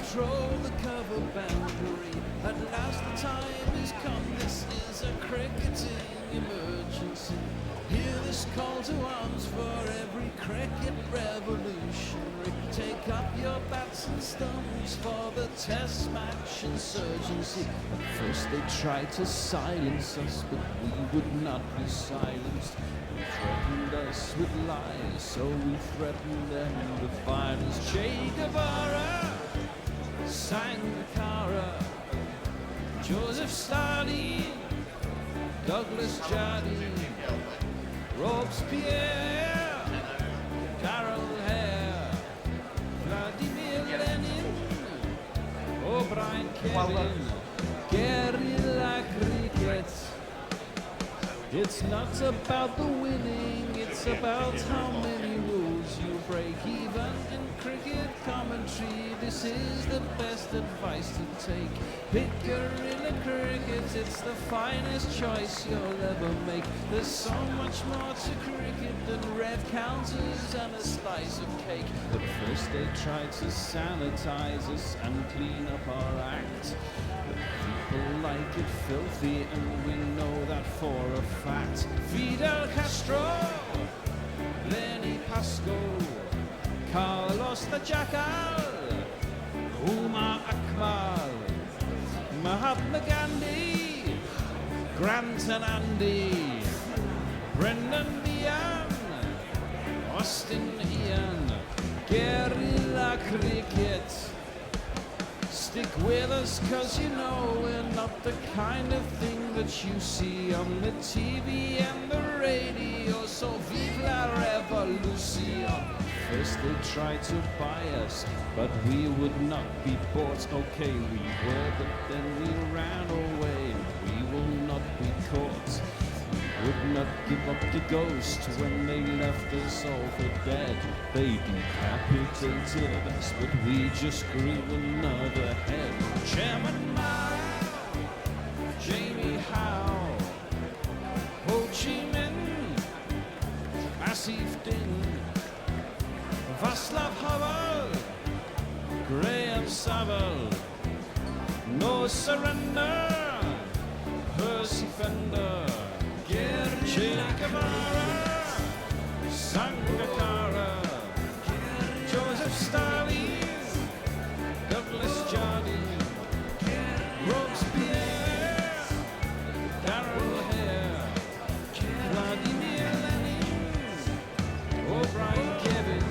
patrol the cover boundary. At last the time is come, this is a cricketing emergency. Hear this call to arms for every cricket revolutionary. Take up your bats and stumps for the test match insurgency. At first they tried to silence us, but we would not be silenced. They threatened us with lies, so we threatened them with violence. Che Guevara, Sangakkara, Joseph Stalin, Douglas Jardine, Robespierre, Carol Hare, Vladimir Lenin, O'Brien Kevin, guerrilla cricket. It's not about the winning, it's about how many rules you break. Even in cricket commentary, this is the best advice to take. Pick guerrilla cricket, it's the finest choice you'll ever make. There's so much more to cricket than red counters and a slice of cake. But first they tried to sanitize us and clean up our act. People like it filthy, and we know that for a fact. Fidel Castro, Lenny Pasco, Carlos the Jackal, Umar Akmal, Mahatma Gandhi, Grant and Andy, Brendan Behan, Austin Ian, guerrilla cricket. Stick with us, cause you know we're not the kind of thing that you see on the TV and the radio. So vive la revolution. First they tried to buy us, but we would not be bought. Okay, we were, but then we ran away. We will not be caught. Would not give up the ghost when they left us all for dead. They decapitated us, but we just grew another head. Chairman Mao, Jamie Howe, Ho Chi Minh, Asif Din, Václav Havel, Graham Saville, No Surrender, Percy Fender, Che Guevara, Sangakkara, Joseph Stalin, Douglas Jardine, Robespierre, Carol Hare, Vladimir Lenin, O'Brien Kevin,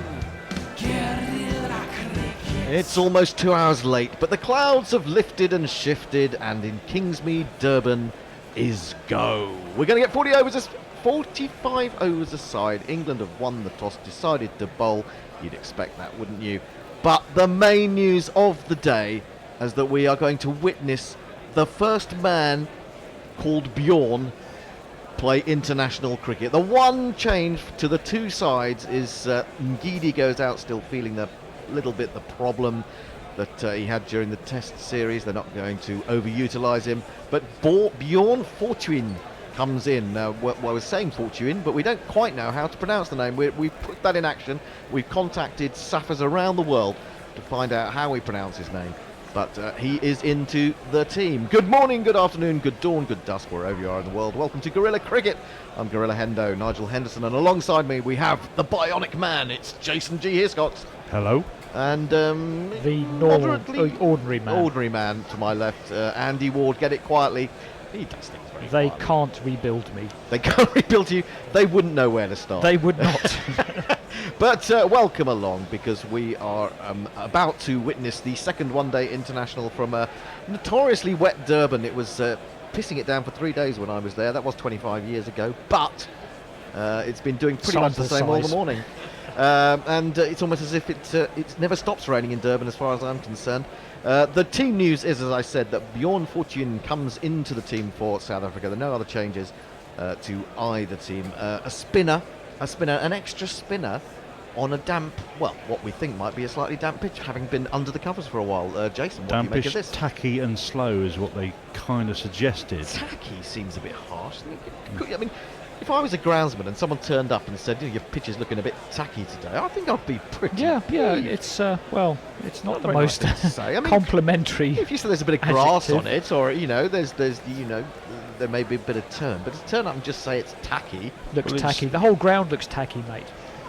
guerrilla cricket. It's almost 2 hours late, but the clouds have lifted and shifted, and in Kingsmead, Durban, is go. We're going to get 45 overs aside. England have won the toss, decided to bowl. You'd expect that, wouldn't you? But the main news of the day is that we are going to witness the first man called Bjorn play international cricket. The one change to the two sides is Ngidi goes out still feeling a little bit the problem that he had during the test series. They're not going to overutilise him. But Bjorn Fortuin comes in. Well, I was saying Fortuin, but we don't quite know how to pronounce the name. We put that in action. We've contacted Safas around the world to find out how we pronounce his name. But he is into the team. Good morning, good afternoon, good dawn, good dusk, wherever you are in the world. Welcome to Guerrilla Cricket. I'm Gorilla Hendo, Nigel Henderson, and alongside me we have the Bionic Man. It's Jason G. Hiscott. Hello. And The normal, ordinary man. Ordinary man to my left, Andy Ward. Get it quietly. He does things very They quietly. can't rebuild me. They can't rebuild you. They wouldn't know where to start. They would not. But welcome along, because we are about to witness the second one-day international from a notoriously wet Durban. It was pissing it down for 3 days when I was there. That was 25 years ago. But it's been doing pretty much the same all the morning. And it's almost as if it never stops raining in Durban as far as I'm concerned. The team news is, as I said, that Bjorn Fortuin comes into the team for South Africa. There are no other changes to either team. A spinner, an extra spinner on a damp, well, what we think might be a slightly damp pitch, having been under the covers for a while. Jason, what do you make of Dampish, this? tacky and slow is what they kind of suggested. Tacky seems a bit harsh. I mean, if I was a groundsman and someone turned up and said, your pitch is looking a bit tacky today, I think I'd be pretty Yeah, pleased. it's it's not the very most nice thing to say. I mean, complimentary. If you say there's a bit of grass adjective. on it, or there's there may be a bit of turn, but to turn up and just say it's tacky, Looks Well, it's- tacky. The whole ground looks tacky, mate.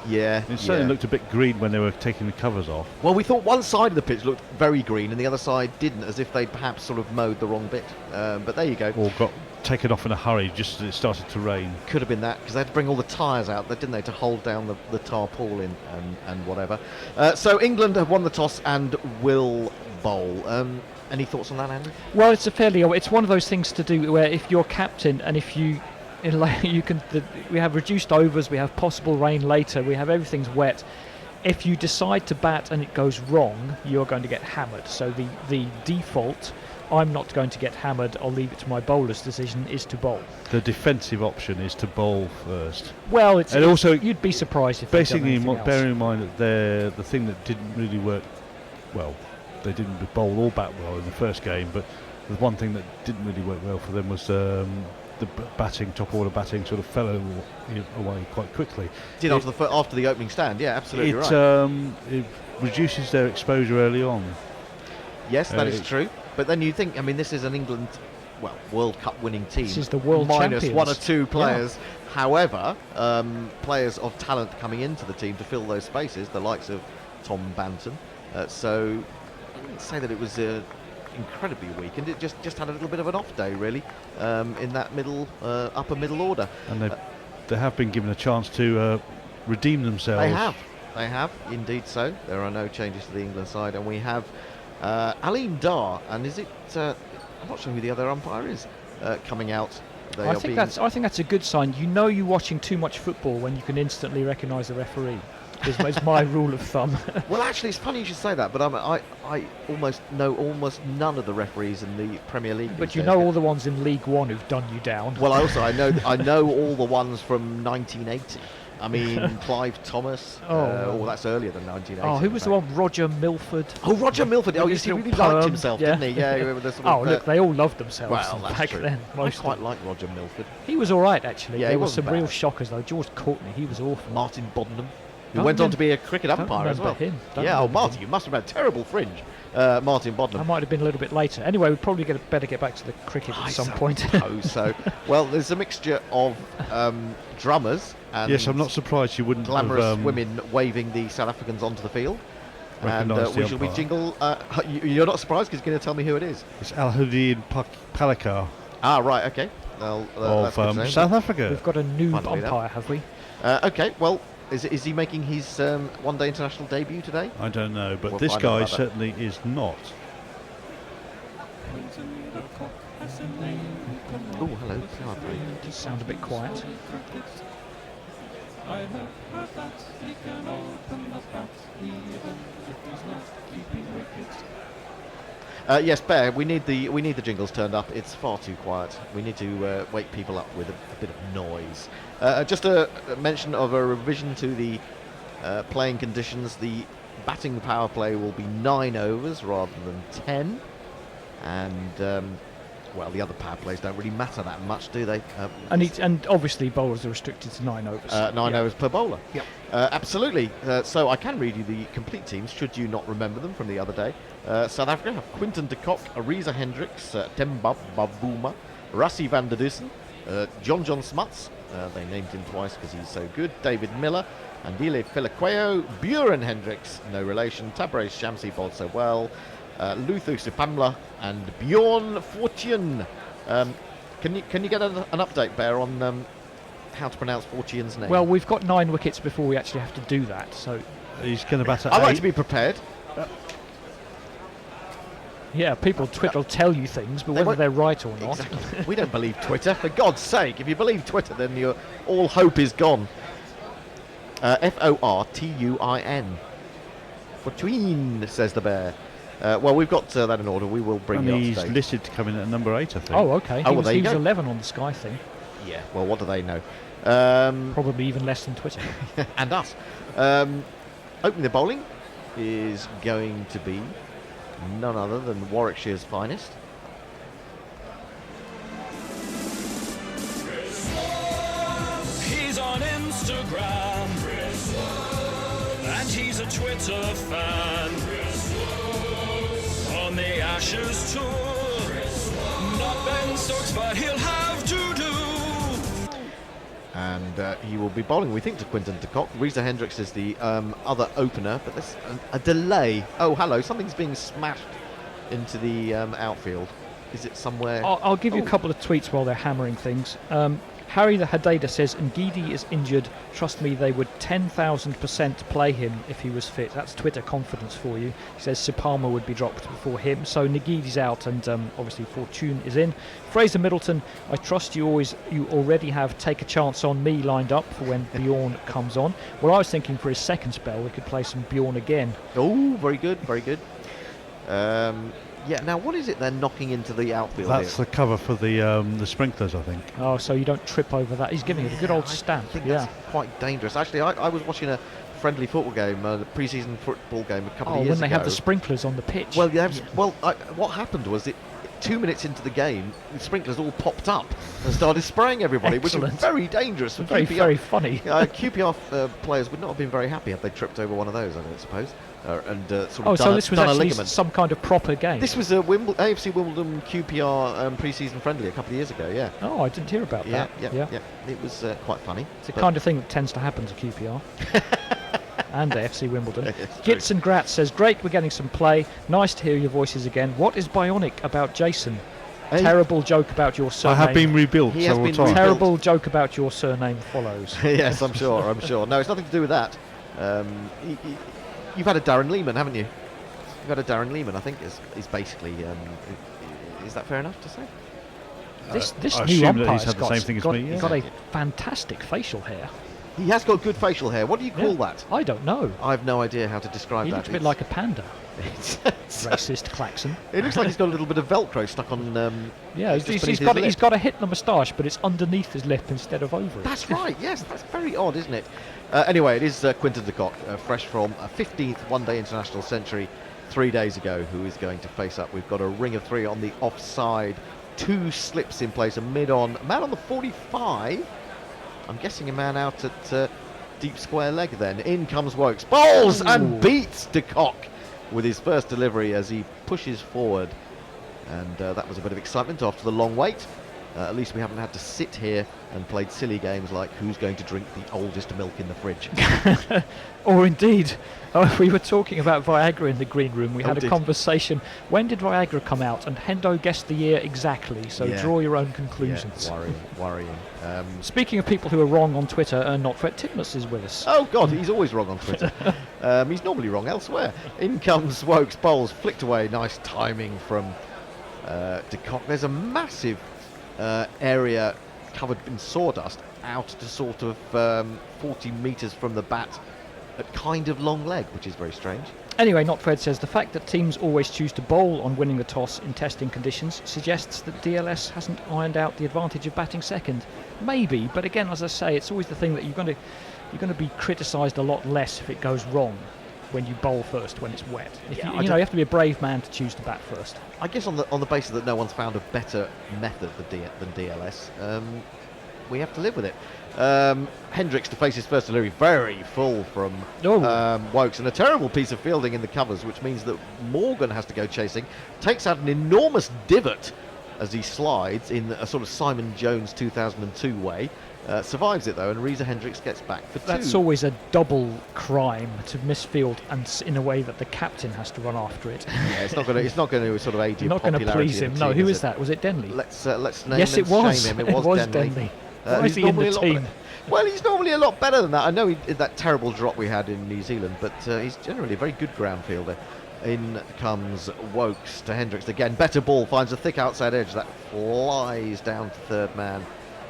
yeah. It certainly yeah. looked a bit green when they were taking the covers off. Well, we thought one side of the pitch looked very green and the other side didn't, as if they'd perhaps sort of mowed the wrong bit. But there you go. Or got taken off in a hurry just as it started to rain. Could have been that, because they had to bring all the tyres out, didn't they, to hold down the tarpaulin and whatever. So England have won the toss and will bowl. Any thoughts on that, Andy? Well, it's one of those things to do where if you're captain and if you we have reduced overs, we have possible rain later, we have everything's wet. If you decide to bat and it goes wrong, you're going to get hammered. So the default, I'm not going to get hammered, I'll leave it to my bowler's decision, is to bowl. The defensive option is to bowl first. Well, And also, you'd be surprised if they'd done Basically, anything else. bearing in mind that the thing that didn't really work well, they didn't bowl or bat well in the first game, but the one thing that didn't really work well for them was the top order batting sort of fell away quite quickly. Did after the opening stand, yeah, absolutely right. It reduces their exposure early on. Yes, that is true. But then you think, this is an England, World Cup winning team. This is the world minus champions. one or two players. Yeah. However, players of talent coming into the team to fill those spaces, the likes of Tom Banton. So I wouldn't say that it was incredibly weak, and it just had a little bit of an off day, really, in that upper middle order. And they have been given a chance to redeem themselves. They have, indeed so. There are no changes to the England side, and we have Aleem Dar, and is it? I'm not sure who the other umpire is coming out. I think that's a good sign. You're watching too much football when you can instantly recognise the referee. Is my rule of thumb. Well, actually, it's funny you should say that, but I almost know almost none of the referees in the Premier League. But you know all the ones in League One who've done you down. Well, I know all the ones from 1980. Clive Thomas. That's earlier than 1980. Oh, who was the one? Roger Milford. Oh, Roger Milford. Oh, yes, he really liked himself, didn't he? Yeah. Look, they all loved themselves back true. then. I quite like Roger Milford. He was all right, actually. Yeah, there he were wasn't some real bad. shockers though. George Courtney, he was awful. Martin Boddenham, who went on to be a cricket umpire as well. Martin, you must have had terrible fringe. Martin Boddenham. I might have been a little bit later. Anyway, we'd probably better get back to the cricket at some point. So, well, there's a mixture of drummers and Yes, I'm not surprised you wouldn't glamorous have, women waving the South Africans onto the field. And recognised the we shall be umpire. jingle. You're not surprised because you're going to tell me who it is. It's Alhuddin Palakar Ah, right, okay. Well, that's good to know. of South Africa. We've got a new Finally, umpire, have we? Okay, well, is he making his one-day international debut today? I don't know, but We'll this find out guy about that. certainly is not. Oh, hello. Does sound a bit quiet. I have heard that he can open the bat even if he's not keeping wickets. Yes, Bear. We need the jingles turned up. It's far too quiet. We need to wake people up with a bit of noise. Just a mention of a revision to the playing conditions. The batting power play will be 9 overs rather than 10, and the other power plays don't really matter that much, do they? And obviously bowlers are restricted to 9 overs. 9 overs per bowler. Yep. Absolutely. So I can read you the complete teams, should you not remember them from the other day. South Africa have Quinton de Kock, Ariza Hendricks, Temba Bavuma, Rassie van der Dussen, John Smuts, they named him twice because he's so good, David Miller, Andile Filiqueo, Buren Hendricks, no relation, Tabrez Shamsi bowled so well, Luthu Supamla, and Bjorn Fortune. Can you get an update, Bear, on how to pronounce Fortune's name? Well, we've got 9 wickets before we actually have to do that, so... He's going to bat at I like 8. to be prepared. Yeah, people on Twitter will tell you things, but They whether won't- they're right or not... Exactly. We don't believe Twitter. For God's sake, if you believe Twitter, then all hope is gone. Fortuin. Fortuin, says the Bear. Well, we've got that in order. We will bring And you up he's to date. listed to come in at number 8, I think. Oh, okay. Oh, well, He there you was go. 11 on the Sky thing. Yeah, well, what do they know? Probably even less than Twitter. And us. Opening the bowling is going to be none other than Warwickshire's finest. and he's a Twitter fan. On the Ashes tour, not Ben Stokes, but he'll have to do. And he will be bowling, we think, to Quinton de Kock. Reza Hendricks is the other opener, but there's a delay. Oh, hello, something's being smashed into the outfield. Is it somewhere? I'll give you a couple of tweets while they're hammering things. Harry the Hadeda says, Ngidi is injured. Trust me, they would 10,000% play him if he was fit. That's Twitter confidence for you. He says Sipalma would be dropped before him. So Ngidi's out, and obviously Fortune is in. Fraser Middleton, I trust you already have Take a Chance on Me lined up for when Bjorn comes on. Well, I was thinking for his second spell, we could play some Bjorn again. Oh, very good, very good. Yeah, now what is it they're knocking into the outfield That's here? the cover for the sprinklers, I think. Oh, so you don't trip over that. He's giving it a good old stamp. I think Yeah. that's quite dangerous. Actually, I was watching a friendly football game, the pre-season football game a couple of Oh, years when they ago. have the sprinklers on the pitch. Well, yeah, what happened was 2 minutes into the game, the sprinklers all popped up and started spraying everybody, which was Excellent. very dangerous. For Very, QPR. very funny. QPR players would not have been very happy had they tripped over one of those, I don't suppose, and sort of Oh, done, so this was done a actually ligament. some kind of proper game. This was a AFC Wimbledon QPR pre-season friendly a couple of years ago, yeah. Oh, I didn't hear about Yeah, that. yeah. It was quite funny. It's the but- kind of thing that tends to happen to QPR. And AFC Wimbledon. It's true. Gits and Gratz says, great, we're getting some play. Nice to hear your voices again. What is bionic about Jason? Hey. Terrible joke about your I surname. have been rebuilt He has several been times. rebuilt. Terrible joke about your surname follows. Yes, I'm sure. No, it's nothing to do with that. You've had a Darren Lehman, haven't you? You've had a Darren Lehman, I think, is basically. Is that fair enough to say? This I new assume that umpire's he's had the got, same thing as got, me, yeah. got a Yeah. fantastic facial hair. He has got good facial hair. What do you call that? I don't know. I have no idea how to describe He that. looks a bit like a panda. It's- Racist klaxon. it looks like he's got a little bit of Velcro stuck on. Yeah, just beneath he's his got lip. a Hitler moustache, but it's underneath his lip instead of over it. That's right. Yes, that's very odd, isn't it? Anyway, it is Quinton de Kock, fresh from a 15th one-day international century 3 days ago, who is going to face up. We've got a ring of three on the offside, 2 slips in place, a mid-on, a man on the 45. I'm guessing a man out at deep square leg then. In comes Wokes, bowls and beats de Kock with his first delivery as he pushes forward. And that was a bit of excitement after the long wait. At least we haven't had to sit here and played silly games like who's going to drink the oldest milk in the fridge. Or indeed, we were talking about Viagra in the green room. We Oh, had a did. conversation. When did Viagra come out? And Hendo guessed the year exactly, so Yeah. draw your own Yeah, conclusions. worrying. Speaking of people who are wrong on Twitter, not Fred Titmus is with us. Oh God, he's always wrong on Twitter. He's normally wrong elsewhere. In comes Wokes, bowls flicked away. Nice timing from de Kock. There's a massive area covered in sawdust out to sort of 40 metres from the bat at kind of long leg, which is very strange. Anyway, Not Fred says the fact that teams always choose to bowl on winning the toss in testing conditions suggests that DLS hasn't ironed out the advantage of batting second. Maybe, but again, as I say, it's always the thing that you're going to be criticised a lot less if it goes wrong when you bowl first when it's wet. Yeah, You have to be a brave man to choose to bat first. I guess on the basis that no one's found a better method than DLS, we have to live with it. Hendricks to face his first delivery, very full from Wokes, and a terrible piece of fielding in the covers, which means that Morgan has to go chasing, takes out an enormous divot as he slides in a sort of Simon Jones 2002 way. Survives it though, and Reza Hendricks gets back for 2. That's always a double crime to misfield, and in a way that the captain has to run after it. Yeah, it's not going to sort of aid your Not going to popularity please in him. the No, team, who is is it? that? Was it Denley? Let's name Yes, and it was. shame him. It was Denley. Denley. Why He's is he in normally the a lot team? Well, he's normally a lot better than that. I know he did that terrible drop we had in New Zealand, but he's generally a very good ground fielder. In comes Wokes to Hendricks again. Better ball, finds a thick outside edge that flies down to third man.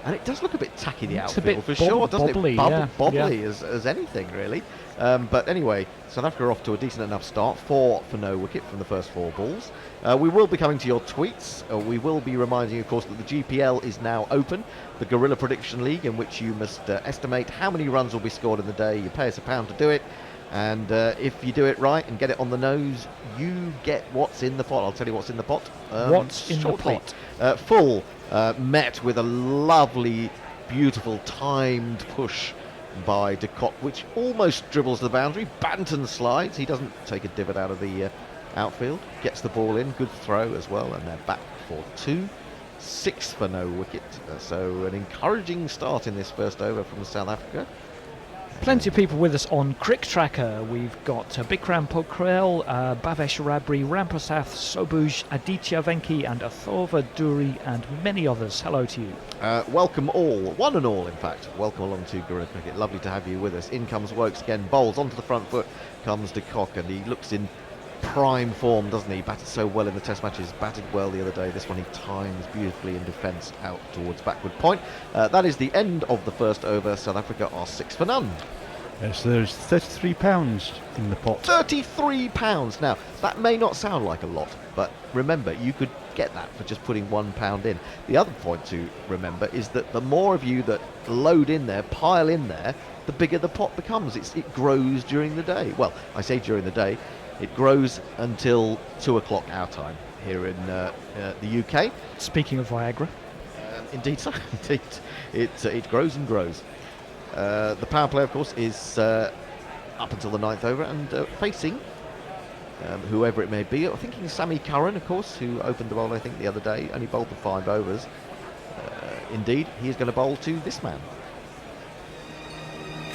And it does look a bit tacky, the It's a outfield, bit for sure, doesn't bobbly, it? yeah, Bobbly as anything, really. But anyway, South Africa are off to a decent enough start. 4 for no wicket from the first 4 balls. We will be coming to your tweets. We will be reminding you, of course, that the GPL is now open, the Guerrilla Prediction League, in which you must estimate how many runs will be scored in the day. You pay us £1 to do it. And if you do it right and get it on the nose, you get what's in the pot. I'll tell you what's in the pot. What's in shortly. the pot? Full met with a lovely, beautiful, timed push by De Kock, which almost dribbles the boundary. Banton slides. He doesn't take a divot out of the outfield. Gets the ball in. Good throw as well, and they're back for 2. 6 for no wicket. So an encouraging start in this first over from South Africa. Plenty of people with us on Crick Tracker. We've got Bikram Pokhrel, Bhavesh Rabri, Ramprasad Sobuj, Aditya Venki and Athorva Duri and many others. Hello to you. Welcome all, one and all in fact. Welcome along to Gorilla Cricket. Lovely to have you with us. In comes Wokes again, bowls onto the front foot, comes De Kock, and he looks in prime form, doesn't he? Batted so well in the test matches, batted well the other day. This one he times beautifully in defence out towards backward point. That is the end of the first over. South Africa are 6 for none. Yes, there's £33 in the pot. £33. Now, that may not sound like a lot, but remember, you could get that for just putting £1 in. The other point to remember is that the more of you that load in there, pile in there, the bigger the pot becomes. It grows during the day. Well, I say during the day. It grows until 2 o'clock our time here in the UK. Speaking of Viagra. Indeed, so. Indeed. It grows and grows. The power play, of course, is up until the 9th over and facing whoever it may be. I'm thinking Sammy Curran, of course, who opened the bowl, I think, the other day. Only bowled the 5 overs. Indeed, he is going to bowl to this man.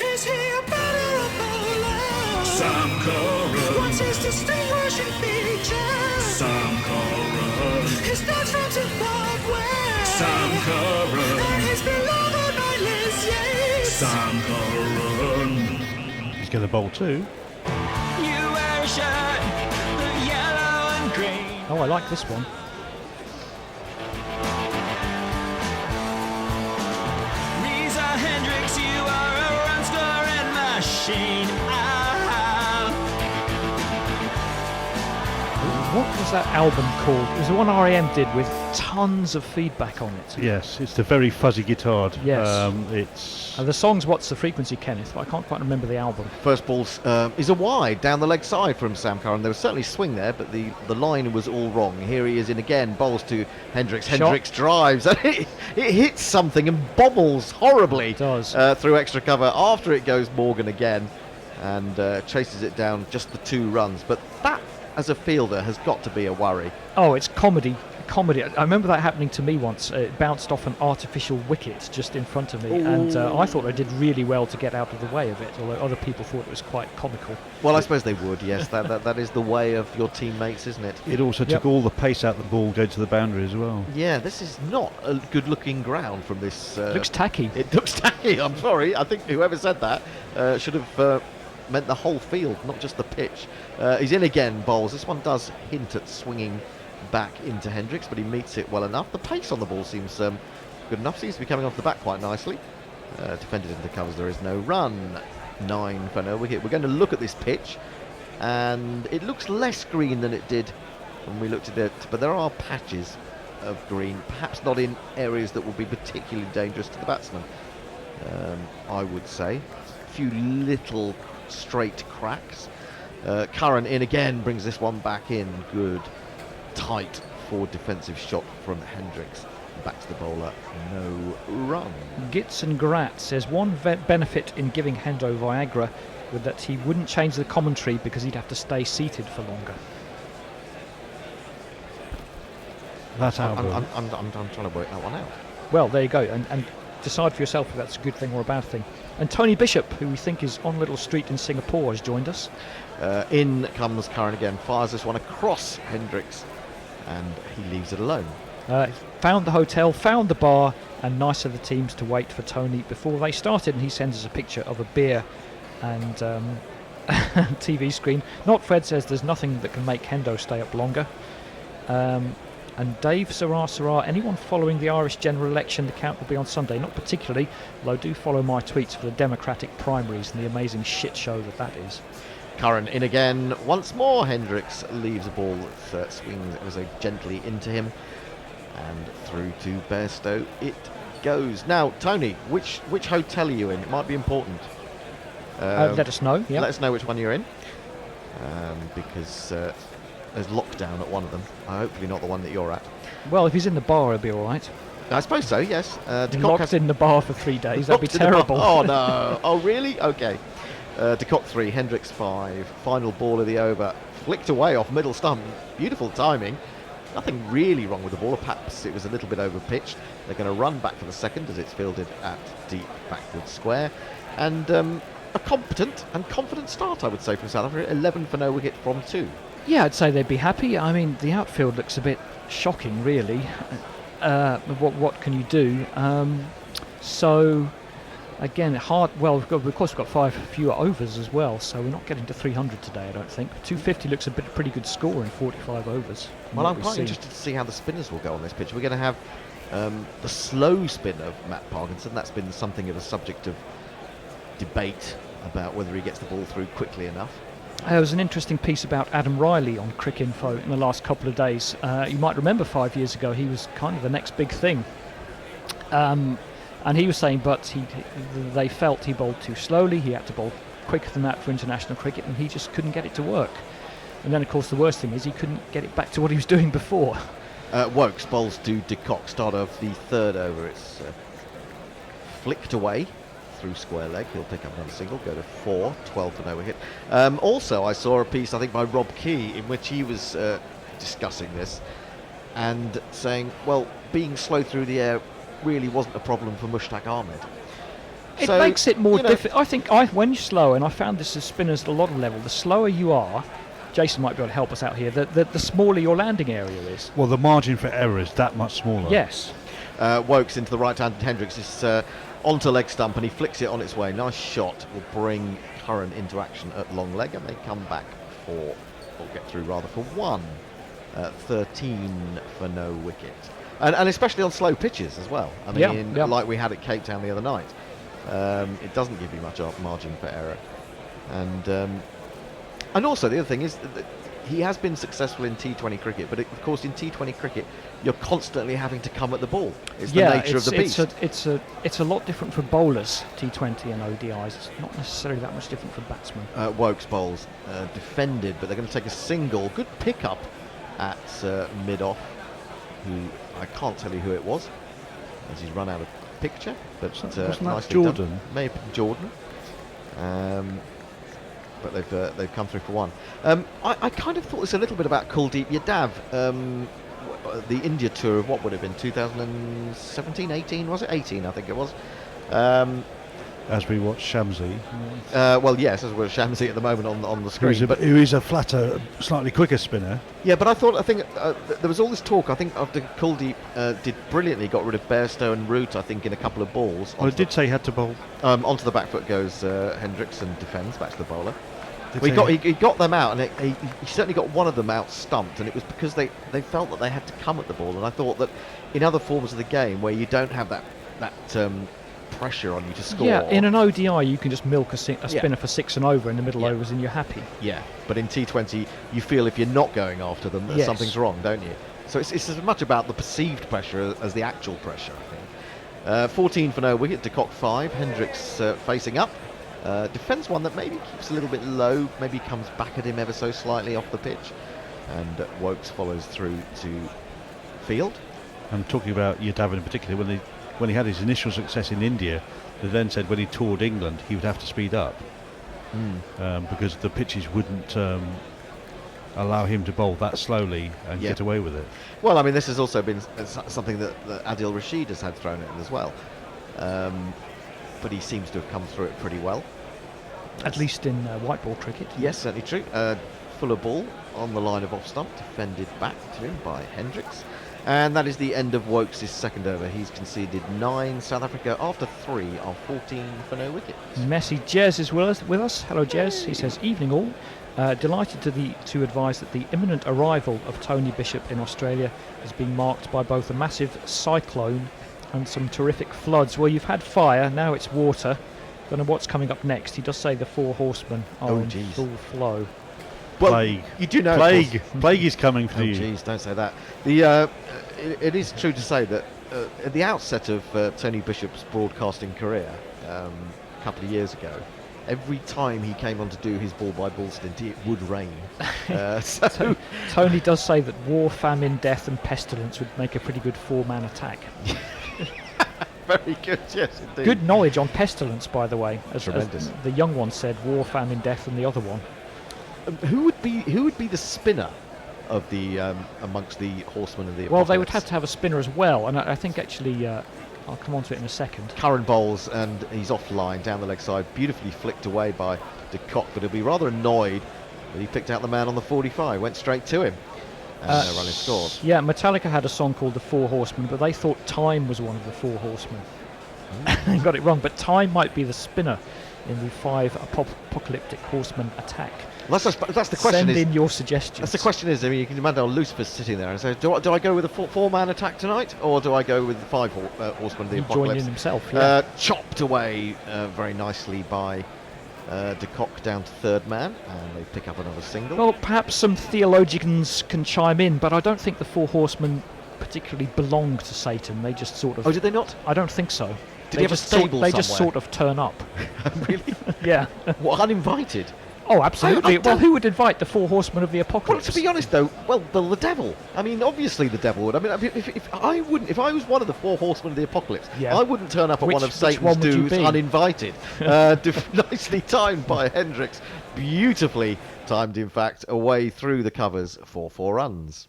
Is he a batter or bowler? Sam Curran. What's his distinguishing feature? Sam Curran. His dad's from Zimbabwe. Sam Curran. And he's beloved by Liz Yates. Sam Curran. He's going to bowl too. You wear a shirt, the yellow and green. Oh, I like this one. Reza Hendricks, you are a run-scoring machine. What was that album called? It was the one R.E.M. did with tons of feedback on it. Yes, it's the very fuzzy guitared. Yes. It's The song's What's the Frequency, Kenneth? But I can't quite remember the album. First ball is a wide down the leg side from Sam Curran. There was certainly swing there, but the line was all wrong. Here he is in again, bowls to Hendricks. Shot. Hendricks drives, and it hits something and bobbles horribly It does. through extra cover. After it goes Morgan again and chases it down just the 2 runs. But that, as a fielder, has got to be a worry. Oh, it's comedy. I remember that happening to me once. It bounced off an artificial wicket just in front of me, and I thought I did really well to get out of the way of it, although other people thought it was quite comical. Well, I suppose they would, yes. That is the way of your teammates, isn't it? It also took all the pace out of the ball going to the boundary as well. Yeah, this is not a good-looking ground from this. Looks tacky. It looks tacky. I'm sorry. I think whoever said that should have meant the whole field, not just the pitch. He's in again, bowls. This one does hint at swinging back into Hendricks, but he meets it well enough. The pace on the ball seems good enough. Seems to be coming off the bat quite nicely. Defended into covers. There is no run. 9 for no wicket. We're going to look at this pitch, and it looks less green than it did when we looked at it, but there are patches of green, perhaps not in areas that will be particularly dangerous to the batsman. I would say a few little straight cracks. Curran in again, brings this one back in. Good tight forward defensive shot from Hendricks. Back to the bowler, no run. Gitson Grat says one benefit in giving Hendo Viagra was that he wouldn't change the commentary because he'd have to stay seated for longer. That I'm album. trying to work that one out. Well, there you go, and decide for yourself if that's a good thing or a bad thing. And Tony Bishop, who we think is on Little Street in Singapore, has joined us. In comes Curran again, fires this one across Hendricks, and he leaves it alone. Found the hotel, found the bar, and nice of the teams to wait for Tony before they started. And he sends us a picture of a beer and TV screen. Not Fred says there's nothing that can make Hendo stay up longer. And Dave Sarah, anyone following the Irish general election, the count will be on Sunday. Not particularly, although do follow my tweets for the Democratic primaries and the amazing shit show that is. Curran in again. Once more, Hendricks leaves a ball that swings ever so gently into him. And through to Bairstow it goes. Now, Tony, which hotel are you in? It might be important. Let us know. Yeah. Let us know which one you're in. Because there's lockdown at one of them. Hopefully not the one that you're at. Well, if he's in the bar, he'll be all right. I suppose so, yes. De Kock Locked has in the bar for 3 days. That'd be locked in the bar- terrible. Oh, no. Oh, really? Okay. De Kock 3, Hendricks 5. Final ball of the over. Flicked away off middle stump. Beautiful timing. Nothing really wrong with the ball. Perhaps it was a little bit over pitched. They're going to run back for the second as it's fielded at deep backward square. And a competent and confident start, I would say, from South Africa. 11 for no wicket from 2. Yeah, I'd say they'd be happy. I mean, the outfield looks a bit shocking, really. What can you do? So, again, hard. Well, of course, we've got 5 fewer overs as well, so we're not getting to 300 today, I don't think. 250 looks a pretty good score in 45 overs. Well, I'm quite interested to see how the spinners will go on this pitch. We're going to have the slow spin of Matt Parkinson. That's been something of a subject of debate about whether he gets the ball through quickly enough. There was an interesting piece about Adam Riley on Cricinfo in the last couple of days. You might remember 5 years ago he was kind of the next big thing. And he was saying, but they felt he bowled too slowly, he had to bowl quicker than that for international cricket, and he just couldn't get it to work. And then, of course, the worst thing is he couldn't get it back to what he was doing before. Wokes bowls to De Kock, start of the third over. It's flicked away through square leg. He'll pick up another single, go to 4, 12 for no wicket. Also, I saw a piece, I think, by Rob Key, in which he was discussing this and saying, well, being slow through the air really wasn't a problem for Mushtaq Ahmed. It So, makes it more you know, difficult. I think when you're slow, and I found this as spinners at a lot of level, the slower you are, Jason might be able to help us out here, the smaller your landing area is. Well, the margin for error is that much smaller. Yes. Wokes into the right-handed Hendricks is onto leg stump, and he flicks it on its way. Nice shot will bring Curran into action at long leg, and they come back or get through rather for 1. 13 for no wicket. And especially on slow pitches as well. I mean, yeah. like we had at Cape Town the other night. It doesn't give you much margin for error. And also the other thing is that he has been successful in T20 cricket, but of course in T20 cricket you're constantly having to come at the ball. It's the nature of the beast. It's a lot different for bowlers, T20 and ODIs. It's not necessarily that much different for batsmen. Wokes bowls defended, but they're going to take a single. Good pick-up at mid-off, who I can't tell you who it was, as he's run out of picture, but Wasn't that nicely Jordan? done. May have been Jordan. But they've come through for 1. I kind of thought this a little bit about Kuldeep Yadav, the India tour of what would have been 2017, 18, was it? 18, I think it was. As we watch Shamsi, Well, yes, as we're Shamsi at the moment on the screen. who is a flatter, slightly quicker spinner. Yeah, but I think there was all this talk. I think after Kuldeep did brilliantly, got rid of Bairstow and Root, I think, in a couple of balls. Well, it did say he had to bowl. Onto the back foot goes Hendricks and defends back to the bowler. Did Well, say- he got them out, and he certainly got one of them out stumped, and it was because they felt that they had to come at the ball. And I thought that in other forms of the game where you don't have that pressure on you to score. Yeah, in an ODI you can just milk a spinner for 6 and over in the middle overs and you're happy. Yeah, but in T20 you feel if you're not going after them that Yes. something's wrong, don't you? So it's as much about the perceived pressure as the actual pressure, I think. 14 for no wicket, De Kock 5, Hendricks facing up. Defends one that maybe keeps a little bit low, maybe comes back at him ever so slightly off the pitch, and Wokes follows through to field. I'm talking about Yadav in particular. When he had his initial success in India, they then said when he toured England he would have to speed up because the pitches wouldn't allow him to bowl that slowly and Yeah. get away with it. Well, I mean, this has also been something that Adil Rashid has had thrown at him as well, but he seems to have come through it pretty well. At least in white ball cricket. Yes, certainly true. Fuller ball on the line of off stump, defended back to him by Hendricks. And that is the end of Wokes' second over. He's conceded 9. South Africa, after 3, are 14 for no wickets. Messi Jez is with us. Hello, Jez. He says, evening all. Delighted to advise that the imminent arrival of Tony Bishop in Australia is being marked by both a massive cyclone and some terrific floods. Well, you've had fire, now it's water. Don't know what's coming up next. He does say the 4 horsemen are in full flow. Well, Plague. you do know. Plague is coming for Oh, you. jeez, don't say that. It is true to say that at the outset of Tony Bishop's broadcasting career, a couple of years ago, every time he came on to do his ball-by-ball stint, it would rain. So Tony does say that war, famine, death and pestilence would make a pretty good 4-man attack. Very good, yes, indeed. Good knowledge on pestilence, by the way. As Tremendous. the young one said, war, famine, death, and the other one. Who would be the spinner of the amongst the horsemen of the Well, they would apocalypse? have to have a spinner as well, and I think actually, I'll come on to it in a second. Curran bowls, and he's offline down the leg side, beautifully flicked away by de Kock, but he'll be rather annoyed that he picked out the man on the 45, went straight to him, and Running scored. Yeah, Metallica had a song called The Four Horsemen, but they thought Time was one of the Four Horsemen. Got it wrong, but Time might be the spinner in the 5 apocalyptic horsemen attack. Well, that's the question. Send is, in your suggestions. That's the question is, I mean, you can imagine how Lucifer's sitting there and say, do I go with the four-man attack tonight, or do I go with the 5 horsemen of the He apocalypse? joined in himself, yeah. Chopped away very nicely by de Kock down to third man, and they pick up another single. Well, perhaps some theologians can chime in, but I don't think the Four Horsemen particularly belong to Satan. They just sort of... Oh, did they not? I don't think so. Did he have a stable They just somewhere? sort of turn up. Really? Yeah. What, uninvited? Oh, absolutely. I Well, don't- who would invite the Four Horsemen of the Well, Apocalypse? to be honest, though, the devil. I mean, obviously the devil would. I mean, if I was one of the 4 horsemen of the apocalypse, Yeah. I wouldn't turn up at one of Which Satan's one would you dudes be? uninvited. Nicely timed by Hendricks, beautifully timed, in fact, away through the covers for 4 runs.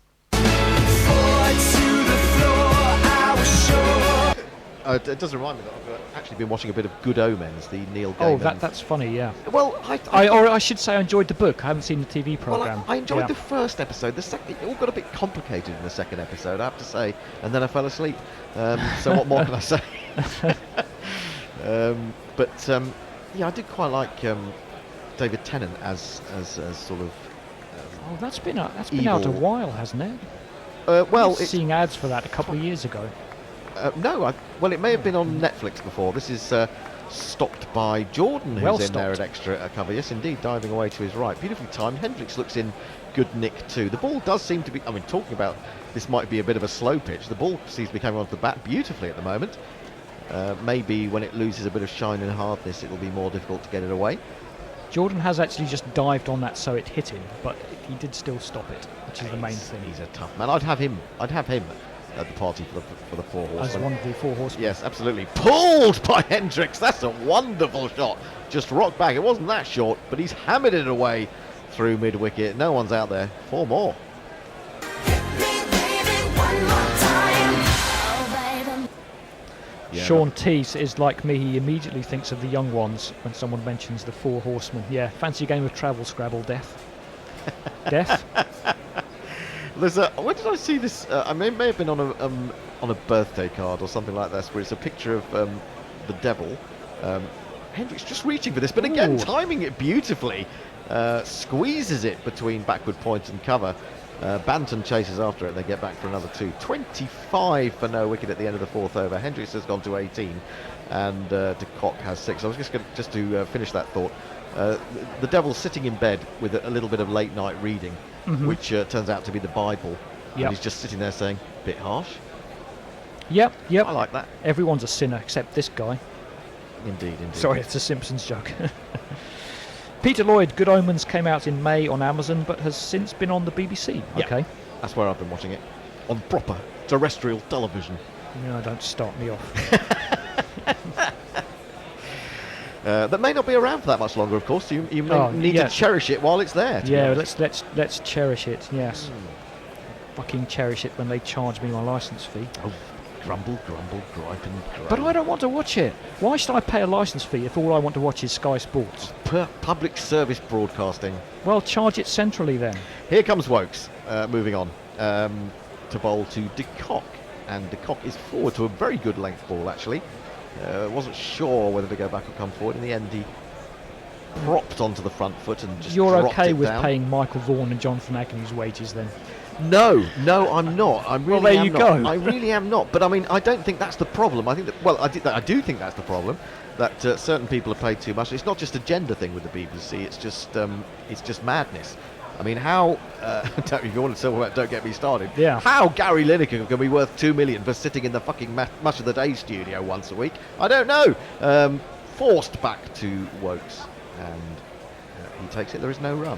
It does remind me that I've actually been watching a bit of Good Omens, the Neil Gaiman. Oh, that's funny, yeah. Well, Or I should say I enjoyed the book. I haven't seen the TV Well, programme. I enjoyed Yeah. the first episode. The second, it all got a bit complicated in the second episode, I have to say, and then I fell asleep. So what more can I say? Yeah, I did quite like David Tennant as sort of. Oh, that's been out a evil. while, hasn't it? Well, I was seeing ads for that a couple of years ago. no, well, it may have been on Netflix before. This is stopped by Jordan, who's Well in there at stopped. extra cover. Yes, indeed, diving away to his right. Beautifully timed. Hendricks looks in good nick too. The ball does seem to be, I mean, talking about this might be a bit of a slow pitch. The ball seems to be coming onto the bat beautifully at the moment. Maybe when it loses a bit of shine and hardness, it will be more difficult to get it away. Jordan has actually just dived on that so it hit him, but he did still stop it, which is the main thing. He's a tough man. I'd have him at the party for the 4 As horsemen. one of the Four Horsemen. Yes, absolutely. Pulled by Hendricks. That's a wonderful shot. Just rocked back. It wasn't that short, but he's hammered it away through mid-wicket. No one's out there. 4 more. Yeah, Sean Teese is like me. He immediately thinks of the young ones when someone mentions the Four Horsemen. Yeah, fancy a game of Travel Scrabble, Death. Death? There's a. Where did I see this? I may have been on a birthday card or something like this, where it's a picture of the devil. Hendricks just reaching for this, but again Ooh. timing it beautifully. Squeezes it between backward point and cover. Banton chases after it. They get back for another 2. 25 for no wicket at the end of the 4th over. Hendricks has gone to 18, and de Kock has 6. I was just to finish that thought. The devil's sitting in bed with a little bit of late night reading, which turns out to be the Bible. Yep. And he's just sitting there saying, "Bit harsh." Yep. I like that. Everyone's a sinner except this guy. Indeed. Sorry, it's a Simpsons joke. Peter Lloyd, Good Omens came out in May on Amazon, but has since been on the BBC. Yeah. Okay. That's where I've been watching it, on proper terrestrial television. No, don't start me off. That may not be around for that much longer, of course. You may Oh, need yeah. to cherish it while it's there. to be Yeah, honest. let's cherish it. Yes. Fucking cherish it when they charge me my license fee. Oh, grumble, gripe and groan. But I don't want to watch it. Why should I pay a license fee if all I want to watch is Sky Sports? Public service broadcasting. Well, charge it centrally then. Here comes Wokes, moving on to bowl to de Kock, and de Kock is forward to a very good length ball actually. Wasn't sure whether to go back or come forward. In the end, he propped onto the front foot and just You're dropped okay it with down. paying Michael Vaughan and Jonathan Agnew's wages then? No, I'm not. I really Well, there am you not. go. I really am not. But I mean, I don't think that's the problem. I think that, well, I do think that's the problem. That certain people are paid too much. It's not just a gender thing with the BBC. It's just madness. I mean, how? If you want to talk about, don't get me started. Yeah. How Gary Lineker can be worth $2 million for sitting in the fucking Much of the Day studio once a week? I don't know. Forced back to Wokes, and he takes it. There is no run.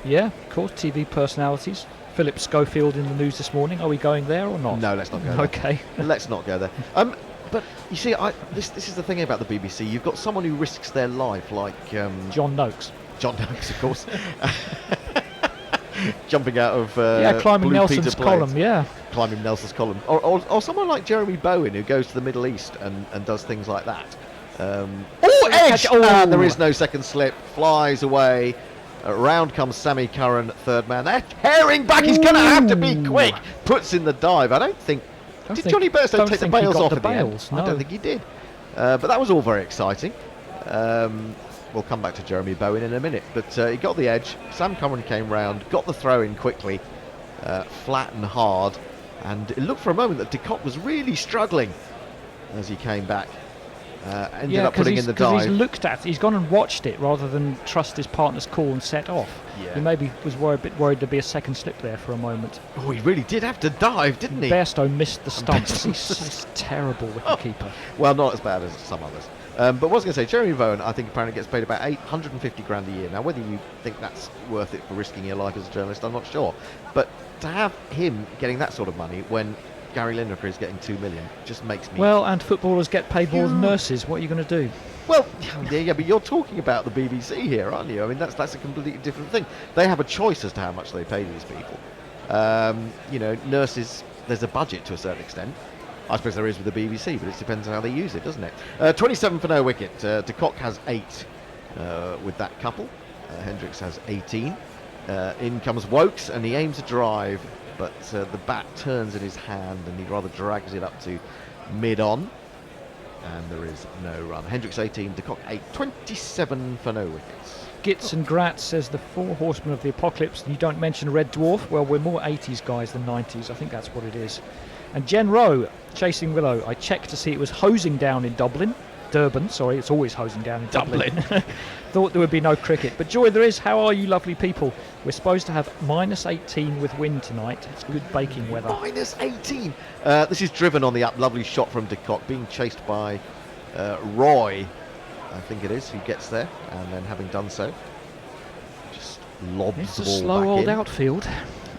Yeah, of course, TV personalities. Philip Schofield in the news this morning. Are we going there or not? No, let's not go there. Okay. Let's not go there. But you see, this is the thing about the BBC. You've got someone who risks their life, like John Noakes. John Noakes, of course, jumping out of climbing Blue Nelson's Peter planes. column, yeah. Climbing Nelson's column, or someone like Jeremy Bowen who goes to the Middle East and does things like that. Edge! And there is no second slip. Flies away. Round comes Sammy Curran, third man. They're tearing back. He's going to have to be quick. Puts in the dive. I don't think. Did Johnny Bairstow take the bails off at the end? No. I don't think he did. But that was all very exciting. We'll come back to Jeremy Bowen in a minute. But he got the edge. Sam Curran came round, got the throw in quickly, flat and hard. And it looked for a moment that de Kock was really struggling as he came back. Ended up putting in the dive. He's gone and watched it rather than trust his partner's call and set off. Yeah. He maybe was a bit worried there'd be a second slip there for a moment. Oh, he really did have to dive, didn't he? Bairstow missed the stumps. He's terrible wicketkeeper. Well, not as bad as some others. But what I was going to say, Jeremy Bowen, I think apparently gets paid about 850 grand a year. Now, whether you think that's worth it for risking your life as a journalist, I'm not sure. But to have him getting that sort of money when Gary Lineker is getting 2 million just makes me... Well, and footballers get paid more than nurses. What are you going to do? Well, yeah, but you're talking about the BBC here, aren't you? I mean, that's a completely different thing. They have a choice as to how much they pay these people. Nurses, there's a budget to a certain extent. I suppose there is with the BBC, but it depends on how they use it, doesn't it? 27 for no wicket. De Kock has 8 with that couple. Hendricks has 18. In comes Wokes, and he aims a drive, but the bat turns in his hand, and he rather drags it up to mid-on. And there is no run. Hendricks 18, De Kock 8. 27 for no wickets. Gitz and Gratz says the 4 horsemen of the apocalypse. You don't mention Red Dwarf. Well, we're more 80s guys than 90s. I think that's what it is. And Jen Rowe, chasing Willow. I checked to see it was hosing down in Durban, sorry, it's always hosing down in Dublin. Thought there would be no cricket. But joy there is. How are you lovely people? We're supposed to have minus 18 with wind tonight. It's good baking weather. Minus 18! This is driven on the up. Lovely shot from De Kock, being chased by Roy, I think it is, who gets there. And then having done so, just lobs It's the a ball slow back old in. outfield.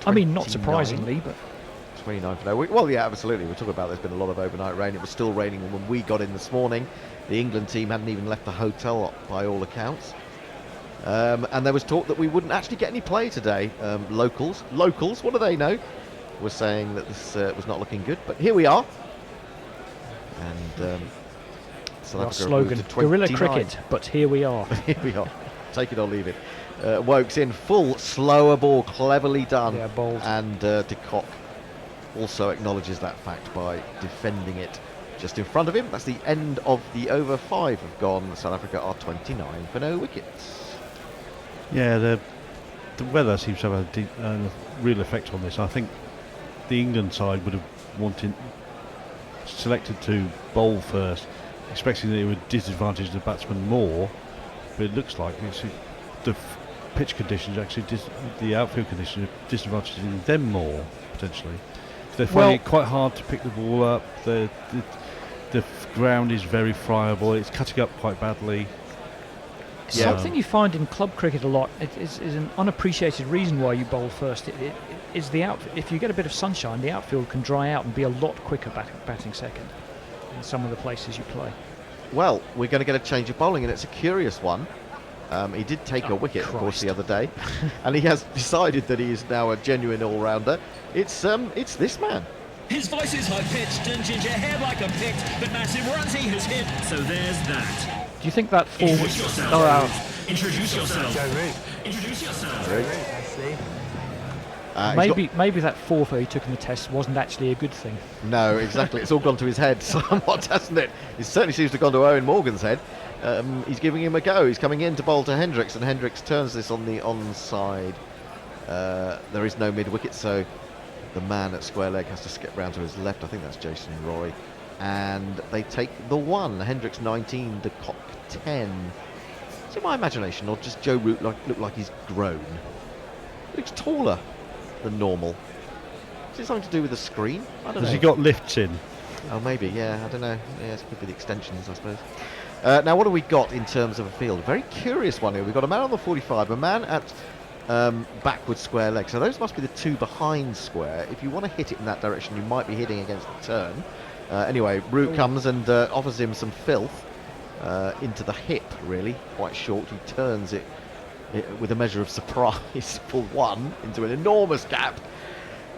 I mean, not 29. surprisingly, but... 29 for no wicket. Well, yeah, absolutely. We're talking about there's been a lot of overnight rain. It was still raining when we got in this morning. The England team hadn't even left the hotel by all accounts. And there was talk that we wouldn't actually get any play today. Locals, what do they know? Were saying that this was not looking good. But here we are. And South Our Africa slogan, moved to guerrilla 29. cricket, but here we are. Here we are. Take it or leave it. Wokes in full, slower ball, cleverly done. Yeah, bold. And De Kock also acknowledges that fact by defending it just in front of him. That's the end of the over 5 have gone. South Africa are 29 for no wickets. Yeah, the weather seems to have a real effect on this. I think the England side would have selected to bowl first, expecting that it would disadvantage the batsmen more, but it looks like the pitch conditions actually, the outfield conditions are disadvantaging them more, potentially. They find it quite hard to pick the ball up. The ground is very friable. It's cutting up quite badly. Yeah. Something you find in club cricket a lot is an unappreciated reason why you bowl first. It is the outfield. If you get a bit of sunshine, the outfield can dry out and be a lot quicker batting second in some of the places you play. Well, we're going to get a change of bowling, and it's a curious one. He did take a wicket, of course, the other day, and he has decided that he is now a genuine all-rounder. It's this man. His voice is high-pitched and ginger hair like a pick, but massive runs he has hit, so there's that. Do you think that forward... Introduce yourself. Introduce yourself. Introduce yourself. Maybe that 4 he took in the test wasn't actually a good thing. No, exactly. It's all gone to his head somewhat, hasn't it? It certainly seems to have gone to Owen Morgan's head. He's giving him a go. He's coming in to bowl to Hendricks, and Hendricks turns this on the onside. There is no mid-wicket, so the man at square leg has to skip round to his left. I think that's Jason Roy. And they take the 1. Hendricks 19, De Kock 10. Is it my imagination, or just Joe Root look like he's grown? He looks taller than normal. Is it something to do with the screen? I don't know. Has he got lifts in? Oh, maybe, yeah, I don't know. Yeah, it could be the extensions, I suppose. Now, what have we got in terms of a field? Very curious one here. We've got a man on the 45, a man at backward square leg. So those must be the 2 behind square. If you want to hit it in that direction, you might be hitting against the turn. Anyway, Root comes and offers him some filth into the hip, really, quite short. He turns it with a measure of surprise for one into an enormous gap.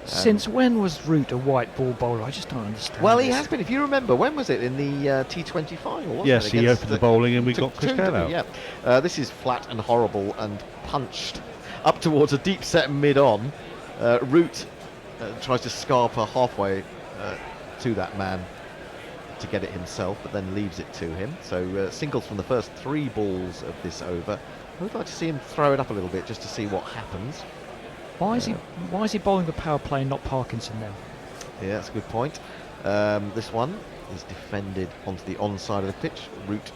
Since when was Root a white ball bowler? I just don't understand. Well, he this. has been. If you remember, when was it in the T20 final? Wasn't Yes, it, he against opened the bowling and we got Chris Gale out. Yeah, this is flat and horrible and punched up towards a deep set mid-on. Root tries to scarper halfway to that man to get it himself, but then leaves it to him. So singles from the first 3 balls of this over. I would like to see him throw it up a little bit just to see what happens. Why is he bowling the power play and not Parkinson then? Yeah, that's a good point. This one is defended onto the onside of the pitch. Root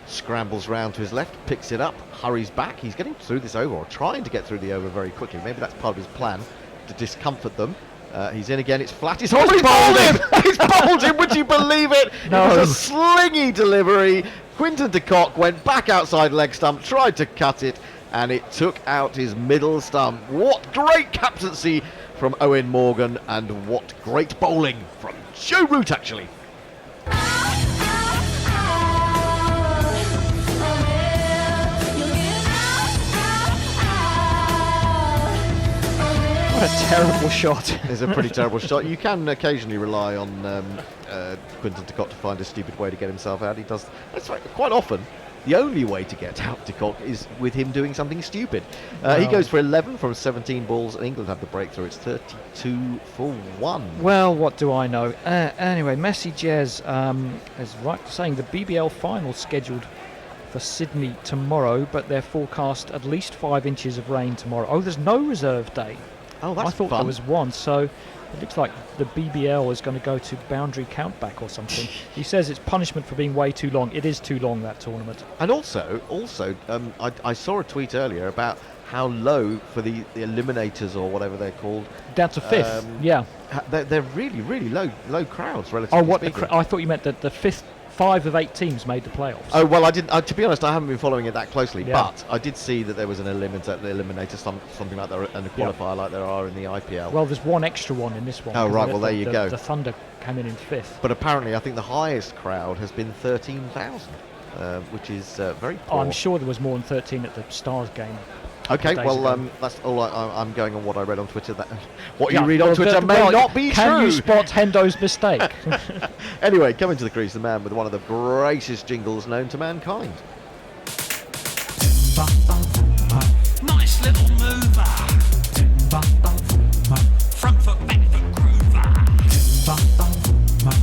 scrambles round to his left, picks it up, hurries back. He's getting through this over, or trying to get through the over very quickly. Maybe that's part of his plan, to discomfort them. He's in again, it's flat, he's already bowled him! He's bowled him, would you believe it? No. It was a slingy delivery. Quinton de Kock went back outside leg stump, tried to cut it, and it took out his middle stump. What great captaincy from Owen Morgan, and what great bowling from Joe Root, actually. What a terrible shot. It's a pretty terrible shot. You can occasionally rely on Quinton de Kock to find a stupid way to get himself out. He does. That's right, quite often. The only way to get out de Kock is with him doing something stupid. He goes for 11 from 17 balls, and England have the breakthrough. It's 32 for 1. Well, what do I know? Anyway, Messi Jez is right saying the BBL final scheduled for Sydney tomorrow, but they're forecast at least 5 inches of rain tomorrow. Oh, there's no reserve day. Oh, that's I thought fun. there was one, so it looks like the BBL is going to go to boundary countback or something. He says it's punishment for being way too long. It is too long, that tournament. And also, I saw a tweet earlier about how low for the eliminators or whatever they're called. Down to 5th, yeah. They're really, really low crowds, relatively Oh, what? speaking. I thought you meant that the 5th. 5 of 8 teams made the playoffs. Oh, well, I didn't. To be honest, I haven't been following it that closely, Yeah. but I did see that there was an eliminator, something like that, and a qualifier like there are in the IPL. Well, there's one extra one in this one. Oh, because right, well, there you go. The Thunder came in 5th. But apparently, I think the highest crowd has been 13,000, which is very poor. I'm sure there was more than 13 at the Stars game. Okay, days well, ago. that's all. I'm going on what I read on Twitter. That what Yeah, you read well, on Twitter may well, not be Can true. you spot Hendo's mistake? Anyway, coming to the crease, the man with one of the greatest jingles known to mankind. Nice little mover. Front foot, back foot groover.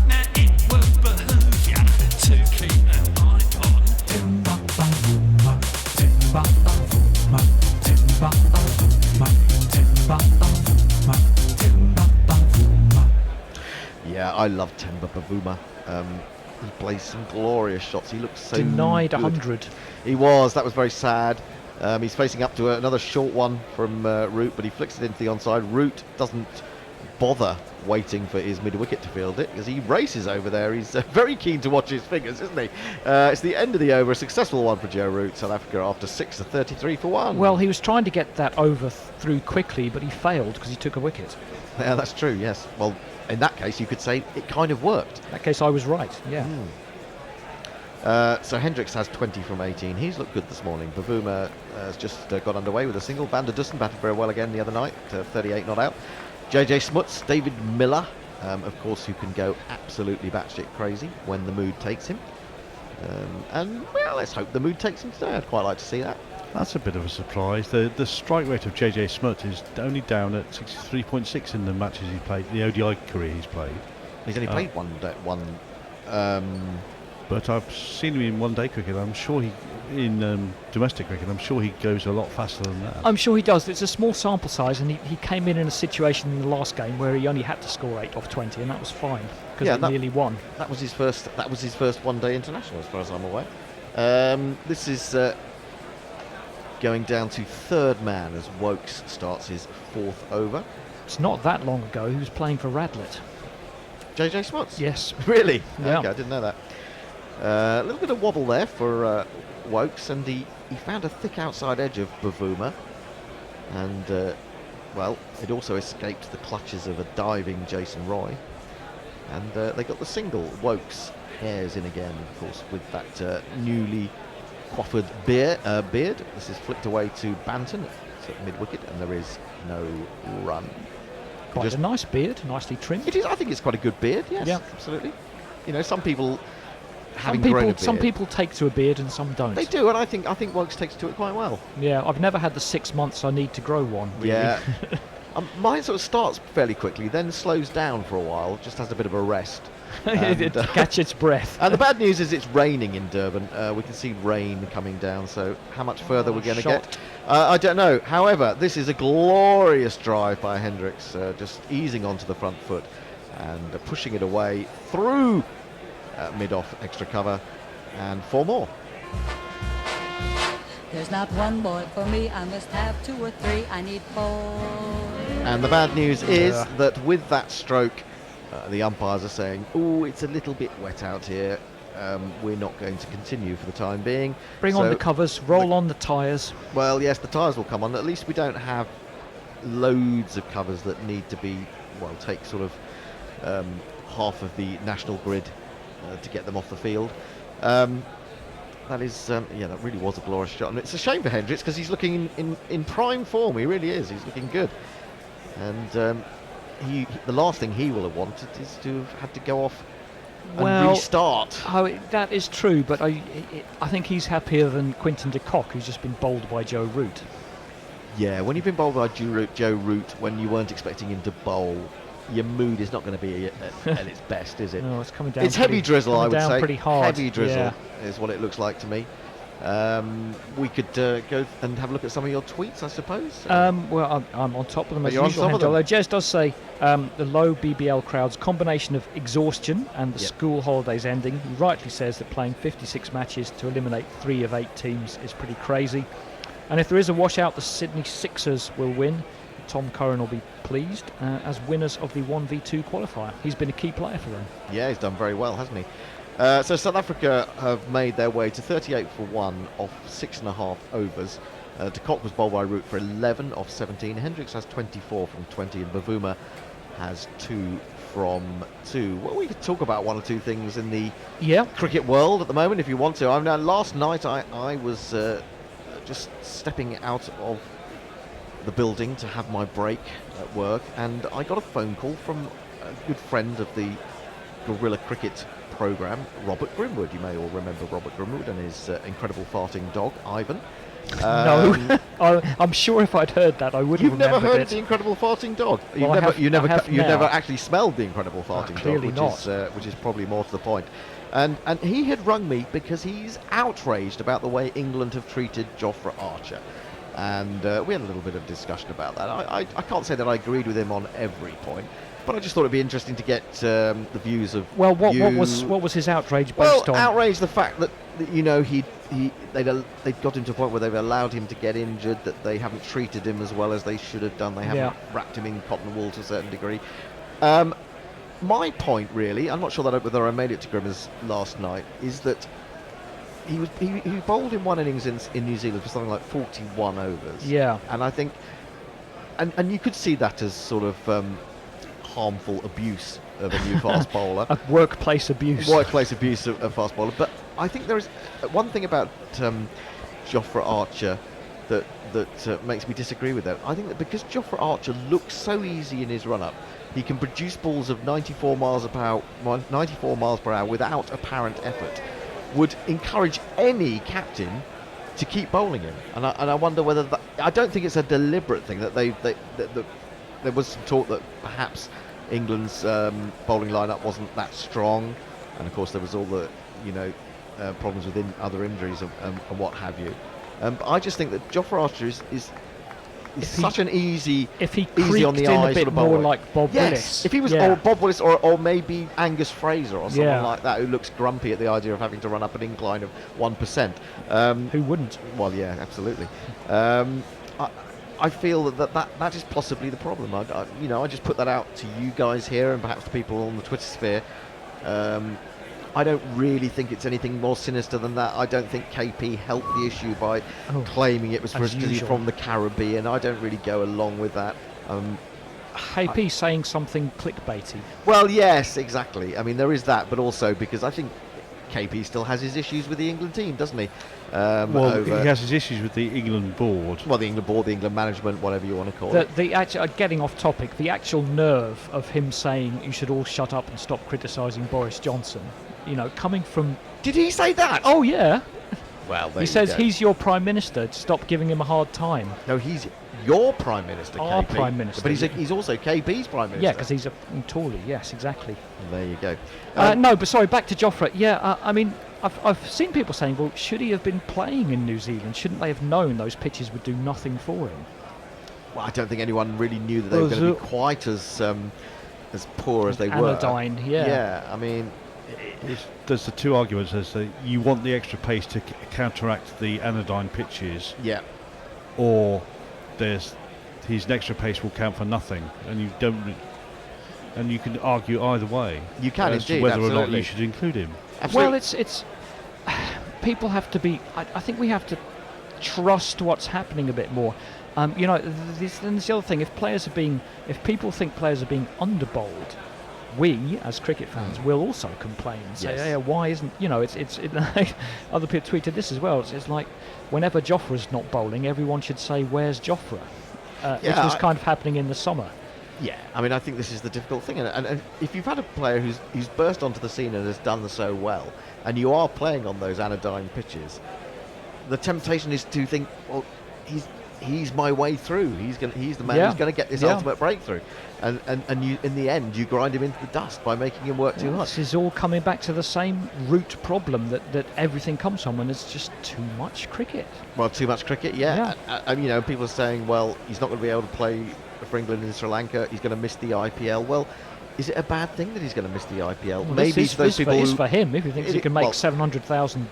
Now it will behoove ya to keep an eye on. Yeah, I love Temba Bavuma. He plays some glorious shots. He looks so Denied good. 100. He was. That was very sad. He's facing up to another short one from Root, but he flicks it into the onside. Root doesn't bother waiting for his mid-wicket to field it because he races over there. He's very keen to watch his fingers, isn't he? It's the end of the over. A successful one for Joe Root. South Africa after 6 to 33 for 1. Well, he was trying to get that over through quickly, but he failed because he took a wicket. Yeah, that's true, yes. Well, in that case, you could say it kind of worked. In that case, I was right, yeah. So Hendricks has 20 from 18. He's looked good this morning. Bavuma has just got underway with a single. Van der Dussen batted very well again the other night, 38 not out. JJ Smuts, David Miller, of course, who can go absolutely batshit crazy when the mood takes him. And, well, let's hope the mood takes him today. I'd quite like to see that. That's a bit of a surprise. The strike rate of JJ Smuts is only down at 63.6 in the matches he's played, the ODI career he's played. He's only played one. But I've seen him in one-day cricket. I'm sure in domestic cricket, I'm sure he goes a lot faster than that. I'm sure he does. It's a small sample size, and he came in a situation in the last game where he only had to score 8 off 20, and that was fine because he nearly won. That was his first one-day international, as far as I'm aware. This is going down to third man as Wokes starts his 4th over. It's not that long ago he was playing for Radlett. JJ Smuts? Yes. Really? Yeah. Okay, I didn't know that. A little bit of wobble there for Wokes, and he found a thick outside edge of Bavuma, and well, it also escaped the clutches of a diving Jason Roy. And they got the single. Wokes hairs in again, of course, with that newly coiffured beard. This is flicked away to Banton. It's at mid-wicket, and there is no run. Quite Just- a nice beard, nicely trimmed. It is. I think it's quite a good beard. Yes, Yeah. absolutely. You know, some people having grown a beard, Some people take to a beard and some don't. they do, and I think Wokes takes to it quite well. Yeah, I've never had the 6 months I need to grow one. Really. Yeah. Mine sort of starts fairly quickly, then slows down for a while, just has a bit of a rest. It catch its breath. And the bad news is it's raining in Durban. We can see rain coming down, so how much further we're going to get, shocked. I don't know. However, this is a glorious drive by Hendricks, just easing onto the front foot and pushing it away through mid-off extra cover, and 4 more. There's not one boy for me, I must have 2 or 3, I need 4. And the bad news is that with that stroke, the umpires are saying, oh, it's a little bit wet out here. We're not going to continue for the time being. Bring on the covers, roll on the tyres. Well, yes, the tyres will come on. At least we don't have loads of covers that need to be, well, take sort of half of the national grid to get them off the field. That is, yeah, that really was a glorious shot. And it's a shame for Hendricks because he's looking in prime form. He really is. He's looking good. And the last thing he will have wanted is to have had to go off and restart. That is true, but I think he's happier than Quinton de Kock, who's just been bowled by Joe Root. Yeah, when you've been bowled by Joe Root, when you weren't expecting him to bowl, your mood is not going to be at its best, is it? No, it's coming down. It's heavy drizzle, I would say. Pretty hard. Heavy drizzle Yeah. is what it looks like to me. We could go and have a look at some of your tweets, I suppose. Well, I'm on top of them as You're on usual. top of them. Although Jez does say the low BBL crowd's combination of exhaustion and the Yep. school holidays ending. He rightly says that playing 56 matches to eliminate 3 of 8 teams is pretty crazy. And if there is a washout, the Sydney Sixers will win. Tom Curran will be pleased as winners of the 1v2 qualifier. He's been a key player for them. Yeah, he's done very well, hasn't he? So South Africa have made their way to 38 for 1 off 6.5 overs. De Kock was bowled by Root for 11 off 17. Hendricks has 24 from 20, and Bavuma has 2 from 2. Well, we could talk about 1 or 2 things in the Yeah. cricket world at the moment if you want to. Last night I was just stepping out of the building to have my break at work, and I got a phone call from a good friend of the Guerrilla Cricket programme, Robert Grimwood. You may all remember Robert Grimwood and his incredible farting dog, Ivan. No, I'm sure if I'd heard that, I would have You've never remembered heard it. of the Incredible Farting Dog? Well, I have you've now. never actually smelled the Incredible Farting Dog, clearly which is probably more to the point. And he had rung me because he's outraged about the way England have treated Jofra Archer. And we had a little bit of discussion about that. I can't say that I agreed with him on every point, but I just thought it'd be interesting to get the views of Well, what you. was his outrage Well, based on? outraged the fact that they'd got him to a point where they've allowed him to get injured, that they haven't treated him as well as they should have done. They haven't wrapped him in cotton wool to a certain degree. My point, really, I'm not sure that whether I made it to Grimmers last night, is that he bowled in 1 innings in New Zealand for something like 41 overs. Yeah. And I think, and you could see that as sort of harmful abuse of a new fast bowler. A workplace abuse. Workplace abuse of a fast bowler. But I think there is one thing about Jofra Archer that makes me disagree with that. I think that because Jofra Archer looks so easy in his run-up, he can produce balls of 94 miles per hour without apparent effort, would encourage any captain to keep bowling him. And I wonder whether that, I don't think it's a deliberate thing that there was some talk that perhaps England's bowling lineup wasn't that strong, and of course there was all the problems with other injuries and what have you. But I just think that Jofra Archer is such an easy on the eye a bit sort of more bowler. like Bob Willis. If he was or Bob Willis or maybe Angus Fraser or someone like that, who looks grumpy at the idea of having to run up an incline of 1%. Who wouldn't? Well, yeah, absolutely. I feel that is possibly the problem. I just put that out to you guys here and perhaps to people on the Twitter sphere. I don't really think it's anything more sinister than that. I don't think KP helped the issue by claiming it was because he's from the Caribbean. I don't really go along with that. KP saying something clickbaity. Well, yes, exactly. I mean, there is that, but also because I think KP still has his issues with the England team, doesn't he? He has his issues with the England board. Well, the England board, the England management, whatever you want to call it. The actual, getting off topic, the actual nerve of him saying you should all shut up and stop criticising Boris Johnson, coming from... Did he say that? Oh, yeah. Well, there He you says go. he's your Prime Minister, stop giving him a hard time. No, he's your Prime Minister, Our KP. Prime Minister. But he's also KP's Prime Minister. Yeah, because he's a Tory, yes, exactly. There you go. No, but sorry, back to Joffre. Yeah, I mean, I've seen people saying, well, should he have been playing in New Zealand? Shouldn't they have known those pitches would do nothing for him? Well, I don't think anyone really knew that they were going to be quite as poor as they were. Anodyne, yeah. Yeah, I mean... There's the two arguments. There's you want the extra pace to counteract the anodyne pitches, Yeah. or there's his extra pace will count for nothing, and you don't. And you can argue either way. You can as to indeed, whether or not absolutely. you should include him. Absolutely. Well, it's people have to be. I think we have to trust what's happening a bit more. Then there's the other thing. If people think players are being underbowled, we as cricket fans will also complain and say, Yes. "Yeah, why isn't Other people tweeted this as well. It's like whenever Joffre's not bowling, everyone should say, "Where's Joffre?" Which was kind of happening in the summer. Yeah, I mean, I think this is the difficult thing, and if you've had a player who's burst onto the scene and has done so well, and you are playing on those anodyne pitches, the temptation is to think, well, he's my way through. He's the man who's going to get this ultimate breakthrough, and you in the end you grind him into the dust by making him work too hard. This is all coming back to the same root problem that everything comes from, and it's just too much cricket. Well, too much cricket, yeah. And people are saying, well, he's not going to be able to play for England in Sri Lanka. He's going to miss the IPL. Well, is it a bad thing that he's going to miss the IPL? Well, Maybe to those people is for him if he thinks he can make £700,000.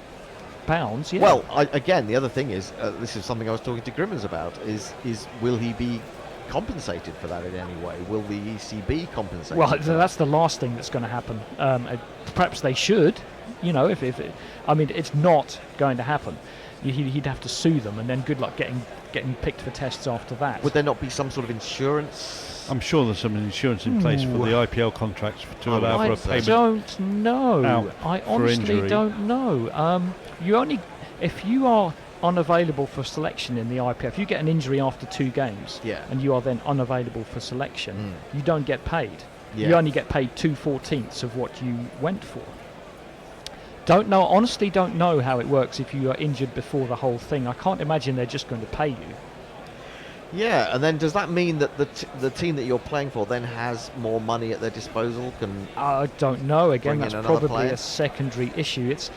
Yeah. Well, again, the other thing is, this is something I was talking to Grimmers about, is will he be compensated for that in any way? Will the ECB compensate? Well, that's the last thing that's going to happen. Perhaps they should. It's not going to happen. He'd have to sue them, and then good luck getting picked for tests after that. Would there not be some sort of insurance? I'm sure there's some insurance in place for the IPL contracts to allow for a payment. I don't know. I honestly injury. don't know. If you are unavailable for selection in the IPL, if you get an injury after 2 games, and you are then unavailable for selection, you don't get paid. Yeah. You only get paid 2/14 of what you went for. Honestly don't know how it works if you are injured before the whole thing. I can't imagine they're just going to pay you. Yeah, and then does that mean that the team that you're playing for then has more money at their disposal? I don't know. Again, bring in that's another probably player? a secondary issue. It's,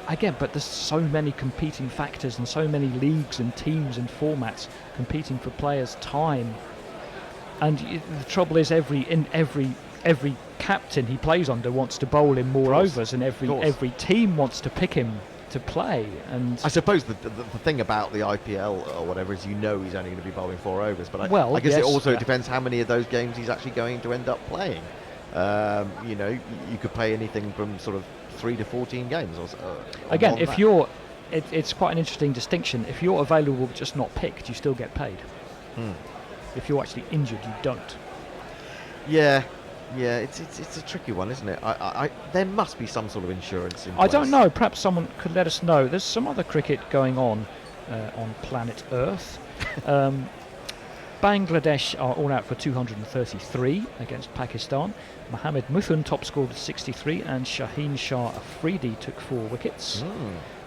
again, but there's so many competing factors and so many leagues and teams and formats competing for players' time. And the trouble is, every captain he plays under wants to bowl him more overs, and every team wants to pick him to play. And I suppose the thing about the IPL or whatever is, he's only going to be bowling 4 overs, but I guess it also depends how many of those games he's actually going to end up playing. You could play anything from sort of 3 to 14 games. Again, if you're, it's quite an interesting distinction. If you're available but just not picked, you still get paid. If you're actually injured, you don't. Yeah, it's a tricky one, isn't it? There must be some sort of insurance in place. I don't know. Perhaps someone could let us know. There's some other cricket going on planet Earth. Bangladesh are all out for 233 against Pakistan. Mohammed Muthan top scored with 63, and Shaheen Shah Afridi took 4 wickets.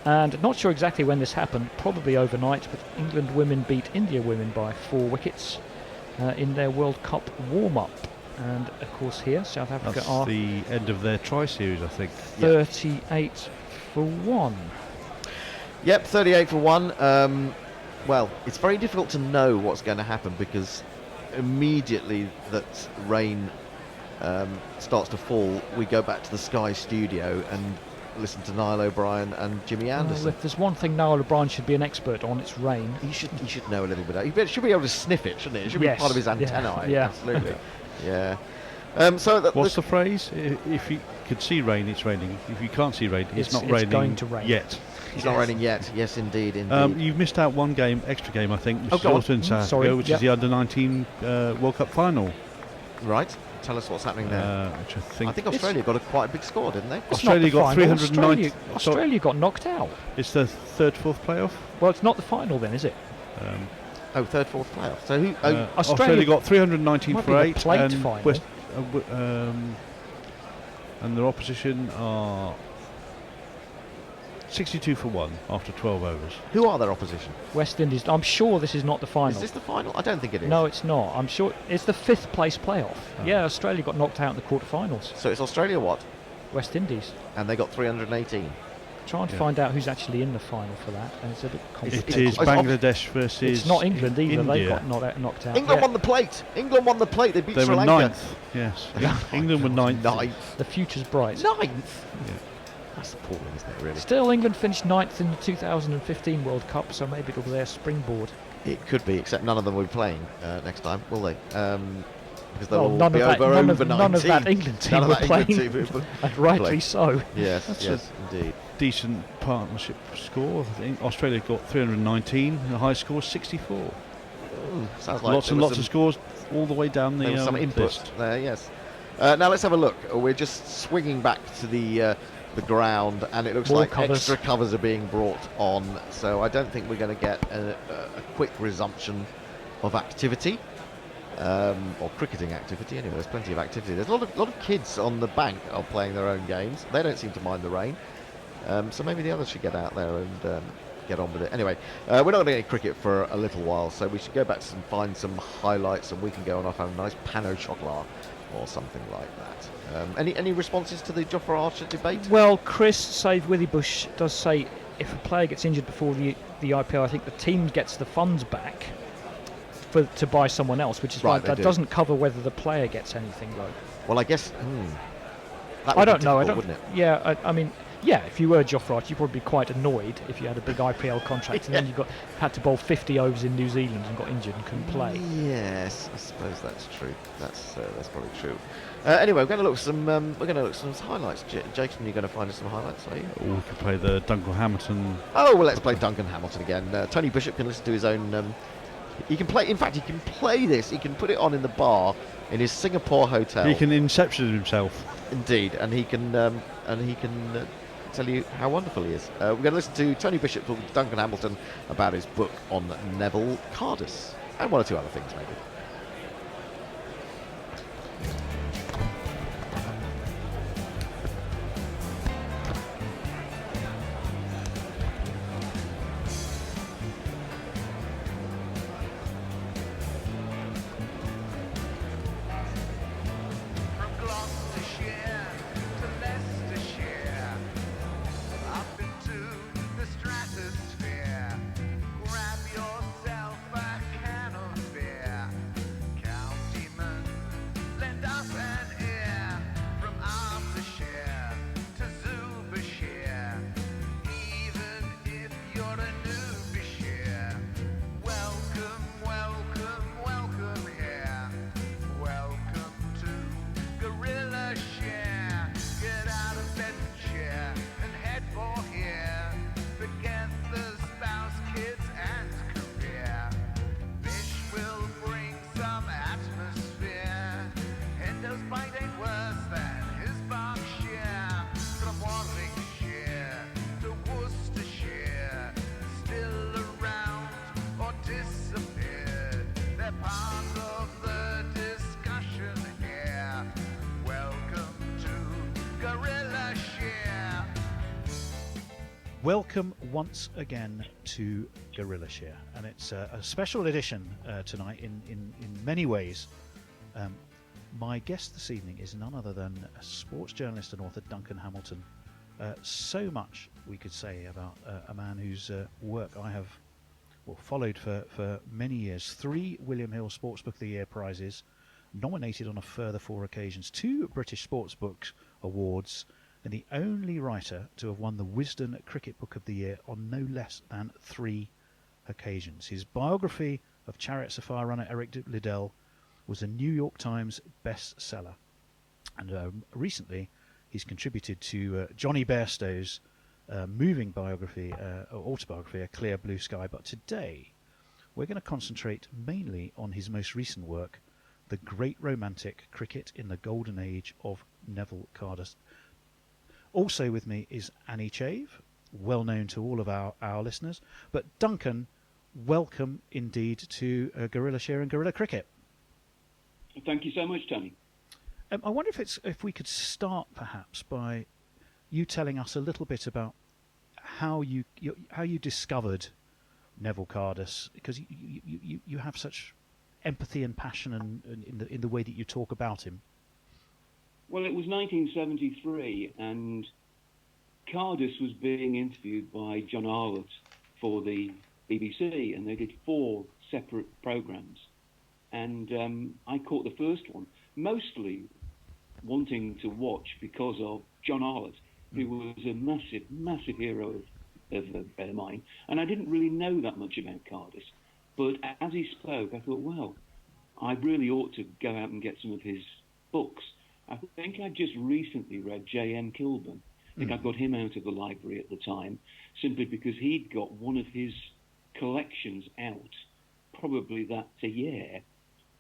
And not sure exactly when this happened, probably overnight, but England women beat India women by 4 wickets in their World Cup warm-up. And of course here, South Africa That's are the end of their tri-series, I think. 38 for 1. Yep, 38 for 1. Well, it's very difficult to know what's going to happen, because immediately that rain starts to fall, we go back to the Sky studio and listen to Niall O'Brien and Jimmy Anderson. Well, if there's one thing Niall O'Brien should be an expert on, it's rain. He should know a little bit. He should be able to sniff it, shouldn't he? It should be part of his antennae. Yeah. Absolutely. Yeah. What's the phrase? If you could see rain, it's raining. If you can't see rain, it's not it's raining going to rain. yet. It's not raining yet. Yes, indeed, indeed. You've missed out one game, extra game, I think, which is go on. also in South Sorry, Africa, which is the Under-19 World Cup final. Right. Tell us what's happening there. Which I I think think Australia got quite a big score, didn't they? It's not Australia the got final. 390. Australia got knocked out. it's the third, fourth playoff. Well, it's not the final then, is it? Oh, third, fourth playoff. So who? Australia got 319 might for be the 8, plate and final. and their opposition are 62 for 1 after 12 overs. who are their opposition? West Indies. I'm sure this is not the final. Is this the final? I don't think it is. No, it's not. I'm sure it's the 5th place playoff. Oh. Yeah, Australia got knocked out in the quarterfinals. So it's Australia what? West Indies. And they got 318. Trying to Yeah. find out who's actually in the final for that, and it's a bit It complicated. is it's Bangladesh versus It's not England either. They India. got knocked out. England Yeah. won the plate. England won the plate. They beat They Sri were Lanka. 9th. Yes, England were 9th. Ninth. The future's bright. Ninth. Yeah. That's appalling, isn't it? Really. Still, England finished 9th in the 2015 World Cup, so maybe it'll be their springboard. It could be, except none of them will be playing next time, will they? Because they'll Well, all none be of that, over none over of, 19. none of that England team None of were that England playing, team will and rightly play. so. Yes, That's yes, indeed. Decent partnership score. I think Australia got 319, and the high score 64. Sounds like Lots there and was lots of some- scores all the way down There was some the input list. there, yes. Now let's have a look. We're just swinging back to the ground, and it looks More like covers. extra covers are being brought on. So I don't think we're going to get a quick resumption of activity, or cricketing activity. Anyway, there's plenty of activity. There's a lot of kids on the bank are playing their own games. They don't seem to mind the rain. So maybe the others should get out there and get on with it. Anyway, we're not going to get cricket for a little while, so we should go back and find some highlights, and we can go on off have a nice pan au chocolat or something like that. Any responses to the Jofra Archer debate? Well, Chris Save Withybush does say if a player gets injured before the IPL, I think the team gets the funds back to buy someone else, which is Right, why they that do. doesn't cover whether the player gets anything though. Well, I guess. That would I don't be know. I difficult, don't. wouldn't it? Yeah, I mean, yeah. If you were Jofra Archer, you'd probably be quite annoyed if you had a big IPL contract and then you had to bowl 50 overs in New Zealand and got injured and couldn't play. Yes, I suppose that's true. That's probably true. Anyway, we're going to look some. We're going to look some highlights. Jason, you're going to find us some highlights, are you? Or we could play the Duncan Hamilton. Oh well, let's play Duncan Hamilton again. Tony Bishop can listen to his own. He can play. In fact, he can play this. He can put it on in the bar in his Singapore hotel. He can inception himself. Indeed, and he can tell you how wonderful he is. We're going to listen to Tony Bishop talking to Duncan Hamilton about his book on Neville Cardus and one or two other things, maybe. From Gloucestershire to Leicestershire, up into the stratosphere. Grab yourself a can of beer. Countyman, lend us an ear. From Arthurshire to Zubashire, even if you're a newbie. Welcome, welcome, welcome here. Welcome to Gorilla Share. Get out of bed and chair and head for here. Forget the spouse, kids, and career. Fish will bring some atmosphere. Endo's bite ain't worse than his Berkshire. From Warwickshire to Worcestershire, still around or disappeared. They're part of the discussion here. Welcome to Gorilla Share. Welcome once again to Gorilla Share, and it's a special edition tonight in many ways. My guest this evening is none other than a sports journalist and author Duncan Hamilton. So much we could say about a man whose work I have followed for many years. 3 William Hill Sportsbook of the Year prizes, nominated on a further 4 occasions, 2 British Sportsbook Awards, and the only writer to have won the Wisden Cricket Book of the Year on no less than 3 occasions. His biography of Chariot Sapphire runner Eric Liddell was a New York Times bestseller, and recently He's contributed to Johnny Bairstow's moving biography, or autobiography, A Clear Blue Sky. But today, we're going to concentrate mainly on his most recent work, The Great Romantic: Cricket in the Golden Age of Neville Cardus. Also with me is Annie Chave, well known to all of our listeners. But Duncan, welcome indeed to Guerrilla Share and Guerrilla Cricket. Thank you so much, Tony. I wonder if we could start perhaps by you telling us a little bit about how you discovered Neville Cardus, because you have such empathy and passion and in the way that you talk about him. Well, it was 1973, and Cardus was being interviewed by John Arlott for the BBC, and they did 4 separate programmes. And I caught the first one, mostly wanting to watch because of John Arlott, who was a massive, massive hero of mine. And I didn't really know that much about Cardus. But as he spoke, I thought, well, I really ought to go out and get some of his books. I think I just recently read J.M. Kilburn. I think I got him out of the library at the time, simply because he'd got one of his collections out, probably that a year.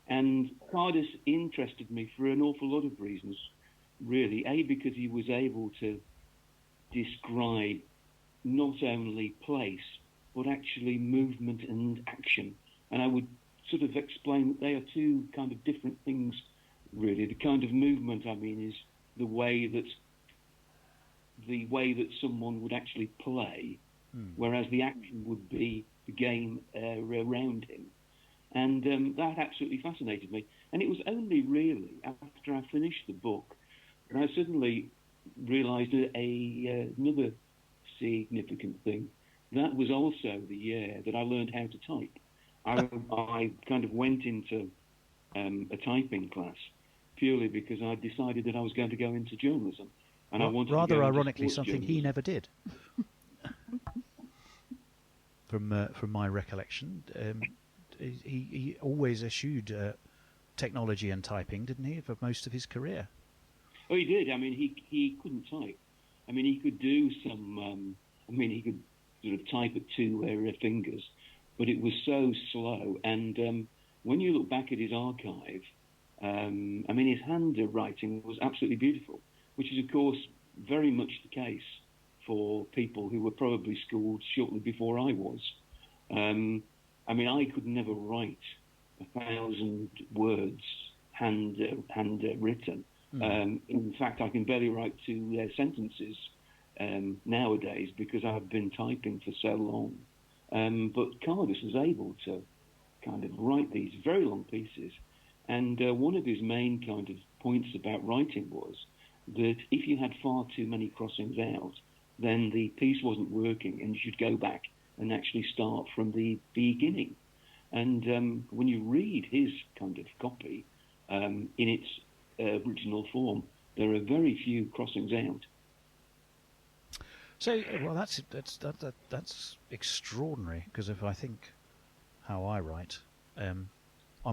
And Cardus interested me for an awful lot of reasons, really. A, because he was able to describe not only place, but actually movement and action. And I would sort of explain that they are 2 kind of different things, really. The kind of movement, I mean, is the way that someone would actually play, whereas the action would be the game around him. And that absolutely fascinated me. And it was only really after I finished the book that I suddenly realised another significant thing. That was also the year that I learned how to type. I kind of went into a typing class purely because I decided that I was going to go into journalism. And I wanted rather to go into ironically, sports something he never did. From my recollection, he always eschewed technology and typing, didn't he, for most of his career? Oh, he did. I mean, he couldn't type. I mean, he could do some. He could sort of type at 2 fingers, but it was so slow. And when you look back at his archive, his handwriting was absolutely beautiful, which is, of course, very much the case for people who were probably schooled shortly before I was. I could never write 1,000 words handwritten. In fact, I can barely write 2 sentences nowadays because I've been typing for so long. But Cardus was able to kind of write these very long pieces. And one of his main kind of points about writing was that if you had far too many crossings out, then the piece wasn't working and you should go back and actually start from the beginning. And when you read his kind of copy in its original form, there are very few crossings out. So, well, that's extraordinary, because if I think how I write, I'm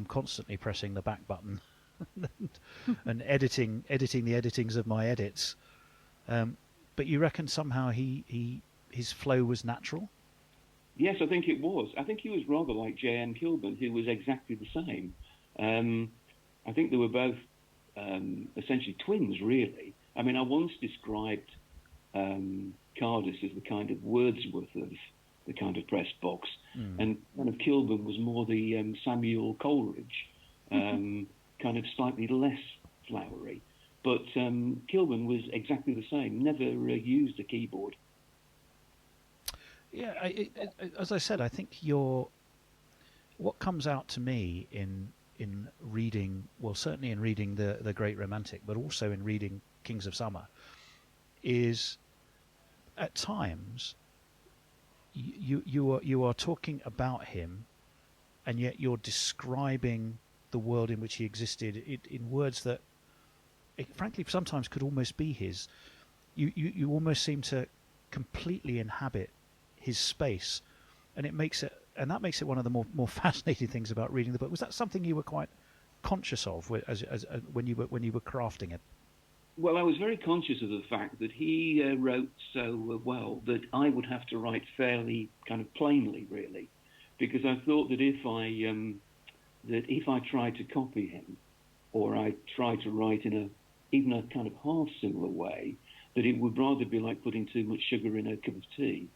constantly pressing the back button and editing the editings of my edits. But you reckon somehow his flow was natural? Yes, I think it was. I think he was rather like J.M. Kilburn, who was exactly the same. I think they were both essentially twins, really. I mean, I once described Cardus as the kind of Wordsworth of the kind of press box, and kind of Kilburn was more the Samuel Coleridge, kind of slightly less flowery. But Kilburn was exactly the same, never used a keyboard. Yeah, as I said, I think what comes out to me in reading, well, certainly in reading the Great Romantic, but also in reading Kings of Summer, is at times you are talking about him, and yet you're describing the world in which he existed in words that, frankly, sometimes could almost be his. You almost seem to completely inhabit his space, and that makes it one of the more fascinating things about reading the book. Was that something you were quite conscious of when you were crafting it? Well, I was very conscious of the fact that he wrote so well that I would have to write fairly kind of plainly, really, because I thought that if I tried to copy him, or I tried to write in even a kind of half similar way, that it would rather be like putting too much sugar in a cup of tea.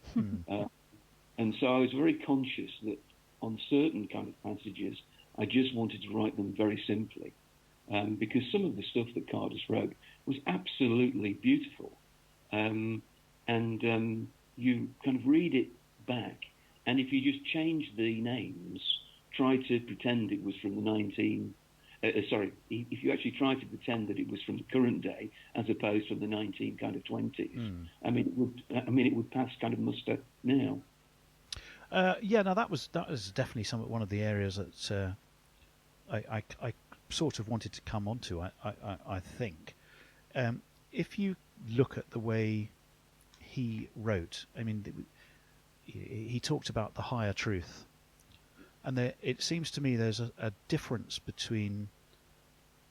And so I was very conscious that on certain kind of passages, I just wanted to write them very simply. Because some of the stuff that Cardus wrote was absolutely beautiful. You kind of read it back, and if you just change the names, try to pretend it was from the if you actually try to pretend that it was from the current day as opposed to the 1920s, I mean, it would pass kind of muster now. No, that was definitely one of the areas that I sort of wanted to come onto. I think if you look at the way he wrote, I mean, he talked about the higher truth, and it seems to me there's a difference between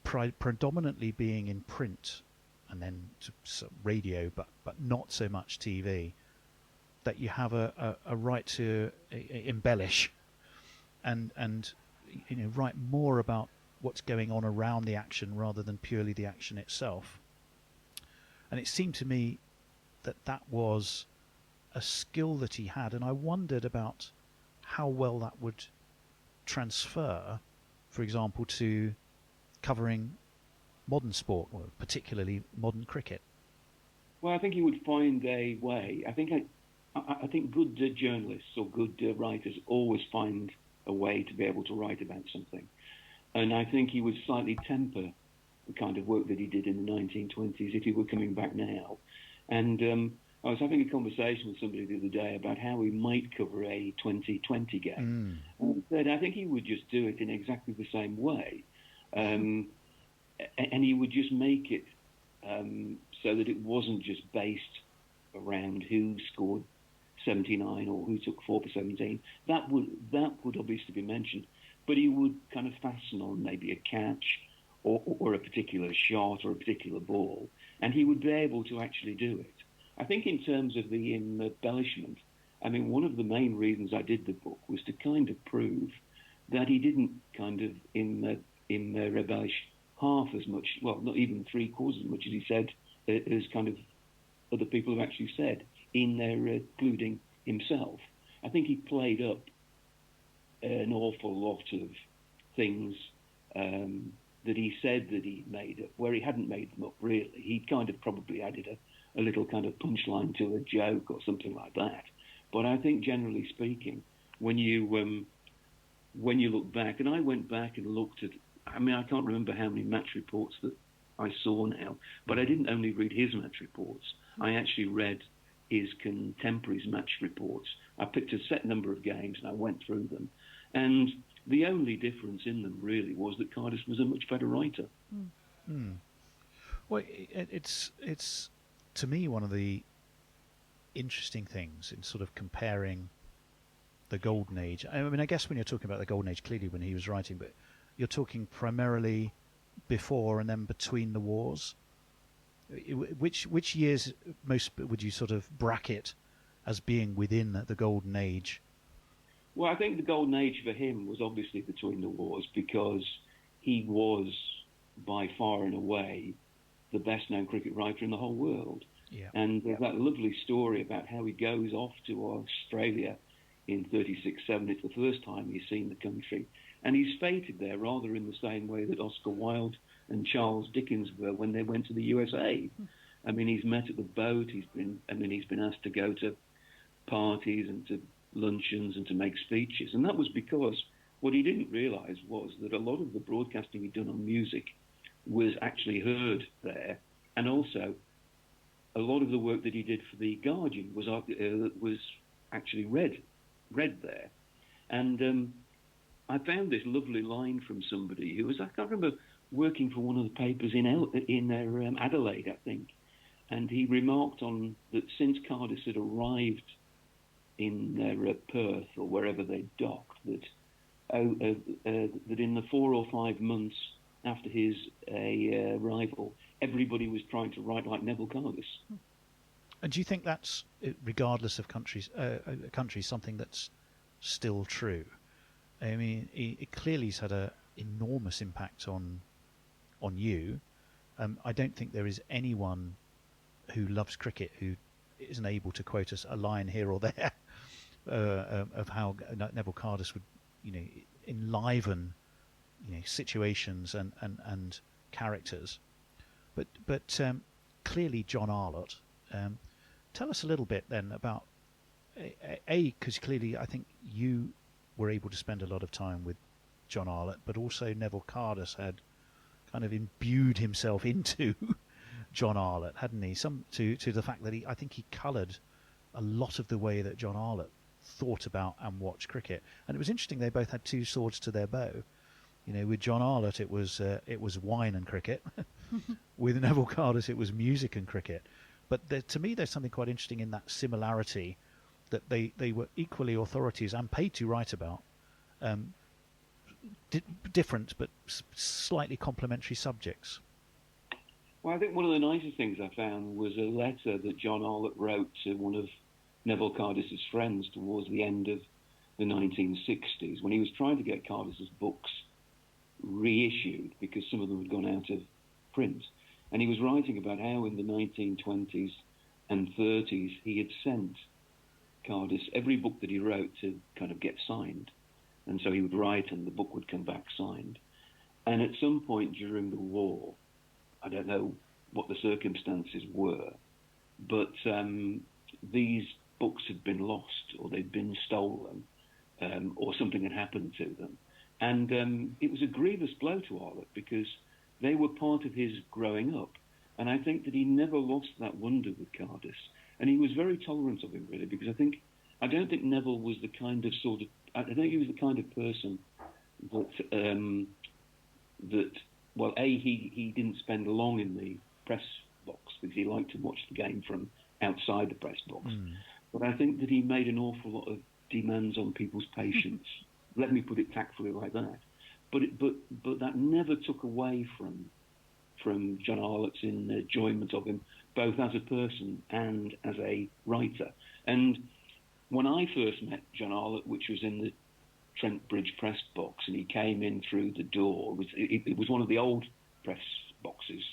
predominantly being in print and then radio, but not so much TV. That you have a right to embellish and write more about what's going on around the action rather than purely the action itself. And it seemed to me that was a skill that he had, and I wondered about how well that would transfer, for example, to covering modern sport, or particularly modern cricket. Well, I think he would find a way. I think good journalists or good writers always find a way to be able to write about something. And I think he would slightly temper the kind of work that he did in the 1920s if he were coming back now. And I was having a conversation with somebody the other day about how he might cover a 2020 game. And I said, I think he would just do it in exactly the same way. And he would just make it so that it wasn't just based around who scored 79 or who took 4 for 17. That would obviously be mentioned, but he would kind of fasten on maybe a catch or a particular shot or a particular ball, and he would be able to actually do it. I think in terms of the embellishment, I mean, one of the main reasons I did the book was to kind of prove that he didn't kind of embellish half as much, well, not even 3/4 as much as he said, as kind of other people have actually said, in there, including himself. I think he played up an awful lot of things that he said that he made up, where he hadn't made them up really. He kind of probably added a little kind of punchline to a joke or something like that. But I think generally speaking, when you look back, and I went back and looked at, I mean, I can't remember how many match reports that I saw now, but I didn't only read his match reports. I actually read his contemporaries' match reports. I picked a set number of games and I went through them. And the only difference in them really was that Cardus was a much better writer. Well, it's to me one of the interesting things in sort of comparing the Golden Age. I mean, I guess when you're talking about the Golden Age, clearly when he was writing, but you're talking primarily before and then between the wars. Which years most would you sort of bracket as being within the Golden Age? Well, I think the Golden Age for him was obviously between the wars, because he was by far and away the best known cricket writer in the whole world. Yeah. And there's that lovely story about how he goes off to Australia in 36-7. It's the first time he's seen the country. And he's fated there rather in the same way that Oscar Wilde and Charles Dickens were when they went to the USA. I mean, he's met at the boat. He's been asked to go to parties and to luncheons and to make speeches. And that was because what he didn't realise was that a lot of the broadcasting he'd done on music was actually heard there. And also, a lot of the work that he did for The Guardian was actually read there. And I found this lovely line from somebody who was, I can't remember, working for one of the papers in Adelaide, I think. And he remarked on that since Cardus had arrived in Perth or wherever they docked, that in the 4 or 5 months after his arrival, everybody was trying to write like Neville Cardus. And do you think that's, regardless of countries, something that's still true? I mean, it clearly has had an enormous impact on you. I don't think there is anyone who loves cricket who isn't able to quote us a line here or there of how Neville Cardus would, enliven, situations and characters. But clearly, John Arlott. Tell us a little bit then about because clearly I think you were able to spend a lot of time with John Arlott, but also Neville Cardus had kind of imbued himself into John Arlott, hadn't he? To the fact that I think he coloured a lot of the way that John Arlott thought about and watched cricket. And it was interesting; they both had two swords to their bow. With John Arlott, it was wine and cricket. With Neville Cardus, it was music and cricket. But to me, there's something quite interesting in that similarity, that they were equally authorities and paid to write about different but slightly complementary subjects. Well, I think one of the nicest things I found was a letter that John Arlott wrote to one of Neville Cardus's friends towards the end of the 1960s, when he was trying to get Cardus's books reissued because some of them had gone out of print. And he was writing about how in the 1920s and 30s he had sent Cardus every book that he wrote to kind of get signed. And so he would write and the book would come back signed. And at some point during the war, I don't know what the circumstances were, but these books had been lost or they'd been stolen or something had happened to them. And it was a grievous blow to Arlott because they were part of his growing up. And I think that he never lost that wonder with Cardus. And he was very tolerant of him, really, because I don't think Neville was the kind of I think he was the kind of person that he didn't spend long in the press box because he liked to watch the game from outside the press box. But I think that he made an awful lot of demands on people's patience. Let me put it tactfully like that. But that never took away from John Arlott's enjoyment of him, both as a person and as a writer. And when I first met John Arlott, which was in the Trent Bridge press box, and he came in through the door, it was one of the old press boxes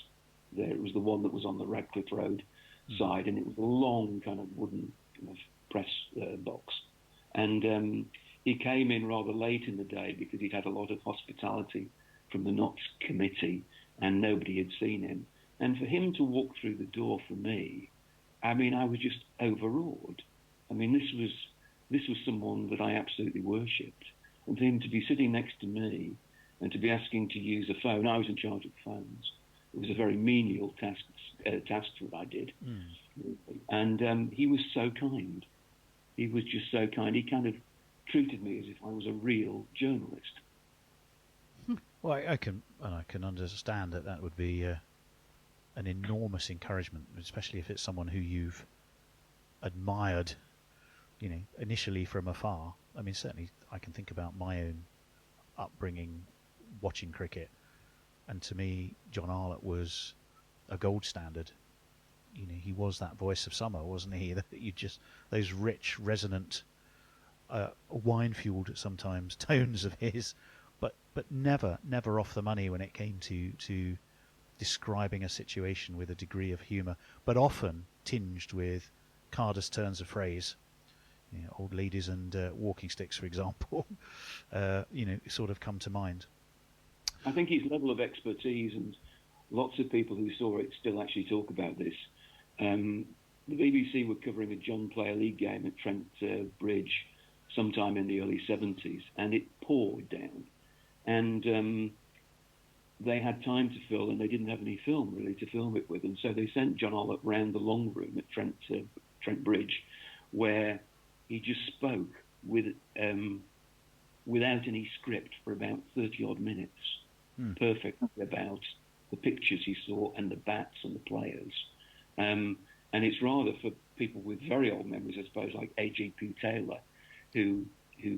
there. It was the one that was on the Radcliffe Road side, and it was a long kind of wooden kind of press box. And he came in rather late in the day because he'd had a lot of hospitality from the Notts committee and nobody had seen him. And for him to walk through the door for me, I mean, I was just overawed. I mean, this was someone that I absolutely worshipped. And for him to be sitting next to me and to be asking to use a phone, I was in charge of phones. It was a very menial task that I did. And he was so kind. He was just so kind. He kind of treated me as if I was a real journalist. Well, I can understand that would be an enormous encouragement, especially if it's someone who you've admired, initially from afar. I mean, certainly I can think about my own upbringing watching cricket, and to me, John Arlott was a gold standard. He was that voice of summer, wasn't he? Those rich, resonant, wine-fueled sometimes tones of his, but never off the money when it came to describing a situation with a degree of humour, but often tinged with Cardus turns of phrase. Old ladies and walking sticks, for example, sort of come to mind. I think his level of expertise, and lots of people who saw it still actually talk about this. The BBC were covering a John Player League game at Trent Bridge sometime in the early 70s, and it poured down. And they had time to fill, and they didn't have any film, really, to film it with. And so they sent John Arlott round the long room at Trent Bridge, where he just spoke without any script for about 30-odd minutes, perfectly about the pictures he saw and the bats and the players. And it's rather for people with very old memories, I suppose, like A.G.P. Taylor, who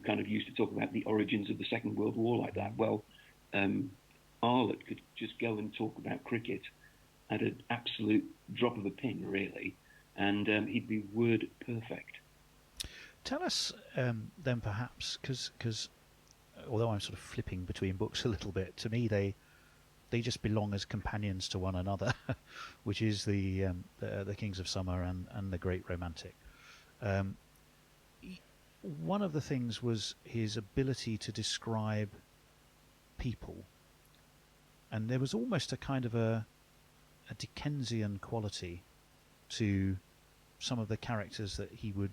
kind of used to talk about the origins of the Second World War like that. Well, Arlott could just go and talk about cricket at an absolute drop of a pin, really, and he'd be word perfect. Tell us then, perhaps, because although I'm sort of flipping between books a little bit, to me they just belong as companions to one another, which is the Kings of Summer and the Great Romantic. One of the things was his ability to describe people, and there was almost a kind of a Dickensian quality to some of the characters that he would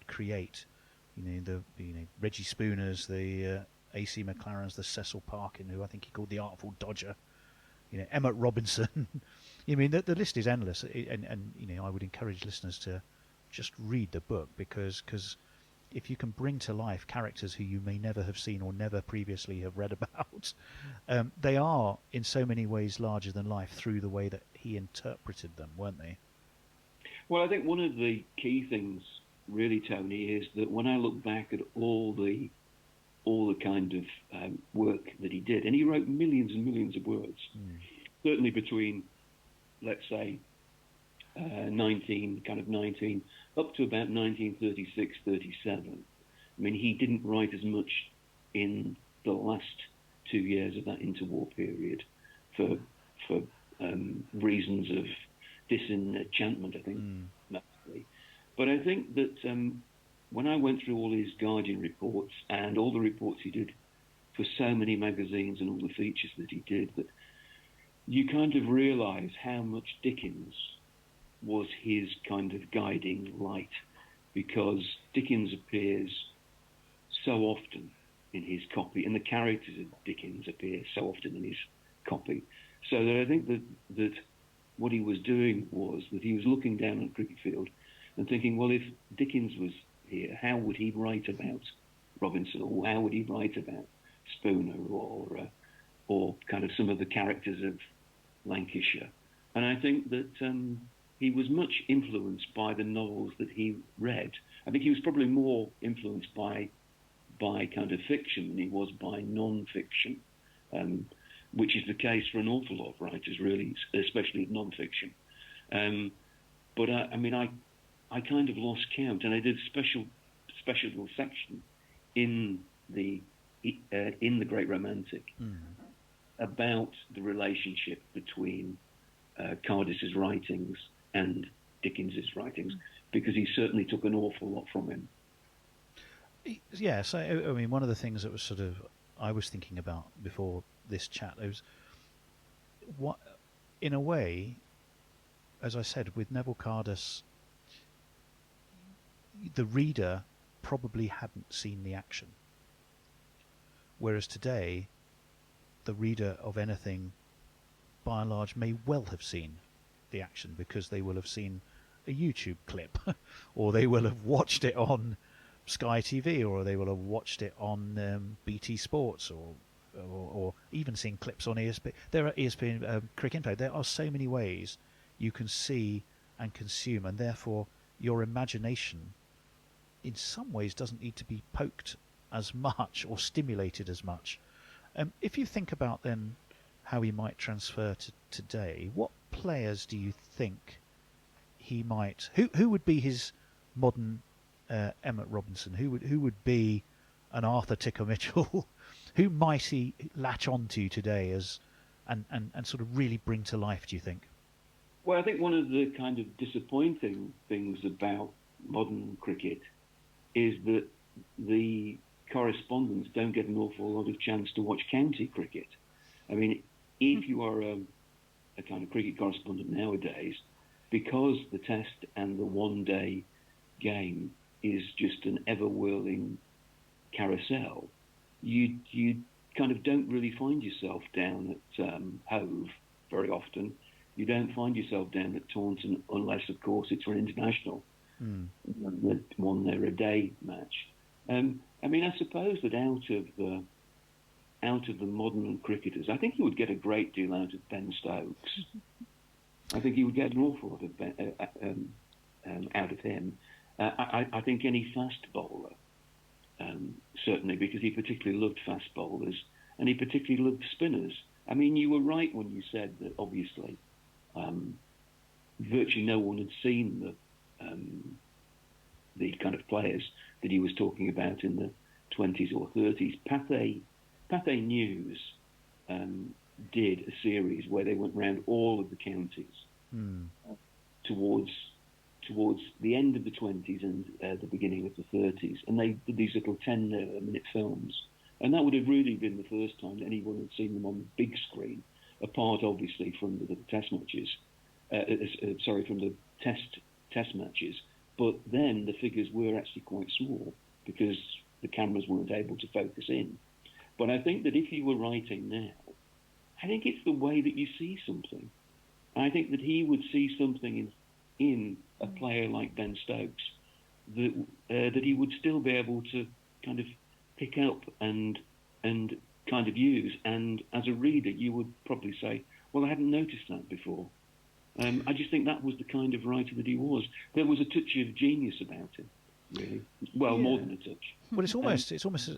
create. The Reggie Spooners, the A.C. McLarens, the Cecil Parkin, who I think he called the Artful Dodger. Emmett Robinson. The list is endless, and I would encourage listeners to just read the book because if you can bring to life characters who you may never have seen or never previously have read about, they are in so many ways larger than life through the way that he interpreted them, weren't they? Well, I think one of the key things, really, Tony, is that when I look back at all the kind of work that he did, and he wrote millions and millions of words, certainly between, let's say, 19 up to about 1936, 37. He didn't write as much in the last 2 years of that interwar period for reasons of disenchantment, I think, mostly. But I think that when I went through all his Guardian reports and all the reports he did for so many magazines and all the features that he did, that you kind of realise how much Dickens was his kind of guiding light, because Dickens appears so often in his copy, and the characters of Dickens appear so often in his copy, so that I think that what he was doing was that he was looking down on a cricket field and thinking, well, if Dickens was here, how would he write about Robinson, or how would he write about Spooner, or kind of some of the characters of Lancashire? And I think that he was much influenced by the novels that he read. I think he was probably more influenced by kind of fiction than he was by non-fiction, which is the case for an awful lot of writers, really, especially non-fiction. But I kind of lost count, and I did a special little section in the Great Romantic about the relationship between Cardiss's writings and Dickens's writings, because he certainly took an awful lot from him. Yeah, so one of the things that was sort of I was thinking about before this chat was what, in a way, as I said, with Neville Cardiss, the reader probably hadn't seen the action, whereas today the reader of anything by and large may well have seen the action, because they will have seen a YouTube clip or they will have watched it on Sky TV, or they will have watched it on BT Sports, or even seen clips on ESPN. There are ESPN Cricket Info. There are so many ways you can see and consume, and therefore your imagination in some ways doesn't need to be poked as much or stimulated as much. If you think about then how he might transfer to today, what players do you think he might? Who would be his modern Emmett Robinson? Who would be an Arthur Ticker Mitchell? Who might he latch onto today and sort of really bring to life, do you think? Well, I think one of the kind of disappointing things about modern cricket is that the correspondents don't get an awful lot of chance to watch county cricket. I mean, if you are a kind of cricket correspondent nowadays, because the Test and the one-day game is just an ever-whirling carousel, you kind of don't really find yourself down at Hove very often. You don't find yourself down at Taunton unless, of course, it's for an international one there a day match. I suppose that out of the modern cricketers, I think you would get a great deal out of Ben Stokes. I think you would get an awful lot of out of him. I think any fast bowler, certainly, because he particularly loved fast bowlers, and he particularly loved spinners. I mean, you were right when you said that obviously virtually no one had seen the kind of players that he was talking about in the 20s or 30s. Pathé News did a series where they went round all of the counties towards the end of the 20s and the beginning of the 30s, and they did these little 10-minute films, and that would have really been the first time that anyone had seen them on the big screen, apart obviously from the test matches. From the test matches, but then the figures were actually quite small because the cameras weren't able to focus in. But I think that if you were writing now, I think it's the way that you see something. I think that he would see something in a player like Ben Stokes that he would still be able to kind of pick up and kind of use. And as a reader, you would probably say, well, I hadn't noticed that before. I just think that was the kind of writer that he was. There was a touch of genius about him, really. Well, more than a touch. Well,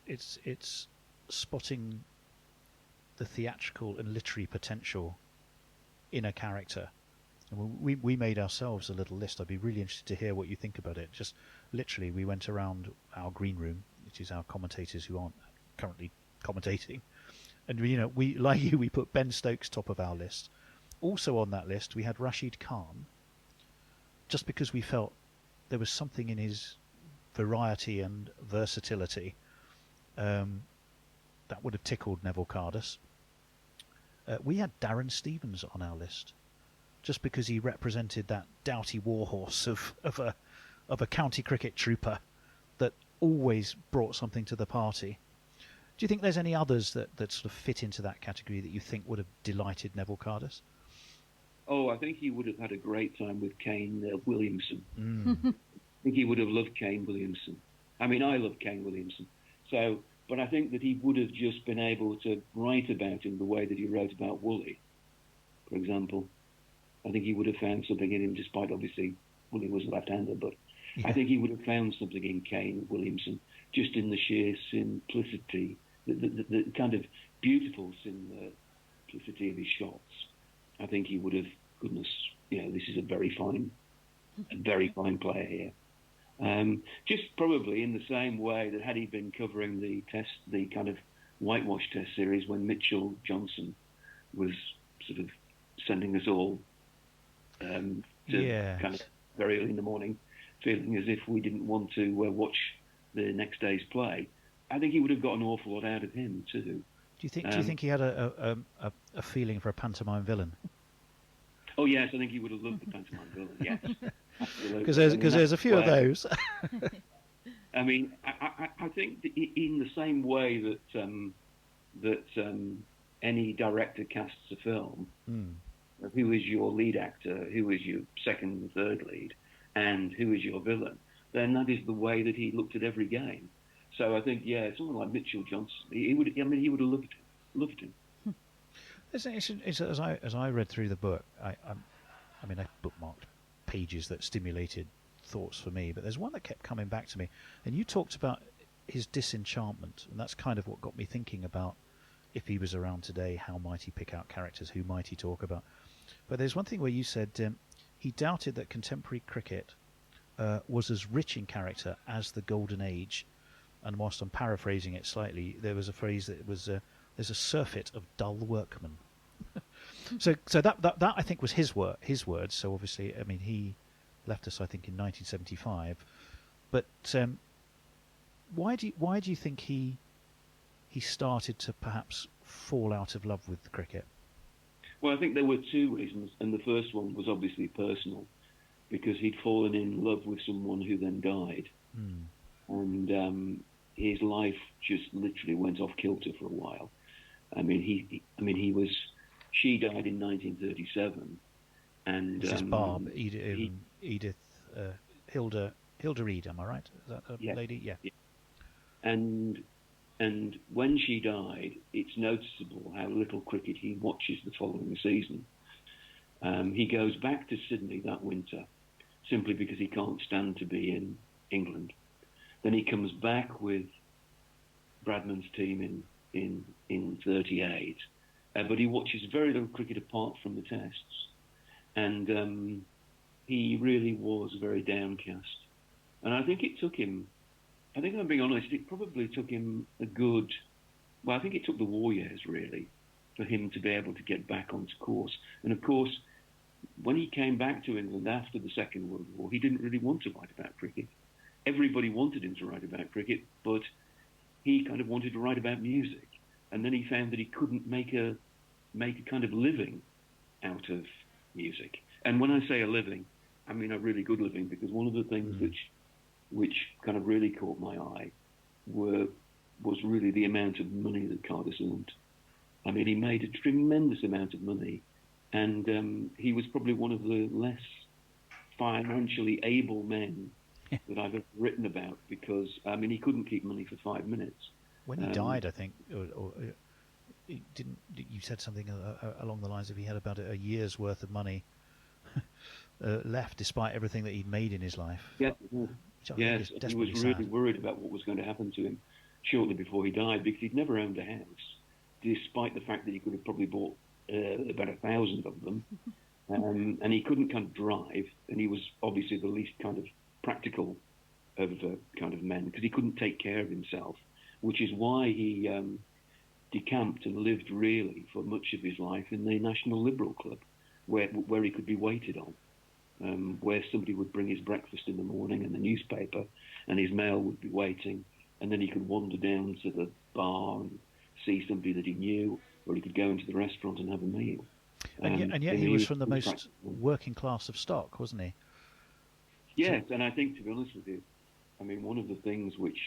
it's spotting the theatrical and literary potential in a character. And we made ourselves a little list. I'd be really interested to hear what you think about it. Just literally, we went around our green room, which is our commentators who aren't currently commentating, and we like you, we put Ben Stokes top of our list. Also on that list, we had Rashid Khan, just because we felt there was something in his variety and versatility that would have tickled Neville Cardus. We had Darren Stevens on our list, just because he represented that doughty warhorse of a county cricket trooper that always brought something to the party. Do you think there's any others that sort of fit into that category that you think would have delighted Neville Cardus? Oh, I think he would have had a great time with Kane Williamson. I think he would have loved Kane Williamson. I mean, I love Kane Williamson. But I think that he would have just been able to write about him the way that he wrote about Woolley, for example. I think he would have found something in him, despite obviously Woolley was a left-hander, but I think he would have found something in Kane Williamson, just in the sheer simplicity, the kind of beautiful simplicity of his shots. I think he would have, goodness, this is a very fine player here. Just probably in the same way that had he been covering the kind of whitewash test series when Mitchell Johnson was sort of sending us all kind of very early in the morning, feeling as if we didn't want to watch the next day's play, I think he would have got an awful lot out of him too. Do you think he had a feeling for a pantomime villain? Oh yes, I think he would have loved the pantomime villain. Yes, because there's a few of those. I mean, I think that in the same way that any director casts a film, who is your lead actor, who is your second and third lead, and who is your villain, then that is the way that he looked at every game. So I think, someone like Mitchell Johnson, he would have loved him. As I read through the book, I bookmarked pages that stimulated thoughts for me, but there's one that kept coming back to me, and you talked about his disenchantment, and that's kind of what got me thinking about if he was around today, how might he pick out characters, who might he talk about. But there's one thing where you said he doubted that contemporary cricket was as rich in character as the golden age, and whilst I'm paraphrasing it slightly, there was a phrase that was there's a surfeit of dull workmen. so that I think was his words. So obviously, I mean, he left us, I think, in 1975. But why do you think he started to perhaps fall out of love with cricket? Well, I think there were two reasons, and the first one was obviously personal, because he'd fallen in love with someone who then died, and his life just literally went off kilter for a while. She died in 1937, and this is Barb, Edith, Hilda Reid. Am I right? Is that the lady? Yeah. And when she died, it's noticeable how little cricket he watches the following season. He goes back to Sydney that winter simply because he can't stand to be in England. Then he comes back with Bradman's team in 38, but he watches very little cricket apart from the tests, and he really was very downcast. And I think it took him, I think I'm being honest, it probably took him a good, well, I think it took the war years really for him to be able to get back onto course. And of course, when he came back to England after the Second World War, he didn't really want to write about cricket. Everybody wanted him to write about cricket, but he kind of wanted to write about music. And then he found that he couldn't make a kind of living out of music. And when I say a living, I mean a really good living, because one of the things which kind of really caught my eye was really the amount of money that Cardus earned. I mean, he made a tremendous amount of money, and he was probably one of the less financially able men that I've ever written about, because, I mean, he couldn't keep money for 5 minutes. When he died, I think, or didn't you said something along the lines of he had about a year's worth of money left, despite everything that he'd made in his life. Yes, he was really worried about what was going to happen to him shortly before he died, because he'd never owned a house, despite the fact that he could have probably bought about 1,000 of them, and he couldn't kind of drive, and he was obviously the least kind of practical of kind of men, because he couldn't take care of himself, which is why he decamped and lived really for much of his life in the National Liberal Club, where he could be waited on, where somebody would bring his breakfast in the morning and the newspaper, and his mail would be waiting, and then he could wander down to the bar and see somebody that he knew, or he could go into the restaurant and have a meal. And yet he was from the most working class of stock, wasn't he? Yes, and I think, to be honest with you, I mean, one of the things which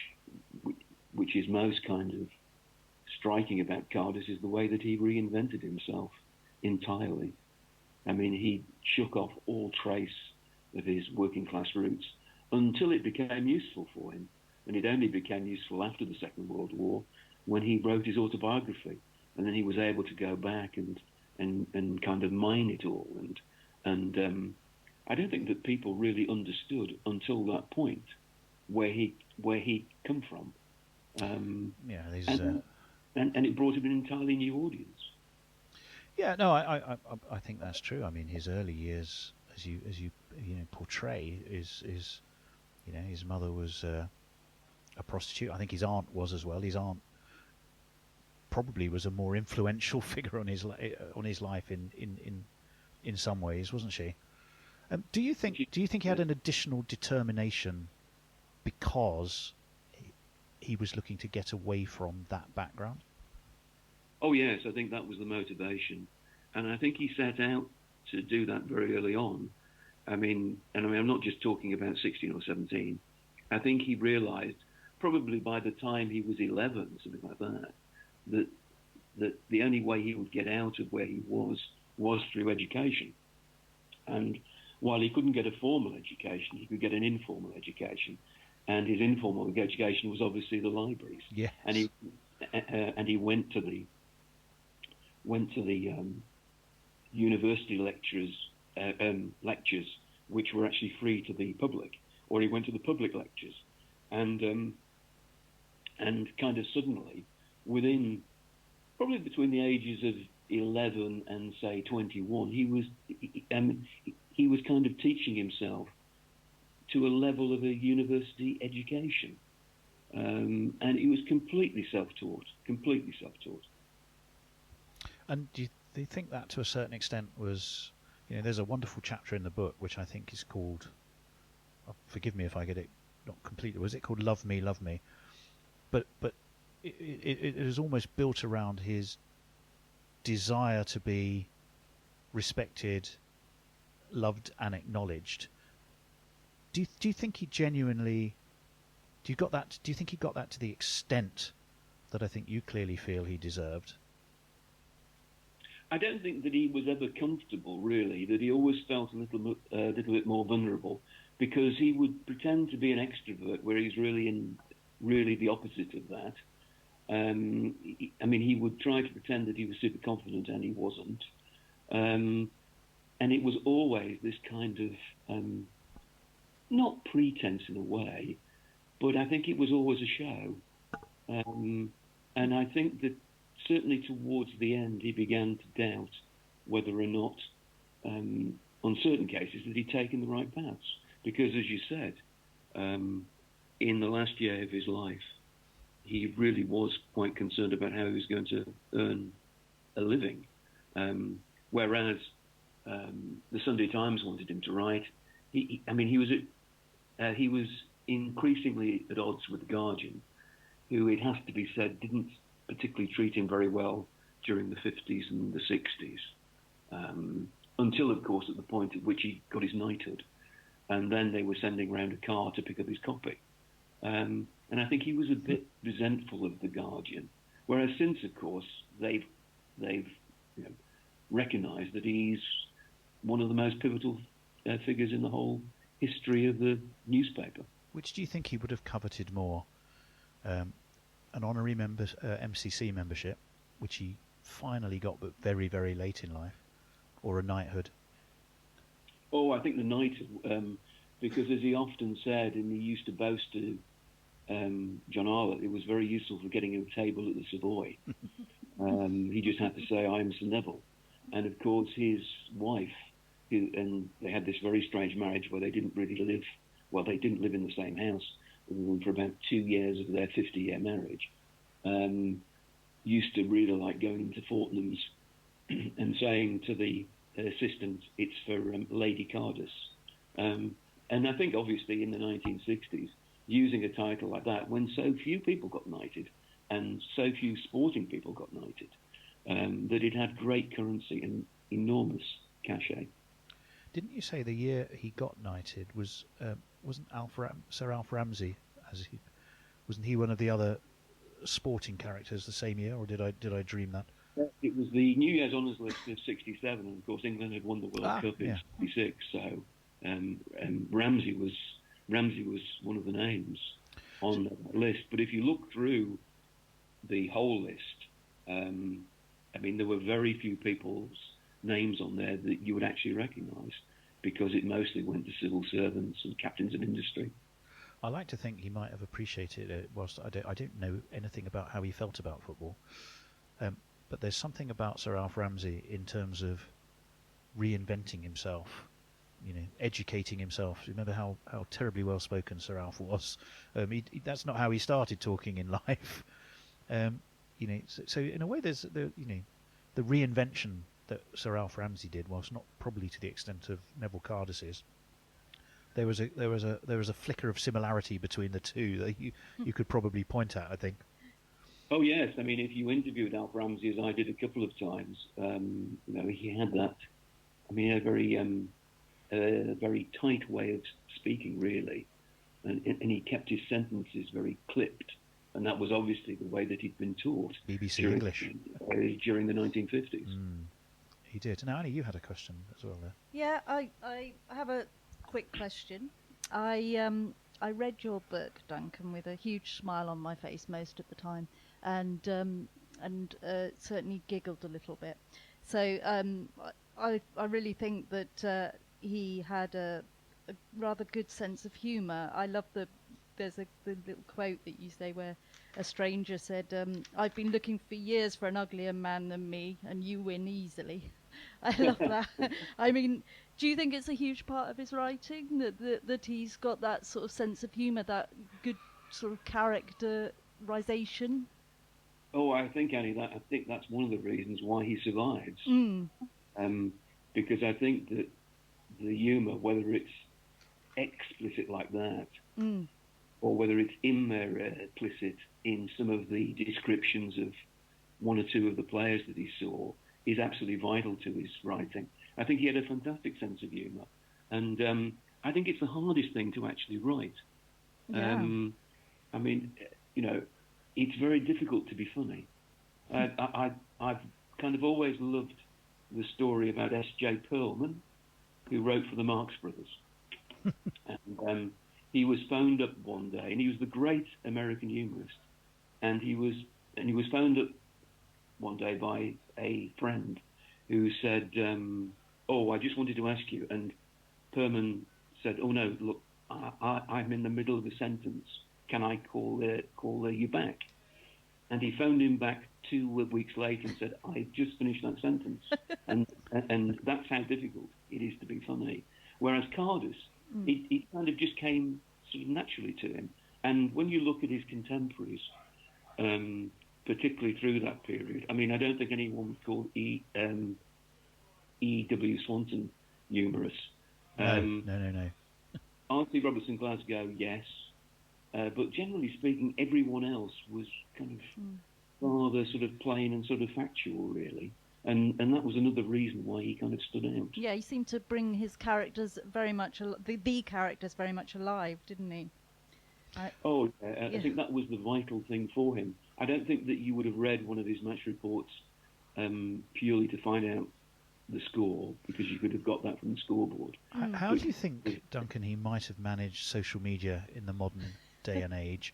is most kind of striking about Cardus is the way that he reinvented himself entirely. I mean, he shook off all trace of his working class roots until it became useful for him. And it only became useful after the Second World War, when he wrote his autobiography. And then he was able to go back and kind of mine it all. And I don't think that people really understood until that point where he come from. And it brought him an entirely new audience. Yeah, no, I think that's true. I mean, his early years, as you portray, is his mother was a prostitute. I think his aunt was as well. His aunt probably was a more influential figure on his life in some ways, wasn't she? Do you think he had an additional determination because he was looking to get away from that background? Oh yes, I think that was the motivation, and I think he set out to do that very early on. I mean, I'm not just talking about 16 or 17. I think he realised, probably by the time he was 11, something like that, that the only way he would get out of where he was through education. And while he couldn't get a formal education, he could get an informal education, and his informal education was obviously the libraries. Yes. And he went to the university lectures, which were actually free to the public, or he went to the public lectures, and kind of suddenly, within probably between the ages of 11 and say 21, he was kind of teaching himself to a level of a university education, and he was completely self-taught. And do you think that to a certain extent was, there's a wonderful chapter in the book which I think is called, forgive me if I get it not completely, was it called Love Me, Love Me? But it is almost built around his desire to be respected, loved and acknowledged. Do you think he genuinely, do you think he got that to the extent that I think you clearly feel he deserved? I don't think that he was ever comfortable, really, that he always felt a little bit more vulnerable, because he would pretend to be an extrovert where he's really the opposite of that. He would try to pretend that he was super confident, and he wasn't. And it was always this kind of, not pretense in a way, but I think it was always a show. And I think that certainly towards the end, he began to doubt whether or not, on certain cases, that he'd taken the right paths. Because, as you said, in the last year of his life, he really was quite concerned about how he was going to earn a living. Whereas the Sunday Times wanted him to write. He was increasingly at odds with the Guardian, who, it has to be said, didn't particularly treat him very well during the 50s and the 60s, until, of course, at the point at which he got his knighthood. And then they were sending round a car to pick up his copy. And I think he was a bit resentful of the Guardian. Whereas since, of course, they've recognised that he's one of the most pivotal figures in the whole history of the newspaper. Which do you think he would have coveted more? An honorary MCC membership, which he finally got but very, very late in life, or a knighthood? Oh, I think the knighthood, because as he often said, and he used to boast to John Arlott, it was very useful for getting him a table at the Savoy. He just had to say, "I'm Sir Neville." And of course, his wife, and they had this very strange marriage where they didn't really live, well, they didn't live in the same house for about 2 years of their 50-year marriage. Used to really like going into Fortnum's and saying to the assistant, "It's for Lady Cardus." And I think, obviously, in the 1960s, using a title like that, when so few people got knighted and so few sporting people got knighted, that it had great currency and enormous cachet. Didn't you say the year he got knighted wasn't Sir Alf Ramsey? Wasn't he one of the other sporting characters the same year, or did I dream that? It was the New Year's Honours List of '67, and of course England had won the World Cup in '66. So Ramsey was one of the names on that list. But if you look through the whole list, there were very few people's names on there that you would actually recognise, because it mostly went to civil servants and captains of industry. I like to think he might have appreciated it, whilst I don't know anything about how he felt about football. But there's something about Sir Alf Ramsey in terms of reinventing himself, educating himself. Remember how terribly well spoken Sir Alf was. That's not how he started talking in life. So in a way, there's the reinvention that Sir Alf Ramsey did, whilst not probably to the extent of Neville Cardus's. There was a flicker of similarity between the two that you could probably point at, I think. Oh yes, if you interviewed Alf Ramsey, as I did a couple of times, he had that. A very tight way of speaking, really, and he kept his sentences very clipped, and that was obviously the way that he'd been taught. BBC English during the 1950s. He did. Now, Annie, you had a question as well there. Yeah, I have a quick question. I read your book, Duncan, with a huge smile on my face most of the time, and certainly giggled a little bit. So I really think that he had a rather good sense of humour. I love there's the little quote that you say where a stranger said, "I've been looking for years for an uglier man than me, and you win easily." I love that. Do you think it's a huge part of his writing that he's got that sort of sense of humour, that good sort of characterisation? Oh, I think, Annie, I think that's one of the reasons why he survives. Because I think that the humour, whether it's explicit like that, or whether it's implicit in some of the descriptions of one or two of the players that he saw, is absolutely vital to his writing. I think he had a fantastic sense of humour, and I think it's the hardest thing to actually write. Yeah. It's very difficult to be funny. I've kind of always loved the story about S.J. Perlman, who wrote for the Marx Brothers. And he was phoned up one day, and he was the great American humorist, and he was phoned up one day by a friend who said, "Oh, I just wanted to ask you." And Perlman said, "Oh no, look, I'm in the middle of a sentence. Can I call you back?" And he phoned him back 2 weeks late and said, "I just finished that sentence," and that's how difficult it is to be funny. Whereas Cardus, it kind of just came sort of naturally to him. And when you look at his contemporaries, particularly through that period, I mean, I don't think anyone would call E.W. Swanson humorous. No. R.C. Robertson Glasgow, yes. But generally speaking, everyone else was kind of rather sort of plain and sort of factual, really. And that was another reason why he kind of stood out. Yeah, he seemed to bring his characters very much, the characters very much alive, didn't he? I think that was the vital thing for him. I don't think that you would have read one of his match reports purely to find out the score, because you could have got that from the scoreboard. How do you think, Duncan, he might have managed social media in the modern day and age?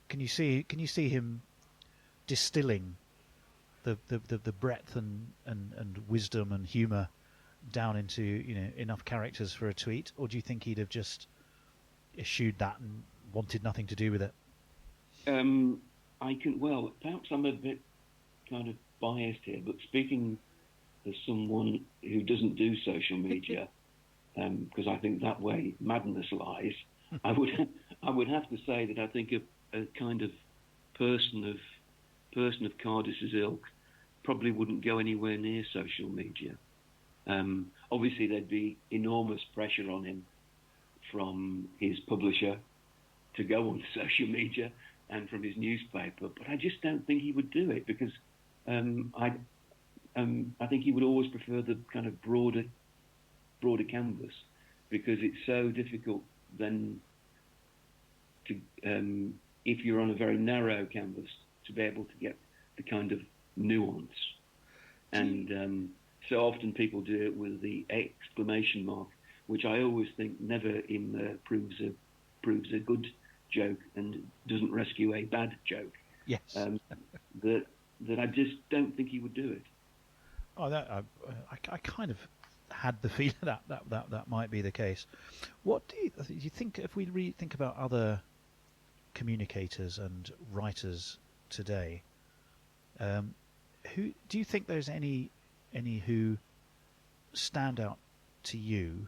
Can you see him distilling the breadth and wisdom and humour down into enough characters for a tweet, or do you think he'd have just eschewed that and wanted nothing to do with it? Perhaps I'm a bit kind of biased here, but speaking as someone who doesn't do social media, because I think that way madness lies, I would have to say that I think a kind of person of Cardus's ilk probably wouldn't go anywhere near social media. Obviously, there'd be enormous pressure on him from his publisher to go on social media and from his newspaper, but I just don't think he would do it, because I think he would always prefer the kind of broader canvas, because it's so difficult then to, if you're on a very narrow canvas, to be able to get the kind of nuance. And so often people do it with the exclamation mark, which I always think never proves a good joke and doesn't rescue a bad joke. Yes. That I just don't think he would do it. Oh, I kind of had the feeling that might be the case. What do you think, if we think about other communicators and writers today, who do you think there's any who stand out to you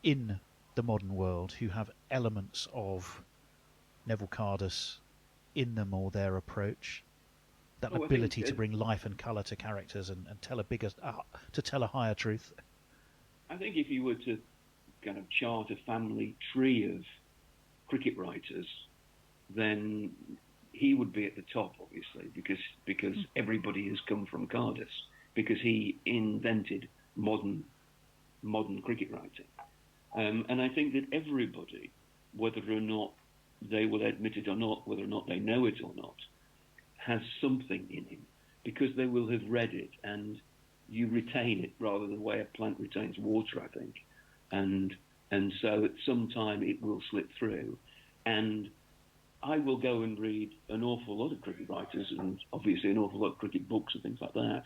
in the modern world who have elements of Neville Cardus in them, or their approach, that ability to bring life and colour to characters and tell a higher truth? I think if you were to kind of chart a family tree of cricket writers, then he would be at the top, obviously, because everybody has come from Cardus, because he invented modern cricket writing. And I think that everybody, whether or not they will admit it or not, whether or not they know it or not, has something in him, because they will have read it, and you retain it rather than the way a plant retains water, I think. And so at some time it will slip through. And I will go and read an awful lot of cricket writers, and obviously an awful lot of cricket books and things like that.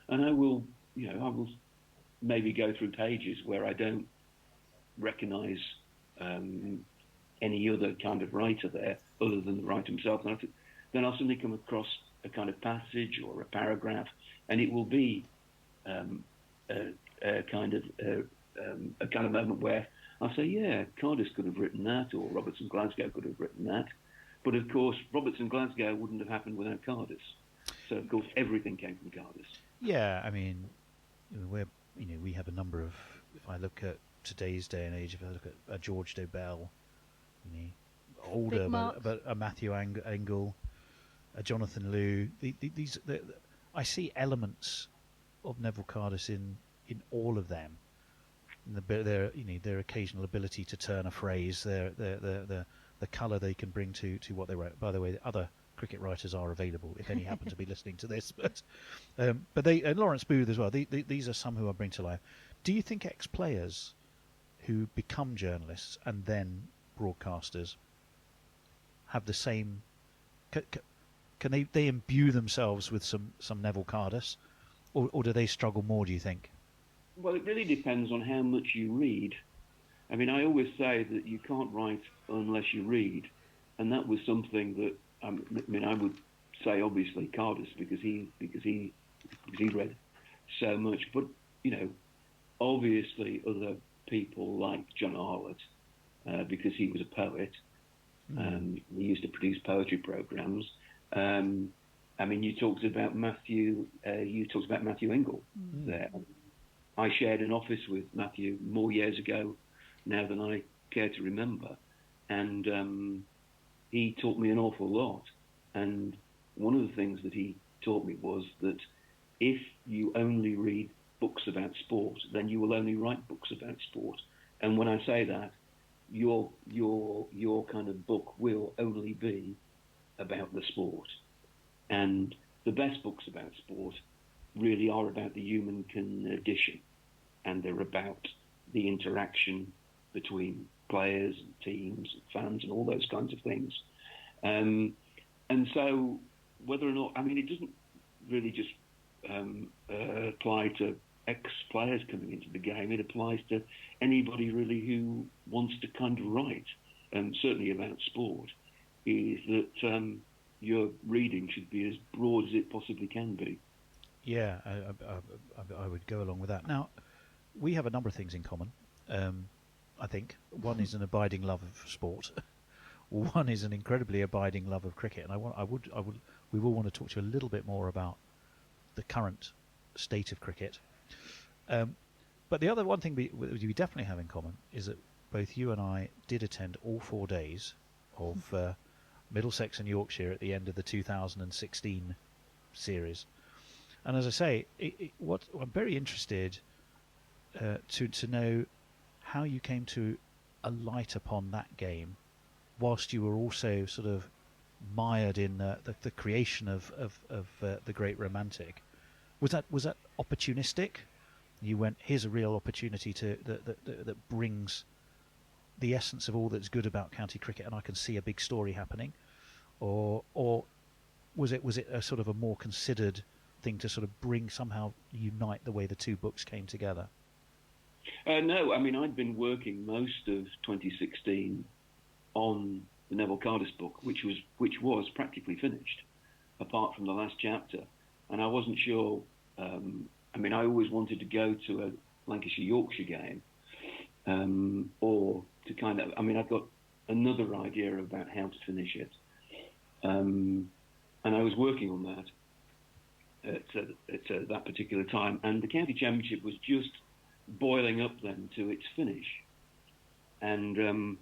And I will maybe go through pages where I don't recognise any other kind of writer there other than the writer himself. And then I'll suddenly come across a kind of passage or a paragraph, and it will be a kind of moment where I'll say, yeah, Cardus could have written that, or Robertson Glasgow could have written that. But of course, Robertson Glasgow wouldn't have happened without Cardus. So of course, everything came from Cardus. Yeah, I mean, we have a number of. If I look at today's day and age, if I look at George Dobell, older, but a Matthew Engel, a Jonathan Liu, I see elements of Neville Cardus in all of them. Their occasional ability to turn a phrase, the colour they can bring to what they wrote. By the way, other cricket writers are available if any happen to be listening to this. But they, and Lawrence Booth as well. These are some who I bring to life. Do you think ex-players who become journalists and then broadcasters have the same? Can they imbue themselves with some Neville Cardus, or do they struggle more? Do you think? Well, it really depends on how much you read. I mean, I always say that you can't write unless you read, and that was something that I would say obviously Cardiff because he read so much, but obviously other people like John Arlott because he was a poet. He used to produce poetry programs. You talked about Matthew. You talked about Matthew Ingle there. I shared an office with Matthew more years ago now than I care to remember, and he taught me an awful lot. And one of the things that he taught me was that if you only read books about sport, then you will only write books about sport. And when I say that, your kind of book will only be about the sport. And the best books about sport really are about the human condition, and they're about the interaction between players and teams and fans and all those kinds of things. And so whether or not, it doesn't really just apply to ex-players coming into the game. It applies to anybody really who wants to kind of write, certainly about sport, is that your reading should be as broad as it possibly can be. Yeah, I would go along with that. Now, we have a number of things in common. I think one is an abiding love of sport. One is an incredibly abiding love of cricket, and we will want to talk to you a little bit more about the current state of cricket. But the other one thing we definitely have in common is that both you and I did attend all 4 days of Middlesex and Yorkshire at the end of the 2016 series. And as I say, what I'm very interested to know how you came to alight upon that game, whilst you were also sort of mired in the creation of the Great Romantic. Was that opportunistic? You went, here's a real opportunity that brings the essence of all that's good about county cricket, and I can see a big story happening, or was it a sort of a more considered thing to sort of somehow unite the way the two books came together? No, I'd been working most of 2016 on the Neville Cardis book, which was practically finished, apart from the last chapter, and I wasn't sure. I always wanted to go to a Lancashire-Yorkshire game, or to kind of. I've got another idea about how to finish it, and I was working on that at that particular time, and the county championship was just boiling up then to its finish, and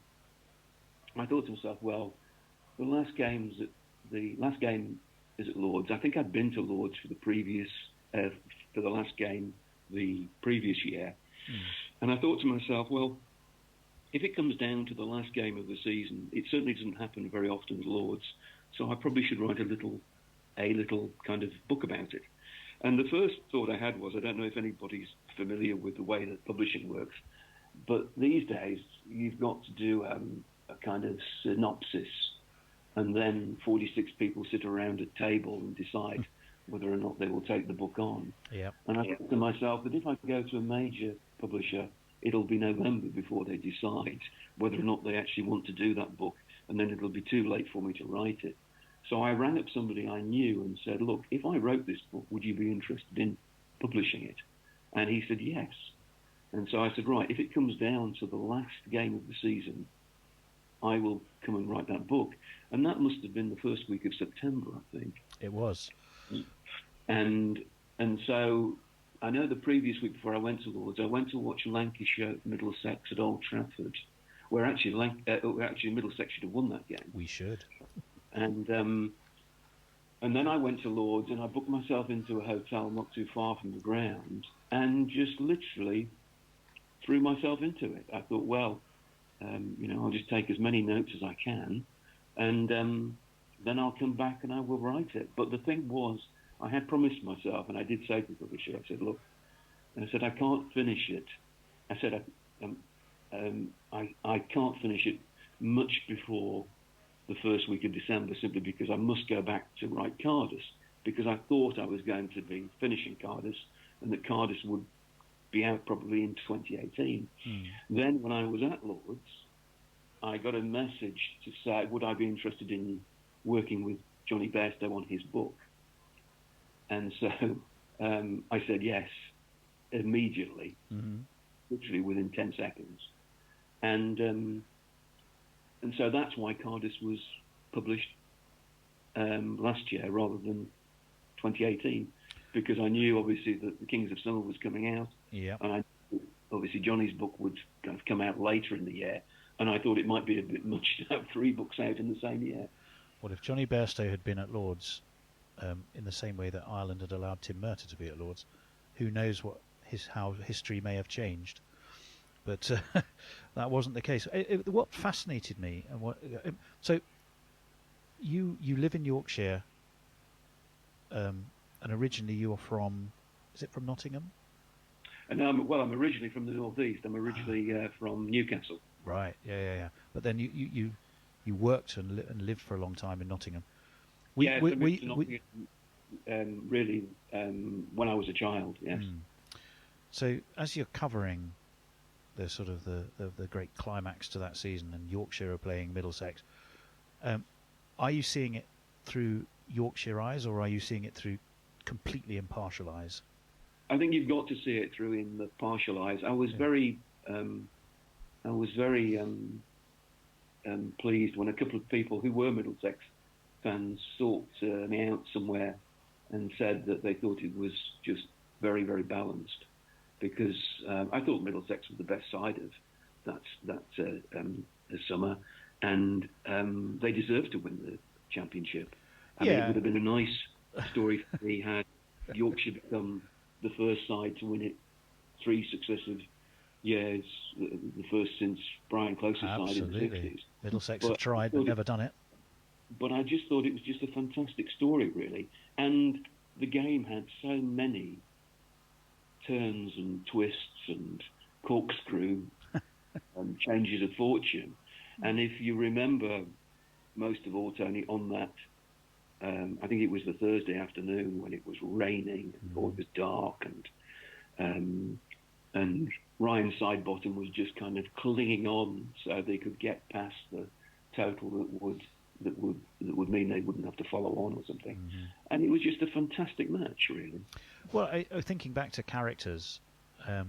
I thought to myself, well, the last game is at Lords. I think I'd been to Lords for the last game the previous year, and I thought to myself, well, if it comes down to the last game of the season, it certainly doesn't happen very often at Lords, so I probably should write a little kind of book about it. And the first thought I had was, I don't know if anybody's familiar with the way that publishing works, but these days you've got to do a kind of synopsis, and then 46 people sit around a table and decide whether or not they will take the book on. Yeah. And I thought to myself that if I go to a major publisher, it'll be November before they decide whether or not they actually want to do that book, and then it'll be too late for me to write it. So I rang up somebody I knew and said, look, if I wrote this book, would you be interested in publishing it? And he said, yes. And so I said, right, if it comes down to the last game of the season, I will come and write that book. And that must have been the first week of September, I think. It was. And so I know the previous week before I went to Lords, I went to watch Lancashire Middlesex at Old Trafford, where actually Middlesex should have won that game. We should. And then I went to Lords and I booked myself into a hotel not too far from the ground and just literally threw myself into it. I thought, well, I'll just take as many notes as I can, and then I'll come back and I will write it. But the thing was, I had promised myself, and I did say to the publisher, I said, look, I said, I can't finish it. I said, I can't finish it much before the first week of December, simply because I must go back to write Cardis, because I thought I was going to be finishing Cardis, and that Cardis would be out probably in 2018. Then when I was at Lords, I got a message to say, would I be interested in working with Johnny Bairstow on his book. And so I said yes immediately, literally within 10 seconds. And so that's why Cardus was published last year rather than 2018, because I knew obviously that The Kings of Summer was coming out, Yeah. and I knew obviously Johnny's book would kind of come out later in the year, and I thought it might be a bit much to have 3 books out in the same year. Well, if Johnny Bairstow had been at Lord's in the same way that Ireland had allowed Tim Murtagh to be at Lord's, who knows how history may have changed. But that wasn't the case. What fascinated me, and so you live in Yorkshire, and originally you're from, is it from Nottingham? And I'm originally from the northeast. I'm originally from Newcastle. Right. Yeah. But then you worked and lived for a long time in Nottingham. I moved to Nottingham, really when I was a child. Yes. So as you're covering the sort of the great climax to that season, and Yorkshire are playing Middlesex, are you seeing it through Yorkshire eyes, or are you seeing it through completely impartial eyes? I think you've got to see it through in the partial eyes. I was very pleased when a couple of people who were Middlesex fans sought me out somewhere and said that they thought it was just very, very balanced, because I thought Middlesex was the best side of the summer, and they deserved to win the championship. I mean, it would have been a nice story for me had Yorkshire become the first side to win it 3 successive years, the first since Brian Close's side in the 60s. Middlesex have tried but never done it. But I just thought it was just a fantastic story, really. And the game had so many turns and twists and corkscrew and changes of fortune. And if you remember, most of all, Tony, on that, I think it was the Thursday afternoon when it was raining or it was dark, and Ryan Sidebottom was just kind of clinging on so they could get past the total that would mean they wouldn't have to follow on or something. And it was just a fantastic match, really. Well, thinking back to characters, I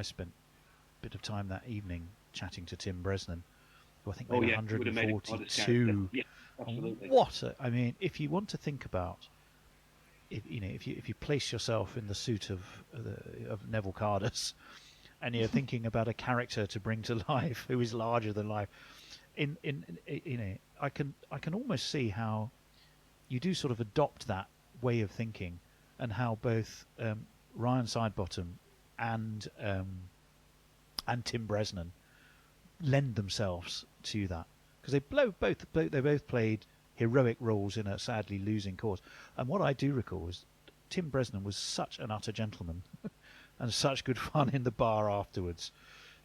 spent a bit of time that evening chatting to Tim Bresnan, who I think made 142. Yeah, absolutely. I mean, if you want to think about, if you place yourself in the suit of Neville Cardus, and you're thinking about a character to bring to life who is larger than life, I can almost see how you do sort of adopt that way of thinking, and how both Ryan Sidebottom and Tim Bresnan lend themselves to that, because they both played heroic roles in a sadly losing cause. And what I do recall is Tim Bresnan was such an utter gentleman and such good fun in the bar afterwards.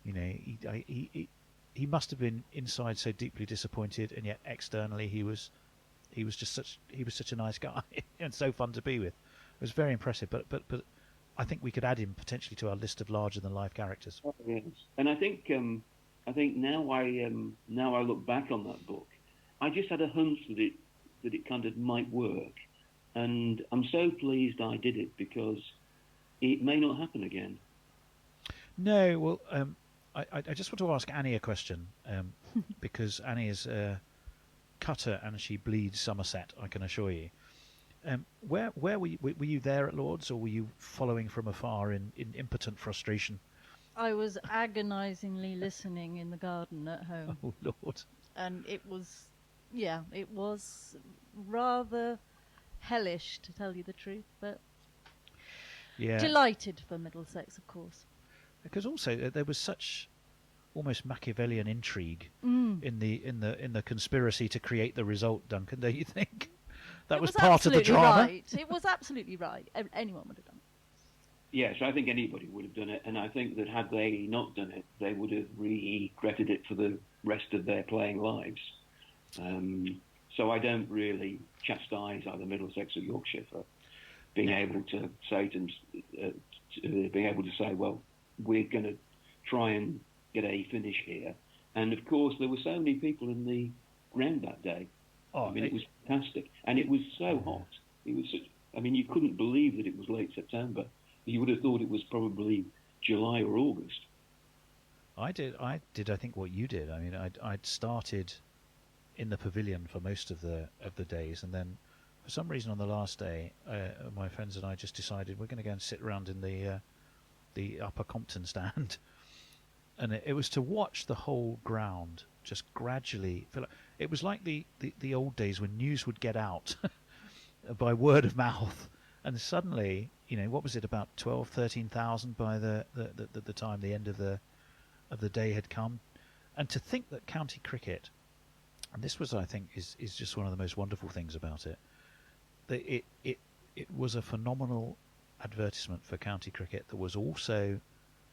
He must have been inside so deeply disappointed, and yet externally he was such a nice guy and so fun to be with. It was very impressive. But I think we could add him potentially to our list of larger than life characters. Oh, yes. And I think now I look back on that book, I just had a hunch that it kind of might work, and I'm so pleased I did it, because it may not happen again. No, well, I just want to ask Annie a question, because Annie is a cutter and she bleeds Somerset, I can assure you. Where were you there at Lord's, or were you following from afar in impotent frustration? I was agonisingly listening in the garden at home. Oh, Lord. And it was rather hellish, to tell you the truth, but delighted for Middlesex, of course. Because also there was such almost Machiavellian intrigue in the conspiracy to create the result, Duncan, don't you think? That was part of the drama. Right. It was absolutely right. Anyone would have done it. Yes, I think anybody would have done it, and I think that had they not done it, they would have regretted it for the rest of their playing lives. So I don't really chastise either Middlesex or Yorkshire for being able to say well, we're going to try and get a finish here. And of course, there were so many people in the ground that day. Oh, I mean, it was fantastic, and it was so hot. It was such, I mean, you couldn't believe that it was late September. You would have thought it was probably July or August. I did. I think what you did. I mean, I'd started in the pavilion for most of the days, and then for some reason on the last day, my friends and I just decided we're going to go and sit around in the Upper Compton stand, and it was to watch the whole ground just gradually fill up. It was like the old days when news would get out by word of mouth, and suddenly, what was it, about 12, 13,000 by the time the end of the day had come. And to think that county cricket, and this was, I think, is just one of the most wonderful things about it, that it was a phenomenal advertisement for county cricket that was also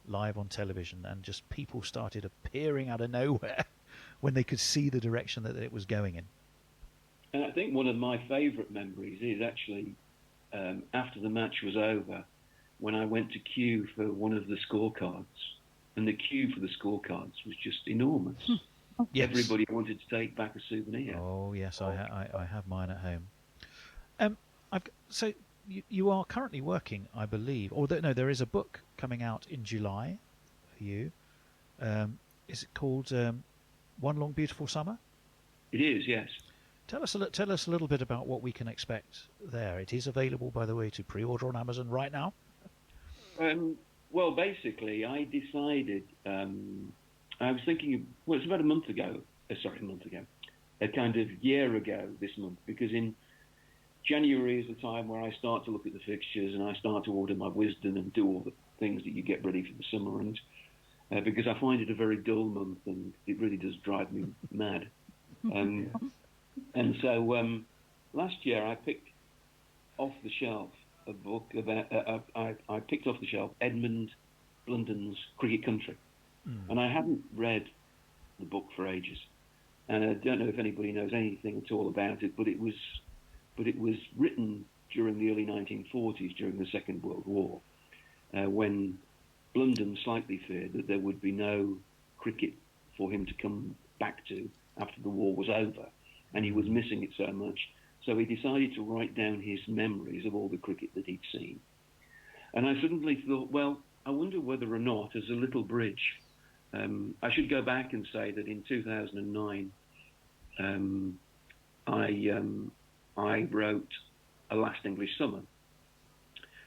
live on television, and just people started appearing out of nowhere when they could see the direction that it was going in. And I think one of my favourite memories is actually after the match was over, when I went to queue for one of the scorecards, and the queue for the scorecards was just enormous. Yes. Everybody wanted to take back a souvenir. Oh yes, I have mine at home. So you are currently working, I believe, or no, there is a book coming out in July for you. Is it called One Long Beautiful Summer? It is, yes. Tell us a little bit about what we can expect there. It is available, by the way, to pre-order on Amazon right now. Well, basically, I decided. I was thinking. Well, it's about a month ago. A kind of year ago this month, because in January is the time where I start to look at the fixtures and I start to order my wisdom and do all the things that you get ready for the summer, and because I find it a very dull month and it really does drive me mad. And so last year I picked off the shelf a book about. I picked off the shelf Edmund Blunden's Cricket Country, and I hadn't read the book for ages, and I don't know if anybody knows anything at all about it, but it was written during the early 1940s, during the Second World War, when Blunden slightly feared that there would be no cricket for him to come back to after the war was over, and he was missing it so much. So he decided to write down his memories of all the cricket that he'd seen. And I suddenly thought, well, I wonder whether or not, as a little bridge, I should go back and say that in 2009, I wrote A Last English Summer,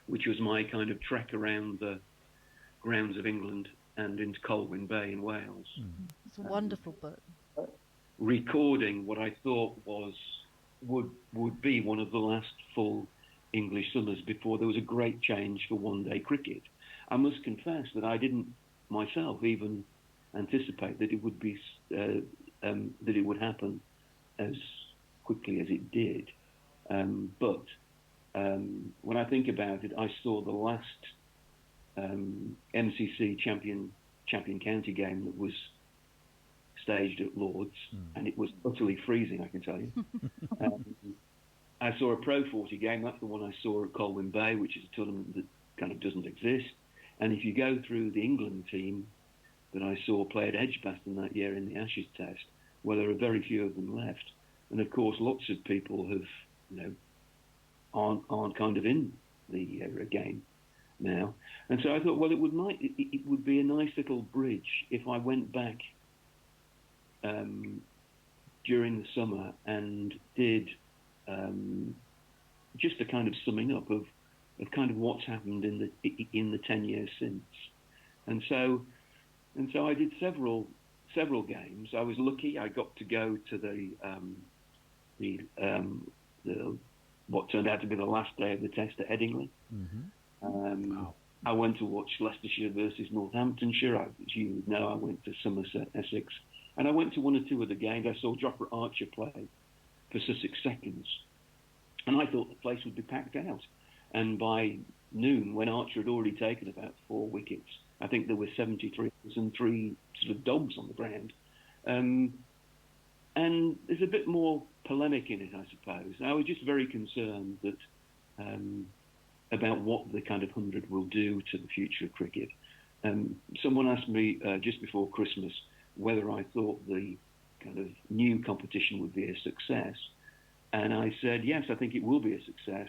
which was my kind of trek around the grounds of England and into Colwyn Bay in Wales. It's a wonderful book. Recording what I thought would be one of the last full English summers before there was a great change for one-day cricket. I must confess that I didn't myself even anticipate that it would be that it would happen as quickly as it did. But when I think about it, I saw the last MCC champion county game that was staged at Lord's, and it was utterly freezing, I can tell you. I saw a Pro 40 game. That's the one I saw at Colwyn Bay, which is a tournament that kind of doesn't exist. And if you go through the England team that I saw play at Edgbaston that year in the Ashes Test, well, there are very few of them left. And of course, lots of people have, aren't kind of in the game now. And so I thought, well, it would be a nice little bridge if I went back during the summer and did just a kind of summing up of kind of what's happened in the 10 years since. And so I did several games. I was lucky. I got to go to the what turned out to be the last day of the test at Headingley. Wow. I went to watch Leicestershire versus Northamptonshire. As you know, I went to Somerset, Essex, and I went to one or two of the games. I saw Jofra Archer play for Sussex Seconds, and I thought the place would be packed out. And by noon, when Archer had already taken about 4 wickets, I think there were 73 and 3 sort of dogs on the ground. And there's a bit more polemic in it, I suppose. I was just very concerned that about what the kind of 100 will do to the future of cricket. Someone asked me just before Christmas whether I thought the kind of new competition would be a success. And I said, yes, I think it will be a success,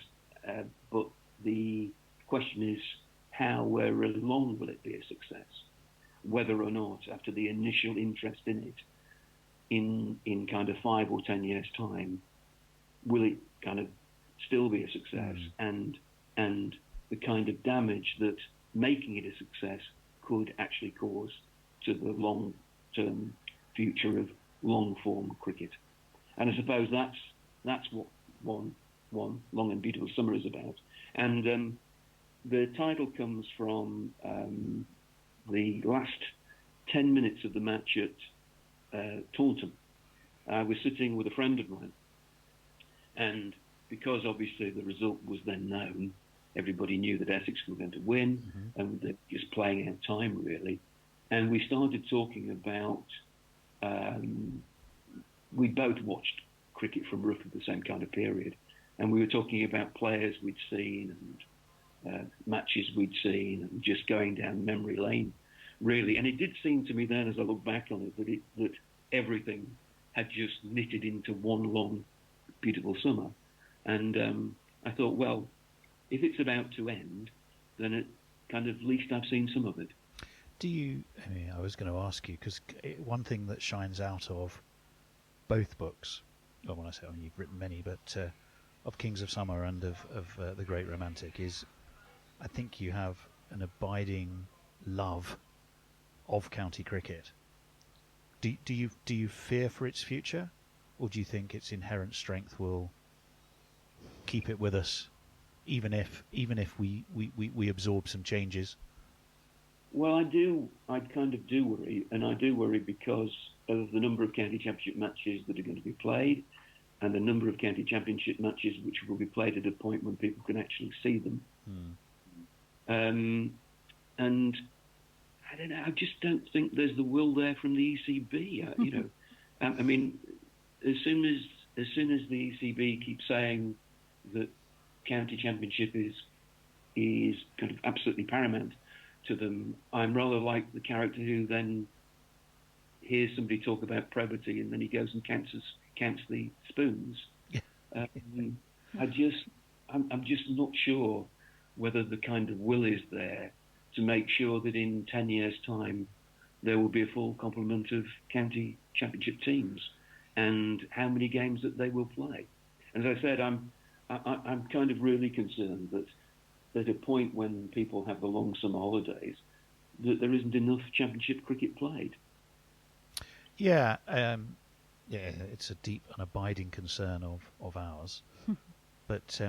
but the question is how, where, and long will it be a success? Whether or not, after the initial interest in it, in kind of 5 or 10 years' time, will it kind of still be a success? And the kind of damage that making it a success could actually cause to the long-term future of long-form cricket. And I suppose that's what one Long and Beautiful Summer is about. And the title comes from the last 10 minutes of the match at Taunton. I was sitting with a friend of mine, and because obviously the result was then known, everybody knew that Essex were going to win, and they're just playing out time, really. And we started talking about, we both watched cricket from roughly the same kind of period, and we were talking about players we'd seen and matches we'd seen, and just going down memory lane, really. And it did seem to me then, as I look back on it, that everything had just knitted into one long, beautiful summer. And I thought, well, if it's about to end, then at least I've seen some of it. I was going to ask you, because one thing that shines out of both books, well, when I say, you've written many, but of Kings of Summer and of The Great Romantic, is I think you have an abiding love of county cricket. Do you fear for its future, or do you think its inherent strength will keep it with us, even if we absorb some changes? Well, I kind of do worry, and I do worry because of the number of county championship matches that are going to be played, and the number of county championship matches which will be played at a point when people can actually see them. And I don't know. I just don't think there's the will there from the ECB. You know, I mean, as soon as the ECB keeps saying that county championship is kind of absolutely paramount to them, I'm rather like the character who then hears somebody talk about probity and then he goes and counts the spoons. I'm just not sure whether the kind of will is there to make sure that in 10 years' time there will be a full complement of county championship teams, and how many games that they will play. And as I said, I'm kind of really concerned that at a point when people have the long summer holidays, that there isn't enough championship cricket played. Yeah, it's a deep and abiding concern of ours. But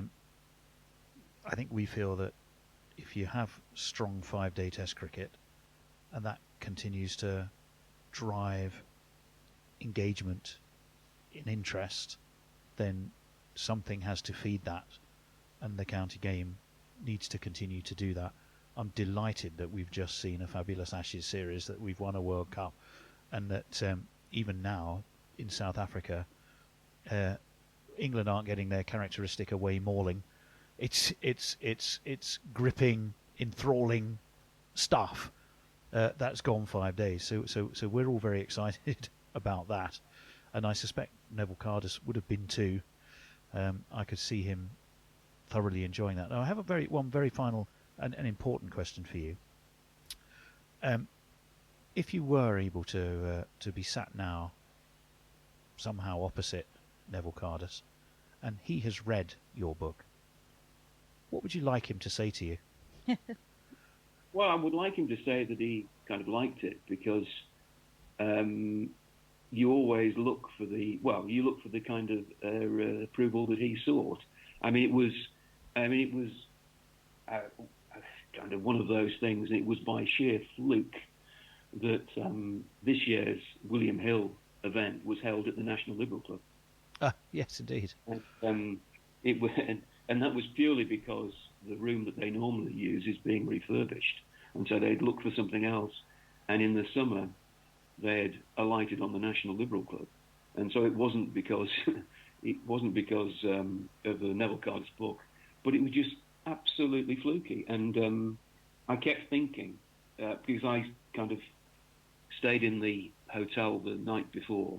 I think we feel that if you have strong 5-day Test cricket, and that continues to drive engagement in interest, then something has to feed that, and the county game needs to continue to do that. I'm delighted that we've just seen a fabulous Ashes series, that we've won a World Cup, and that even now in South Africa, England aren't getting their characteristic away mauling. It's gripping, enthralling stuff that's gone 5 days. So we're all very excited about that, and I suspect Neville Cardus would have been too. I could see him thoroughly enjoying that. Now I have one very final and an important question for you. If you were able to be sat now somehow opposite Neville Cardus, and he has read your book, what would you like him to say to you? Well, I would like him to say that he kind of liked it, because you always look for the kind of approval that he sought. I mean, it was kind of one of those things. And it was by sheer fluke that this year's William Hill event was held at the National Liberal Club. Yes, indeed. And and that was purely because the room that they normally use is being refurbished, and so they'd look for something else. And in the summer, they had alighted on the National Liberal Club, and so it wasn't because of the Neville Cardus book, but it was just absolutely fluky. And I kept thinking, because I kind of stayed in the hotel the night before,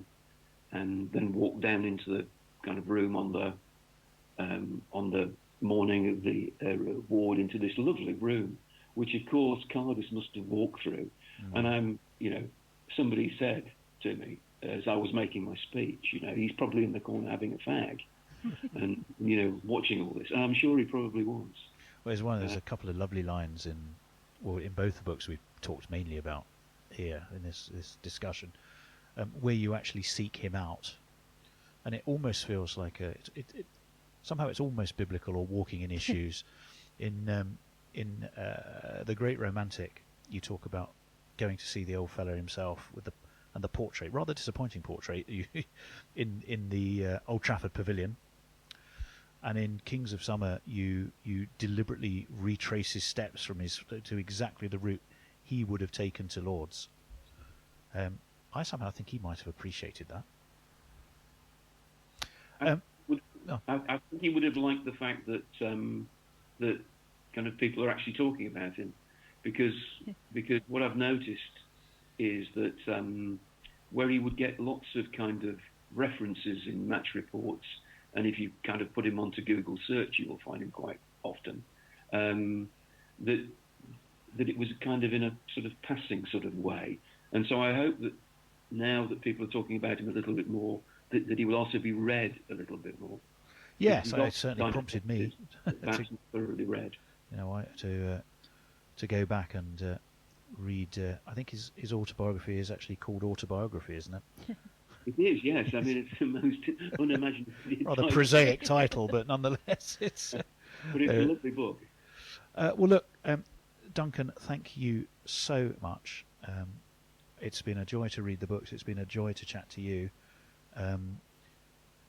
and then walked down into the kind of room on the morning of the award into this lovely room, which of course Cardus must have walked through. And somebody said to me as I was making my speech, he's probably in the corner having a fag, and watching all this. And I'm sure he probably was. Well, there's a couple of lovely lines in both the books we've talked mainly about here in this discussion, where you actually seek him out, and it almost feels like somehow it's almost biblical or walking in his shoes. In The Great Romantic, you talk about going to see the old fellow himself and the portrait, rather disappointing portrait, in the Old Trafford Pavilion. And in Kings of Summer, you deliberately retrace his steps to exactly the route he would have taken to Lord's. I somehow think he might have appreciated that. I think he would have liked the fact that that kind of people are actually talking about him, because what I've noticed is that where he would get lots of kind of references in match reports, and if you kind of put him onto Google search, you will find him quite often, that it was kind of in a sort of passing sort of way. And so I hope that now that people are talking about him a little bit more, that he will also be read a little bit more. Yes, it certainly prompted me thoroughly read. To go back and read. I think his autobiography is actually called Autobiography, isn't it? It is, yes. I mean, it's the most unimaginative rather prosaic title, but nonetheless, it's. But it's a lovely book. Well, look, Duncan, thank you so much. It's been a joy to read the books. It's been a joy to chat to you.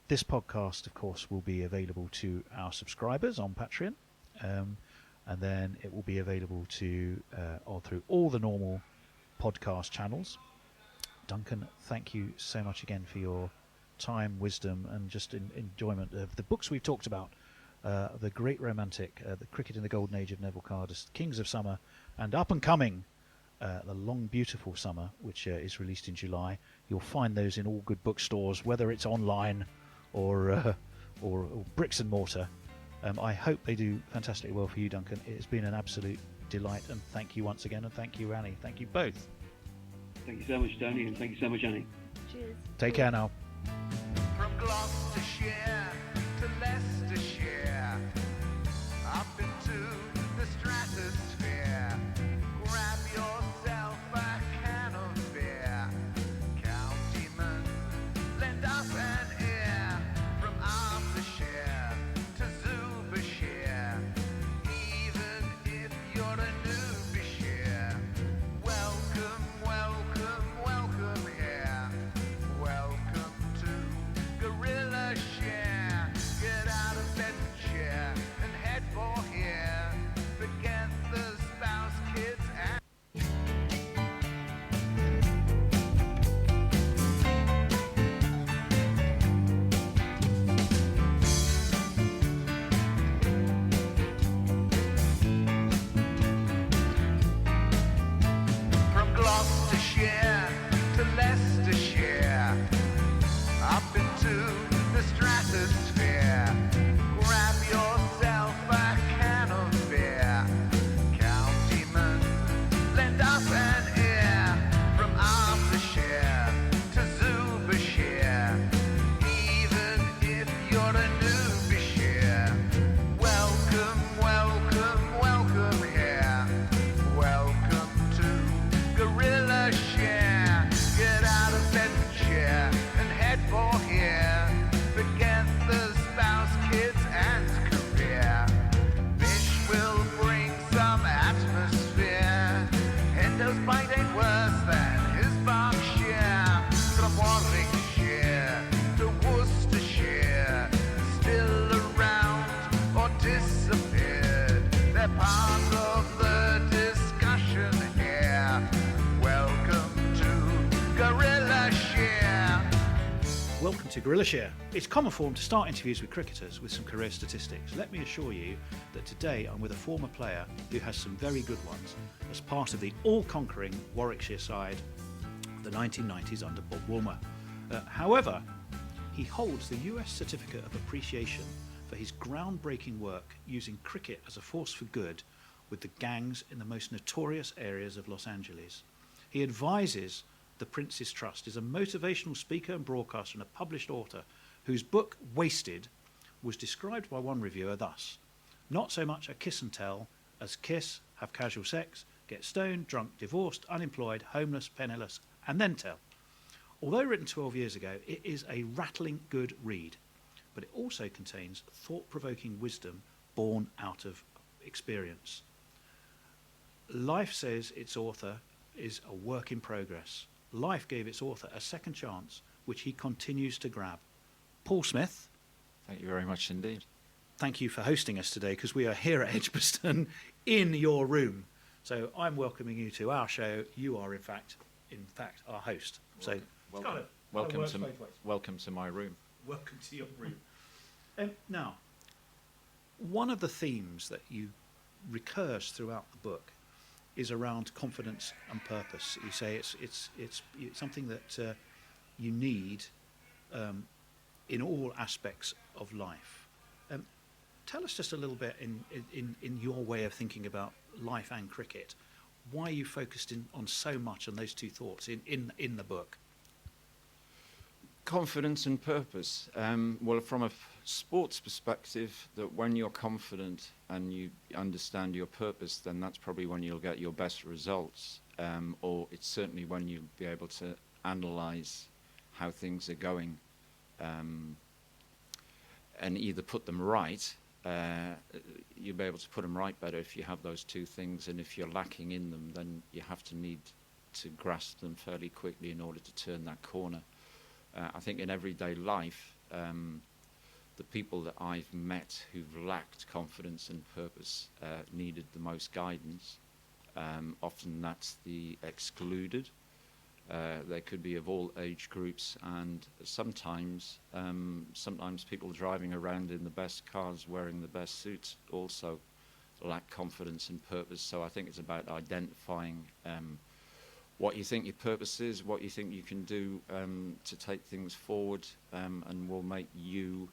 This podcast, of course, will be available to our subscribers on Patreon, and then it will be available through all the normal podcast channels. Duncan, thank you so much again for your time, wisdom, and just enjoyment of the books we've talked about. The Great Romantic, The Cricket in the Golden Age of Neville Cardus, Kings of Summer, and up and coming, The Long Beautiful Summer, which is released in July. You'll find those in all good bookstores, whether it's online or bricks and mortar. I hope they do fantastically well for you, Duncan. It's been an absolute delight, and thank you once again, and thank you, Annie. Thank you both. Thank you so much, Tony, and thank you so much, Annie. Cheers. Take care now. From Gloucestershire to Leicestershire, up into the stratosphere. Grab yourself a can of beer. Countyman, lend us an ear. From Arthurshire to Zubershire, even if you're a newbie here. Welcome, welcome, welcome here. Welcome to Gorilla Share. Get out of bed and chair and head for here. Forget the spouse, kids, and from Gloucestershire to Leicestershire, up into the stratosphere. Grab yourself a can of beer. Countyman, lend us an ear. From Arthurshire to Zubershire, even if you're a newbie here. Welcome, welcome, welcome here. Welcome to Gorilla Share. Get out of bed and chair and head for here. Forget the spouse, kids, and career. Fish will bring some atmosphere. Hendo's bite ain't worse than his Berkshire. From Warwickshire to Worcestershire, still around or disappeared. They're part of the discussion here. Welcome to Gorilla Share. Welcome to Gorilla Share. It's common form to start interviews with cricketers with some career statistics. Let me assure you that today I'm with a former player who has some very good ones as part of the all-conquering Warwickshire side of the 1990s under Bob Woolmer. However, He holds the US Certificate of Appreciation for his groundbreaking work using cricket as a force for good with the gangs in the most notorious areas of Los Angeles. He advises the Prince's Trust, is a motivational speaker and broadcaster and a published author whose book, Wasted, was described by one reviewer thus: not so much a kiss and tell as kiss, have casual sex, get stoned, drunk, divorced, unemployed, homeless, penniless, and then tell. Although written 12 years ago, it is a rattling good read, but it also contains thought-provoking wisdom born out of experience. Life says its author is a work in progress. Life gave its author a second chance, which he continues to grab. Paul Smith. Thank you very much indeed. Thank you for hosting us today, because we are here at Edgbaston in your room. So I'm welcoming you to our show. You are, in fact, our host. So Welcome to my room. Welcome to your room. Now, one of the themes that you recurs throughout the book is around confidence and purpose. You say it's something that you need in all aspects of life. Tell us just a little bit in your way of thinking about life and cricket, why you focused on so much on those two thoughts in the book. Confidence and purpose. Well, from a sports perspective, that when you're confident and you understand your purpose, then that's probably when you'll get your best results, or it's certainly when you'll be able to analyse how things are going and either put them right. You'll be able to put them right better if you have those two things, and if you're lacking in them, then you have to need to grasp them fairly quickly in order to turn that corner. I think in everyday life, the people that I've met who've lacked confidence and purpose needed the most guidance. Often that's the excluded. They could be of all age groups, and sometimes people driving around in the best cars, wearing the best suits, also lack confidence and purpose. So I think it's about identifying what you think your purpose is, what you think you can do to take things forward, and will make you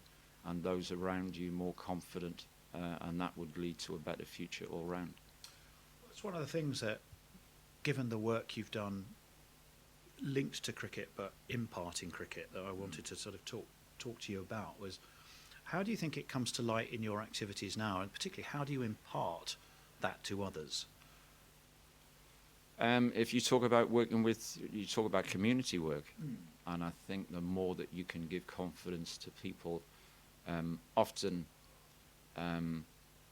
and those around you more confident, and that would lead to a better future all round. It's one of the things that, given the work you've done linked to cricket but imparting cricket, that I wanted to sort of talk to you about was, how do you think it comes to light in your activities now, and particularly how do you impart that to others? If you talk about you talk about community work, and I think the more that you can give confidence to people, often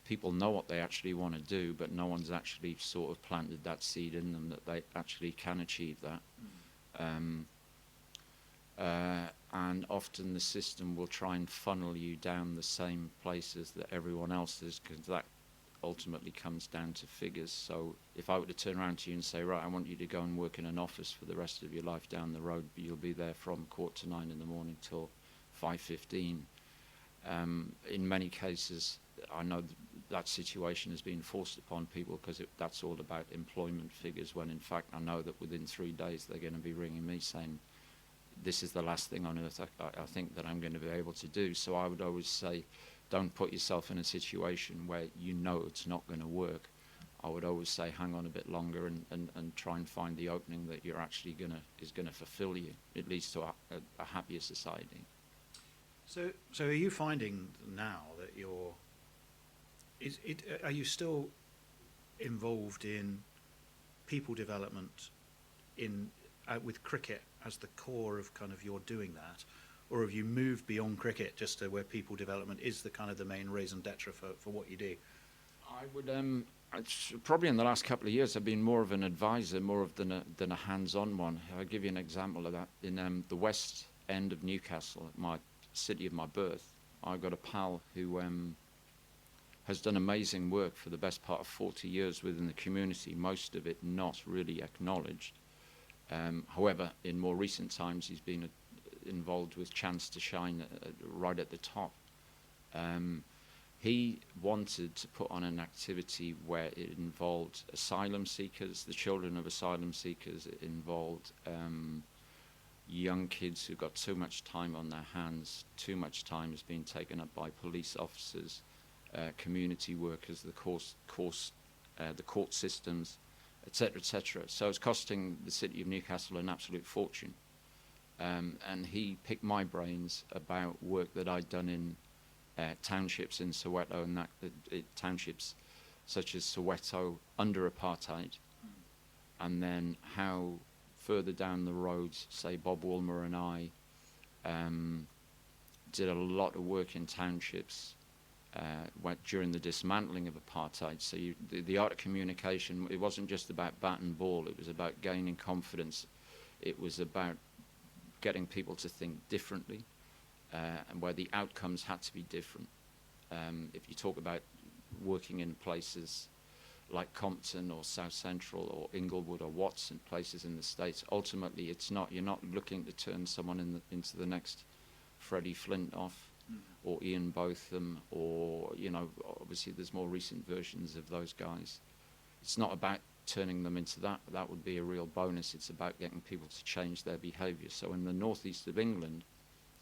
people know what they actually want to do, but no one's actually sort of planted that seed in them that they actually can achieve that. And often the system will try and funnel you down the same places that everyone else is, because that ultimately comes down to figures. So if I were to turn around to you and say, right, I want you to go and work in an office for the rest of your life down the road, but you'll be there from 8:45 in the morning till 5:15. In many cases, I know that situation has been forced upon people because that's all about employment figures, when in fact I know that within 3 days they're going to be ringing me saying, this is the last thing on earth I think that I'm going to be able to do. So I would always say, don't put yourself in a situation where you know it's not going to work. I would always say, hang on a bit longer and try and find the opening that you're actually is going to fulfill you. It leads to a happier society. So are you finding now that are you still involved in people development with cricket as the core of kind of your doing that, or have you moved beyond cricket just to where people development is the kind of the main raison d'etre for what you do? I would probably in the last couple of years I've been more of an advisor, than a hands-on one. I'll give you an example of that. In the west end of Newcastle, my city of my birth, I've got a pal who has done amazing work for the best part of 40 years within the community, most of it not really acknowledged. However, in more recent times, he's been involved with Chance to Shine right at the top. He wanted to put on an activity where it involved asylum seekers, the children of asylum seekers. It involved young kids who've got too much time on their hands. Too much time is being taken up by police officers, community workers, the court systems, etc., etc. So it's costing the city of Newcastle an absolute fortune. And he picked my brains about work that I'd done in townships in Soweto, and townships such as Soweto under apartheid, and then how further down the road, say Bob Woolmer and I did a lot of work in townships during the dismantling of apartheid. So the art of communication, it wasn't just about bat and ball, it was about gaining confidence, it was about getting people to think differently, and where the outcomes had to be different. If you talk about working in places like Compton or South Central or Inglewood or Watson, places in the States, ultimately you're not looking to turn someone into the next Freddie Flintoff or Ian Botham, or, obviously there's more recent versions of those guys. It's not about turning them into that. That would be a real bonus. It's about getting people to change their behaviour. So in the northeast of England,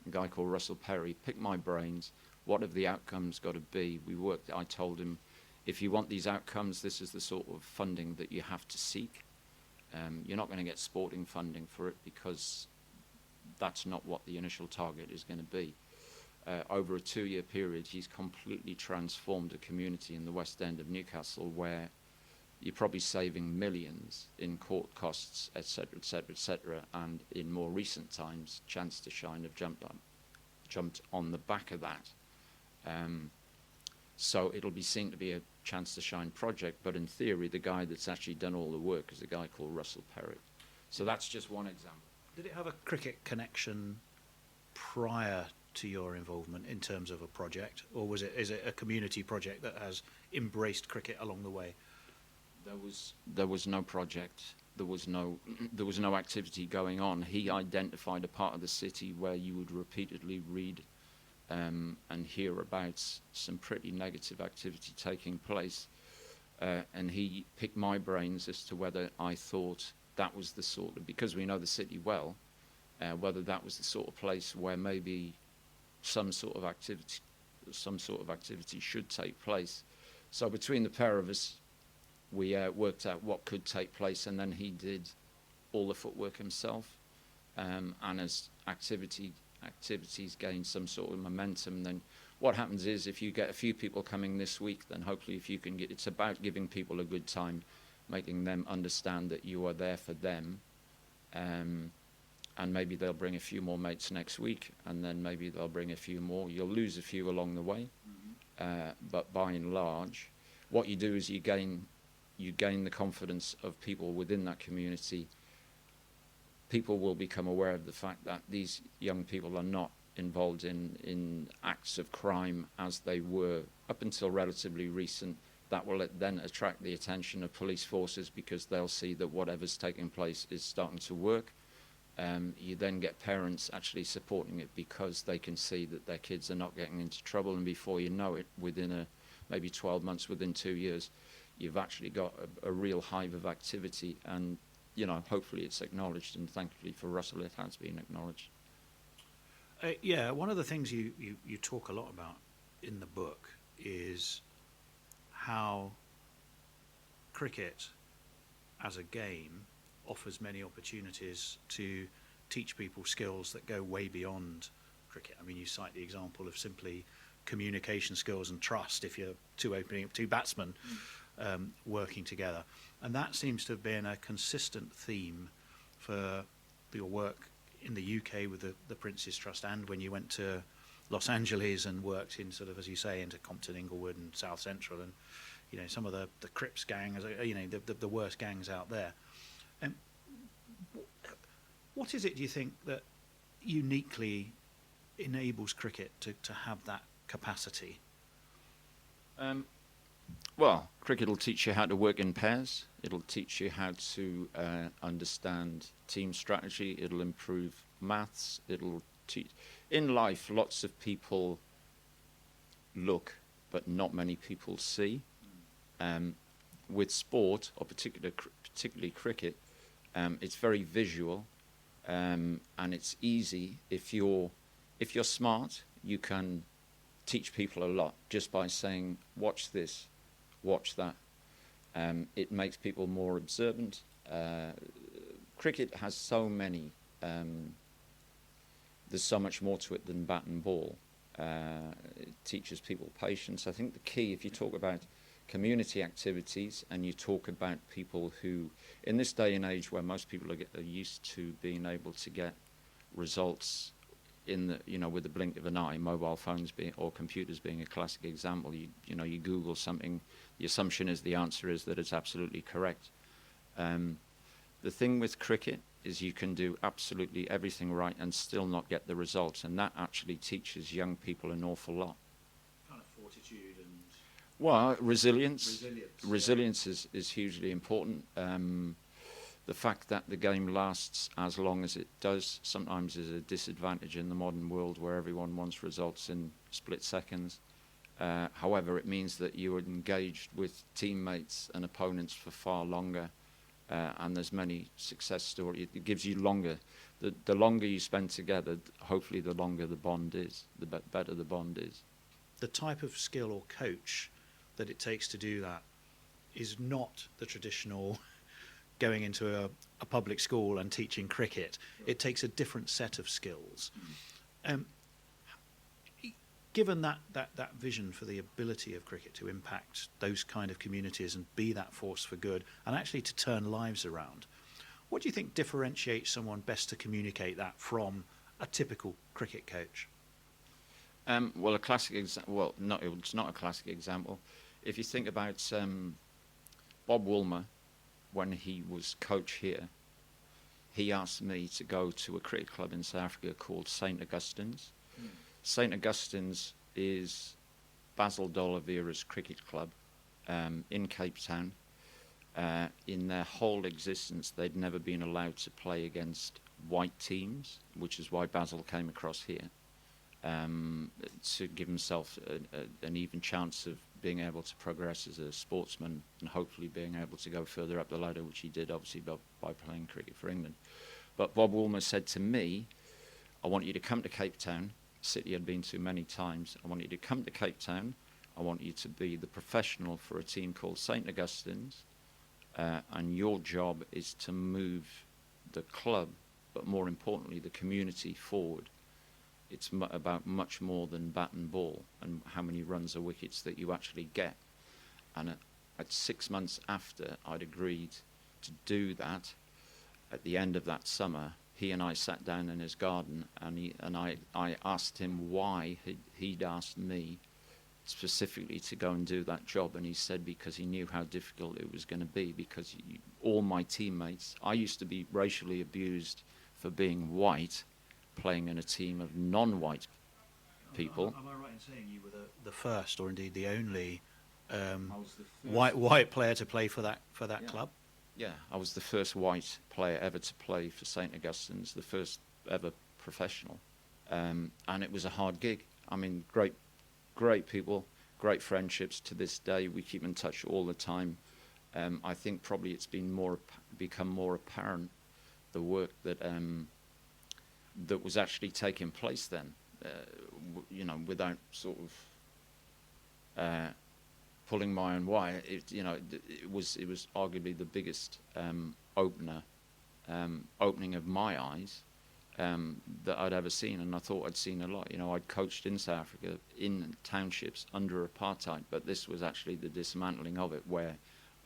a guy called Russell Perry picked my brains. What have the outcomes got to be? I told him, if you want these outcomes, this is the sort of funding that you have to seek. You're not going to get sporting funding for it, because that's not what the initial target is going to be. Over a 2-year period, he's completely transformed a community in the West End of Newcastle where you're probably saving millions in court costs, etc., etc., etc. And in more recent times, Chance to Shine have jumped on the back of that. So it'll be seen to be a Chance to Shine project, but in theory, the guy that's actually done all the work is a guy called Russell Perry. So that's just one example. Did it have a cricket connection prior to your involvement in terms of a project, or is it a community project that has embraced cricket along the way? There was no project. There was no activity going on. He identified a part of the city where you would repeatedly read and hear about some pretty negative activity taking place, and he picked my brains as to whether I thought that was the sort of, because we know the city well, whether that was the sort of place where maybe some sort of activity should take place. So between the pair of us, we worked out what could take place, and then he did all the footwork himself. And as activities gain some sort of momentum, then what happens is, if you get a few people coming this week, then hopefully if you can get, it's about giving people a good time, making them understand that you are there for them, and maybe they'll bring a few more mates next week, and then maybe they'll bring a few more. You'll lose a few along the way, but by and large, what you do is you gain the confidence of people within that community. People will become aware of the fact that these young people are not involved in acts of crime as they were up until relatively recent. That will then attract the attention of police forces, because they'll see that whatever's taking place is starting to work. You then get parents actually supporting it, because they can see that their kids are not getting into trouble, and before you know it, within maybe 12 months, within 2 years, you've actually got a real hive of activity, and hopefully it's acknowledged, and thankfully for Russell it has been acknowledged. Yeah, one of the things you talk a lot about in the book is how cricket as a game offers many opportunities to teach people skills that go way beyond cricket. I mean, you cite the example of simply communication skills and trust if you're two batsmen working together. And that seems to have been a consistent theme for your work in the UK with the Prince's Trust, and when you went to Los Angeles and worked in sort of, as you say, into Compton, Inglewood and South Central, and some of the Crips gang, the worst gangs out there. What is it, do you think, that uniquely enables cricket to have that capacity? Well, cricket will teach you how to work in pairs. It'll teach you how to understand team strategy. It'll improve maths. It'll teach. In life, lots of people look, but not many people see. With sport, or particularly cricket, it's very visual. and it's easy. If you're smart, you can teach people a lot just by saying, watch this, watch that. It makes people more observant. Cricket has so many, there's so much more to it than bat and ball. It teaches people patience. I think the key, if you talk about community activities and you talk about people who, in this day and age where most people are used to being able to get results in the, with the blink of an eye, mobile phones or computers being a classic example. You Google something, the assumption is the answer is that it's absolutely correct. The thing with cricket is you can do absolutely everything right and still not get the results, and that actually teaches young people an awful lot. Kind of fortitude and... Well, resilience. Resilience is hugely important. The fact that the game lasts as long as it does sometimes is a disadvantage in the modern world where everyone wants results in split seconds. However, it means that you are engaged with teammates and opponents for far longer, and there's many success stories. It gives you longer. The longer you spend together, hopefully the longer the bond is, the better the bond is. The type of skill or coach that it takes to do that is not the traditional going into a public school and teaching cricket. It takes a different set of skills. Given that vision for the ability of cricket to impact those kind of communities and be that force for good and actually to turn lives around, what do you think differentiates someone best to communicate that from a typical cricket coach? Well, a classic example. Well, it's not a classic example. If you think about Bob Woolmer, when he was coach here, he asked me to go to a cricket club in South Africa called St. Augustine's. St. Augustine's is Basil D'Oliveira's cricket club in Cape Town. In their whole existence, they'd never been allowed to play against white teams, which is why Basil came across here, to give himself an even chance of being able to progress as a sportsman and hopefully being able to go further up the ladder, which he did obviously by playing cricket for England. But Bob Woolmer said to me, I want you to come to Cape Town, a city I'd been to many times. I want you to come to Cape Town. I want you to be the professional for a team called St. Augustine's, and your job is to move the club, but more importantly, the community forward. It's about much more than bat and ball and how many runs or wickets that you actually get. And at 6 months after I'd agreed to do that, at the end of that summer, he and I sat down in his garden, and I asked him why he'd asked me specifically to go and do that job, and he said because he knew how difficult it was going to be, because all my teammates, I used to be racially abused for being white, playing in a team of non-white people. Am I right in saying you were the first, or indeed the only, white player to play for that club? Yeah, I was the first white player ever to play for St. Augustine's, the first ever professional, and it was a hard gig. I mean, great people, great friendships to this day. We keep in touch all the time. I think probably it's become more apparent the work that was actually taking place then, without sort of pulling my own wire. It was arguably the biggest opening of my eyes that I'd ever seen, and I thought I'd seen a lot. I'd coached in South Africa in townships under apartheid, but this was actually the dismantling of it, where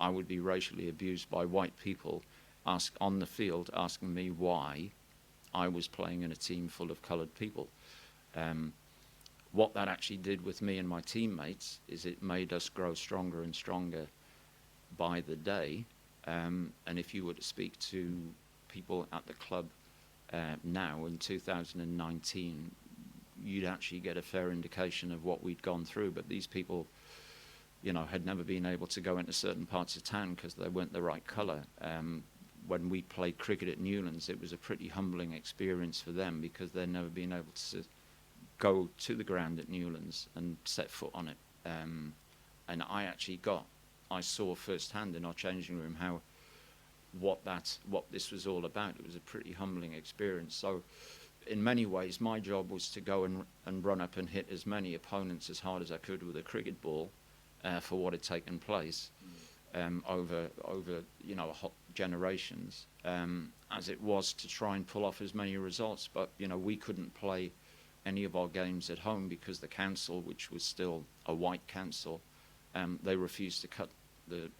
I would be racially abused by white people on the field asking me why I was playing in a team full of coloured people. What that actually did with me and my teammates is it made us grow stronger and stronger by the day. And if you were to speak to people at the club now in 2019, you'd actually get a fair indication of what we'd gone through. But these people, had never been able to go into certain parts of town because they weren't the right colour. When we played cricket at Newlands, it was a pretty humbling experience for them because they'd never been able to go to the ground at Newlands and set foot on it. And I saw firsthand in our changing room how what this was all about. It was a pretty humbling experience. So in many ways, my job was to go and run up and hit as many opponents as hard as I could with a cricket ball for what had taken place over generations, as it was to try and pull off as many results. But we couldn't play any of our games at home because the council, which was still a white council, they refused to cut the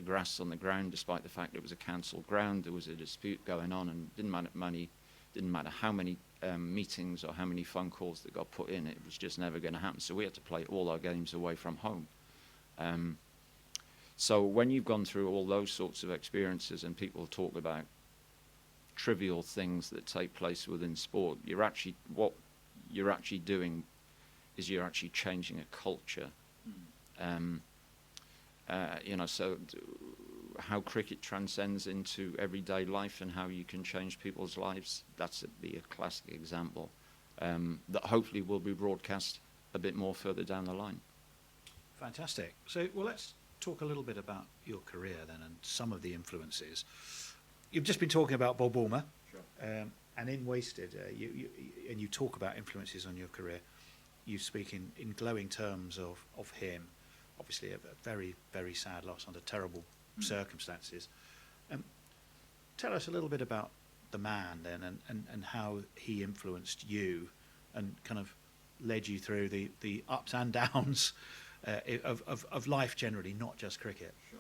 grass on the ground, despite the fact it was a council ground. There was a dispute going on, and didn't matter how many meetings or how many phone calls that got put in, it was just never going to happen. So we had to play all our games away from home. So when you've gone through all those sorts of experiences, and people talk about trivial things that take place within sport, what you're actually doing is you're actually changing a culture. So how cricket transcends into everyday life and how you can change people's lives, that's be a classic example that hopefully will be broadcast a bit more further down the line. Fantastic. So, well, let's talk a little bit about your career then, and some of the influences. You've just been talking about Bob Woolmer, sure. And in Wasted, you talk about influences on your career. You speak in glowing terms of him. Obviously, a very, very sad loss under terrible circumstances. Tell us a little bit about the man then, and how he influenced you and kind of led you through the ups and downs of life generally, not just cricket. Sure.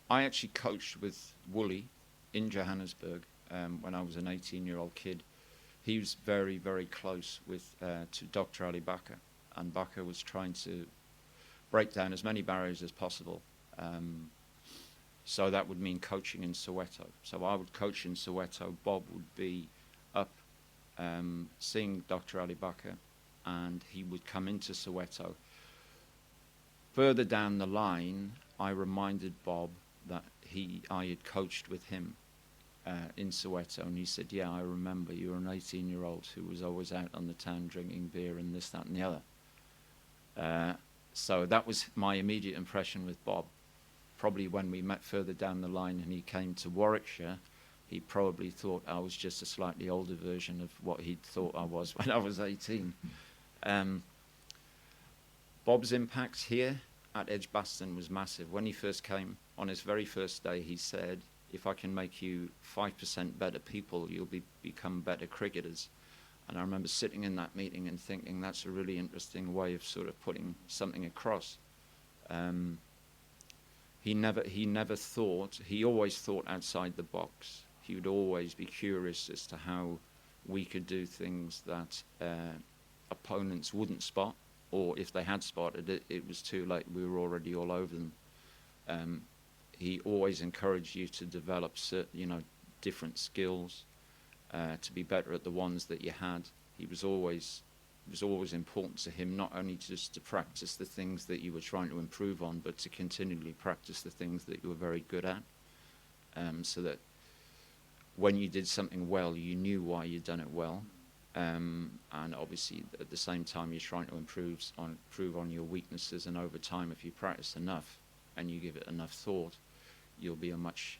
I actually coached with Wooly in Johannesburg when I was an 18-year-old kid. He was very, very close to Dr. Ali Bakr, and Bakr was trying to break down as many barriers as possible. So that would mean coaching in Soweto. So I would coach in Soweto. Bob would be up seeing Dr. Ali Bakr, and he would come into Soweto. Further down the line, I reminded Bob that I had coached with him in Soweto, and he said, yeah, I remember, you were an 18-year-old who was always out on the town drinking beer and this, that and the other. So that was my immediate impression with Bob. Probably when we met further down the line and he came to Warwickshire, he probably thought I was just a slightly older version of what he'd thought I was when I was 18. Bob's impact here at Edgbaston was massive. When he first came, on his very first day, he said, if I can make you 5% better people, you'll become better cricketers. And I remember sitting in that meeting and thinking, that's a really interesting way of sort of putting something across. He always thought outside the box. He would always be curious as to how we could do things that opponents wouldn't spot, or if they had spotted it, it was too late. We were already all over them. He always encouraged you to develop different skills, to be better at the ones that you had. It was always important to him not only just to practice the things that you were trying to improve on, but to continually practice the things that you were very good at, so that when you did something well, you knew why you'd done it well. And obviously at the same time you're trying to improve on your weaknesses, and over time, if you practice enough and you give it enough thought, you'll be a much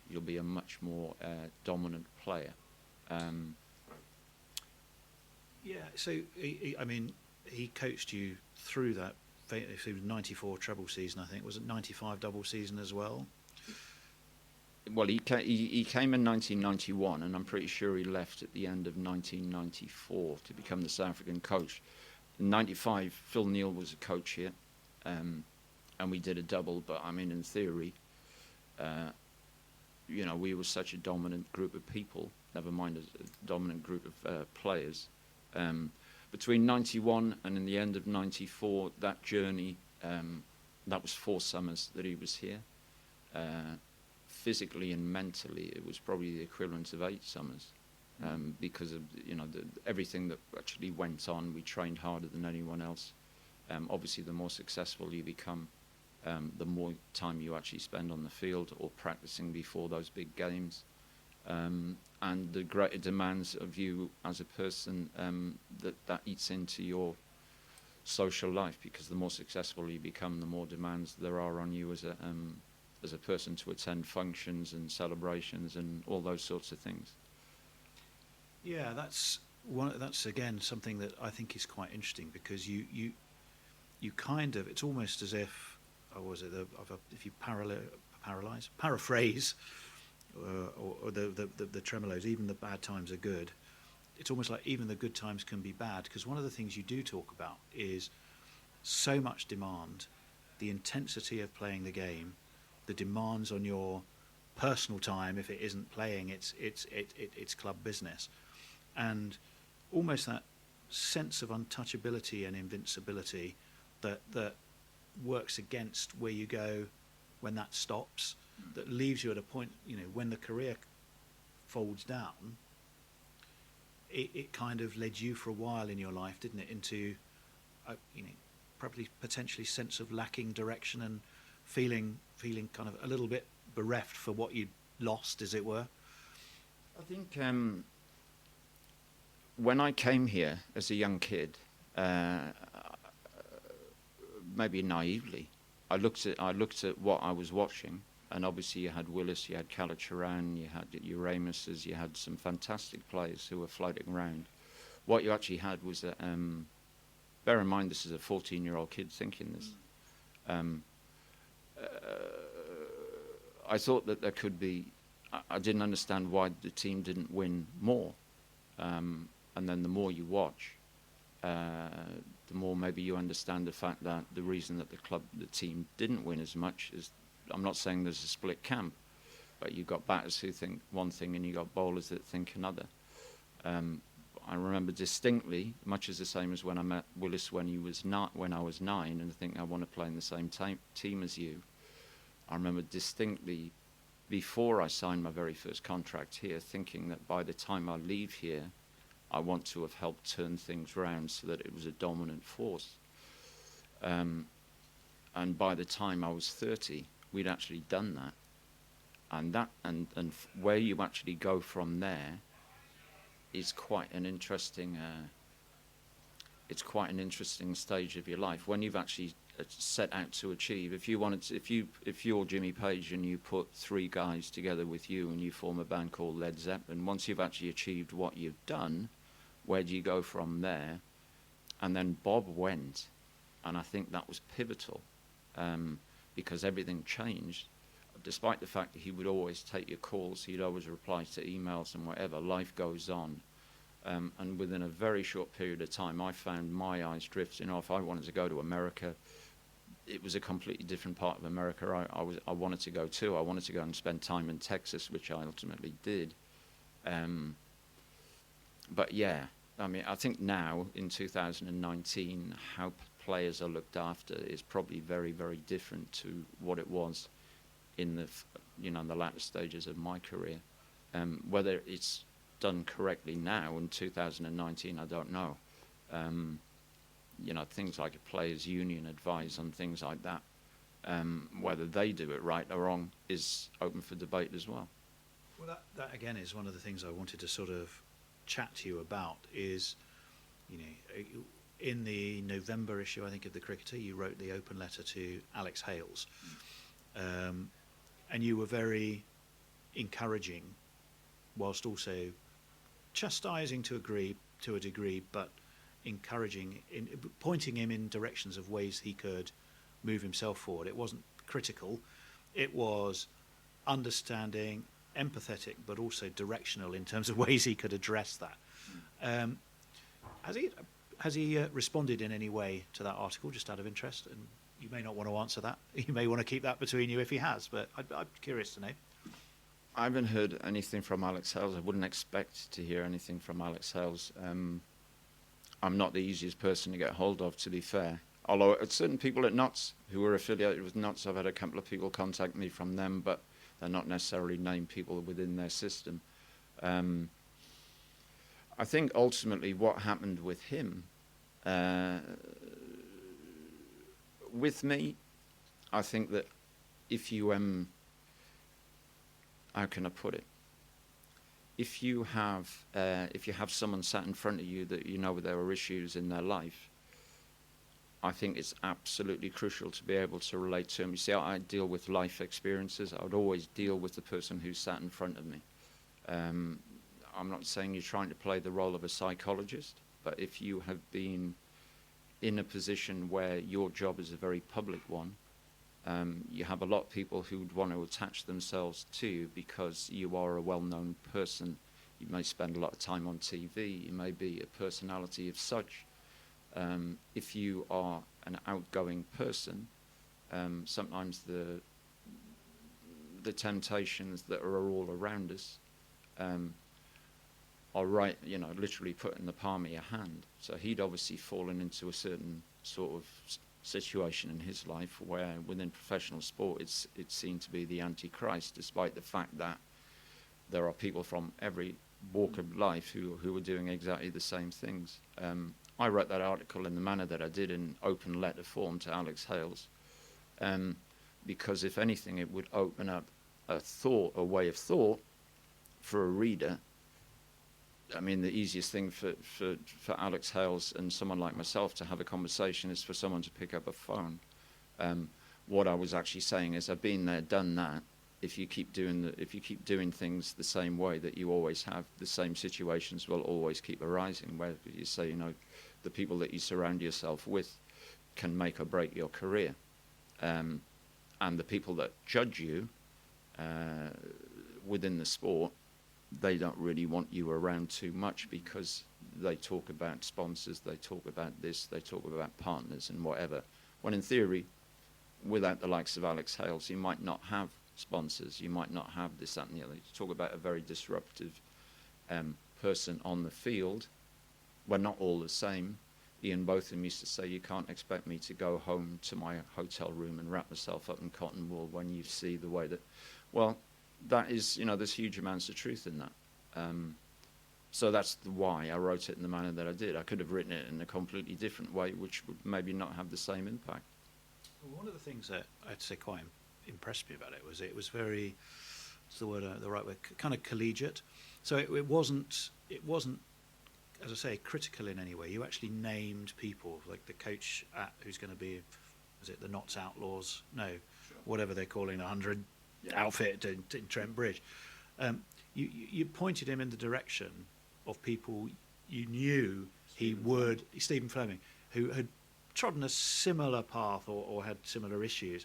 more dominant player. So he coached you through that. It was 94 treble season, I think. Was it 95 double season as well? Well, he came in 1991, and I'm pretty sure he left at the end of 1994 to become the South African coach. In 95, Phil Neal was a coach here, and we did a double. But I mean, in theory, we were such a dominant group of people. Never mind a dominant group of players. Between 91 and in the end of 94, that journey, that was 4 summers that he was here. Physically and mentally, it was probably the equivalent of 8 summers, because of everything that actually went on. We trained harder than anyone else. Obviously, the more successful you become, the more time you actually spend on the field or practicing before those big games, and the greater demands of you as a person, that eats into your social life, because the more successful you become, the more demands there are on you as a person to attend functions and celebrations and all those sorts of things. Yeah, that's again something that I think is quite interesting, because you kind of, it's almost as if, if you paraphrase or the tremolos, even the bad times are good. It's almost like even the good times can be bad, because one of the things you do talk about is so much demand, the intensity of playing the game, the demands on your personal time. If it isn't playing, it's club business, and almost that sense of untouchability and invincibility that works against where you go when that stops, that leaves you at a point, when the career folds down. It kind of led you for a while in your life, didn't it, into probably potentially sense of lacking direction and feeling kind of a little bit bereft for what you'd lost, as it were. I think when I came here as a young kid, maybe naively, I looked at what I was watching, and obviously you had Willis, you had Calacharan, you had your Ramoses, you had some fantastic players who were floating around. What you actually had was that, bear in mind this is a 14-year-old kid thinking this, I thought that there could be, I didn't understand why the team didn't win more, and then the more you watch, the more maybe you understand the fact that the reason that the team didn't win as much is, I'm not saying there's a split camp, but you've got batters who think one thing and you've got bowlers that think another. I remember distinctly, much as the same as when I met Willis when I was 9, and I think I want to play in the same team as you. I remember distinctly, before I signed my very first contract here, thinking that by the time I leave here, I want to have helped turn things round so that it was a dominant force. And by the time I was 30, we'd actually done that. And where you actually go from there is quite an interesting. It's quite an interesting stage of your life when you've actually set out to achieve. If you're Jimmy Page and you put 3 guys together with you and you form a band called Led Zeppelin, once you've actually achieved what you've done, where do you go from there? And then Bob went, and I think that was pivotal, because everything changed. Despite the fact that he would always take your calls, he'd always reply to emails and whatever, life goes on. And within a very short period of time, I found my eyes drifting off. I wanted to go to America. It was a completely different part of America I wanted to go to. I wanted to go and spend time in Texas, which I ultimately did. But yeah, I mean, I think now in 2019, how players are looked after is probably very, very different to what it was in the latter stages of my career. Whether it's done correctly now in 2019, I don't know. Things like a players' union advice on things like that, whether they do it right or wrong is open for debate as well. Well, that again is one of the things I wanted to sort of chat to you about is, in the November issue, I think, of the Cricketer, you wrote the open letter to Alex Hales, and you were very encouraging, whilst also chastising to a degree, but encouraging, pointing him in directions of ways he could move himself forward. It wasn't critical, it was understanding, empathetic, but also directional in terms of ways he could address that. Has he responded in any way to that article, just out of interest? And you may not want to answer that. You may want to keep that between you if he has, but I'm curious to know. I haven't heard anything from Alex Hales. I wouldn't expect to hear anything from Alex Hales. I'm not the easiest person to get hold of, to be fair. Although certain people at Notts who are affiliated with Notts, I've had a couple of people contact me from them, but they're not necessarily named people within their system. I think ultimately what happened with him, with me, I think that if you, how can I put it? If you have someone sat in front of you that you know there are issues in their life, I think it's absolutely crucial to be able to relate to them. You see, I deal with life experiences. I would always deal with the person who sat in front of me. I'm not saying you're trying to play the role of a psychologist, but if you have been in a position where your job is a very public one, you have a lot of people who would want to attach themselves to you because you are a well-known person. You may spend a lot of time on TV. You may be a personality of such. If you are an outgoing person, sometimes the temptations that are all around us are right, literally put in the palm of your hand. So he'd obviously fallen into a certain sort of situation in his life where within professional sport it's seen to be the Antichrist, despite the fact that there are people from every walk of life who are doing exactly the same things. I wrote that article in the manner that I did in open letter form to Alex Hales, because if anything it would open up a way of thought for a reader. I mean, the easiest thing for Alex Hales and someone like myself to have a conversation is for someone to pick up a phone. What I was actually saying is, I've been there, done that. If you keep doing things the same way that you always have, the same situations will always keep arising. Where you say, the people that you surround yourself with can make or break your career, and the people that judge you within the sport, they don't really want you around too much because they talk about sponsors, they talk about this, they talk about partners and whatever. When in theory, without the likes of Alex Hales, you might not have sponsors, you might not have this, that and the other. You talk about a very disruptive person on the field. We're not all the same. Ian Botham used to say, you can't expect me to go home to my hotel room and wrap myself up in cotton wool when you see the way that, well, that is, there's huge amounts of truth in that. So that's why I wrote it in the manner that I did. I could have written it in a completely different way, which would maybe not have the same impact. Well, one of the things that I'd say quite impressed me about it was very, what's the word, the right word, kind of collegiate. So it wasn't, as I say, critical in any way. You actually named people, like the coach who's going to be, is it the Notts Outlaws? No, sure. Whatever they're calling 100 outfit in Trent Bridge. You pointed him in the direction of people you knew Stephen Fleming, who had trodden a similar path or had similar issues,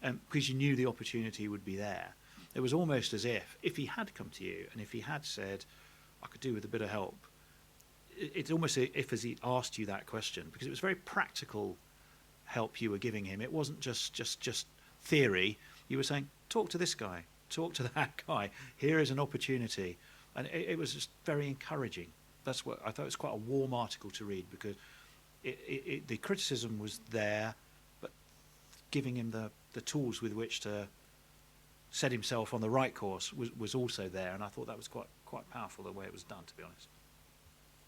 because you knew the opportunity would be there. It was almost as if he had come to you and if he had said, I could do with a bit of help, it's almost as he asked you that question, because it was very practical help you were giving him. It wasn't just theory. You were saying, talk to this guy, talk to that guy. Here is an opportunity. And it was just very encouraging. That's what I thought. It was quite a warm article to read, because the criticism was there, but giving him the tools with which to set himself on the right course was also there. And I thought that was quite powerful, the way it was done, to be honest.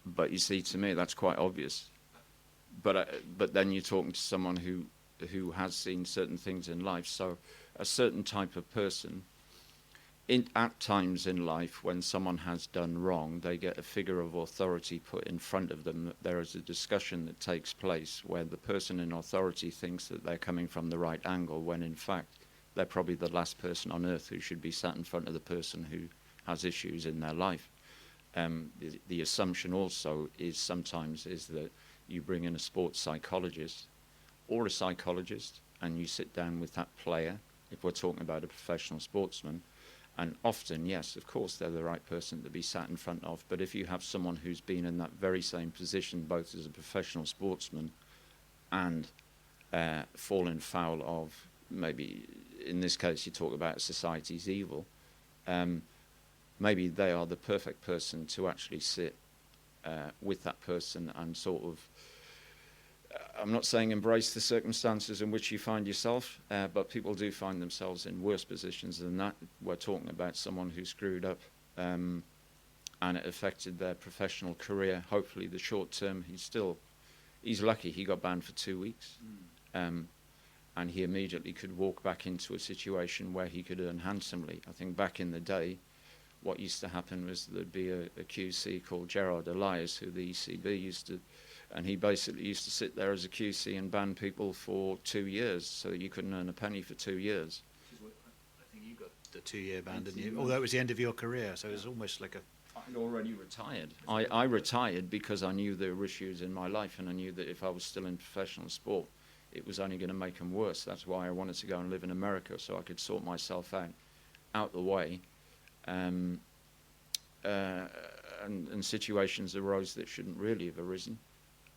But you see, to me, that's quite obvious. But then you're talking to someone who has seen certain things in life. So a certain type of person, at times in life when someone has done wrong, they get a figure of authority put in front of them. There is a discussion that takes place where the person in authority thinks that they're coming from the right angle, when in fact they're probably the last person on earth who should be sat in front of the person who has issues in their life. The assumption also is sometimes is that you bring in a sports psychologist or a psychologist and you sit down with that player, if we're talking about a professional sportsman, and often, yes, of course, they're the right person to be sat in front of, but if you have someone who's been in that very same position, both as a professional sportsman and fallen foul of, maybe in this case you talk about society's evil, maybe they are the perfect person to actually sit with that person and sort of, I'm not saying embrace the circumstances in which you find yourself, but people do find themselves in worse positions than that. We're talking about someone who screwed up and it affected their professional career. Hopefully the short term, he's lucky he got banned for 2 weeks. And he immediately could walk back into a situation where he could earn handsomely. I think back in the day, what used to happen was there'd be a QC called Gerard Elias, who the ECB used to And he basically used to sit there as a QC and ban people for 2 years, so that you couldn't earn a penny for 2 years. I think you got the 2-year ban, didn't you? Although it was the end of your career, so it was almost like a... I'd already retired. I retired because I knew there were issues in my life, and I knew that if I was still in professional sport, it was only going to make them worse. That's why I wanted to go and live in America, so I could sort myself out the way. And situations arose that shouldn't really have arisen.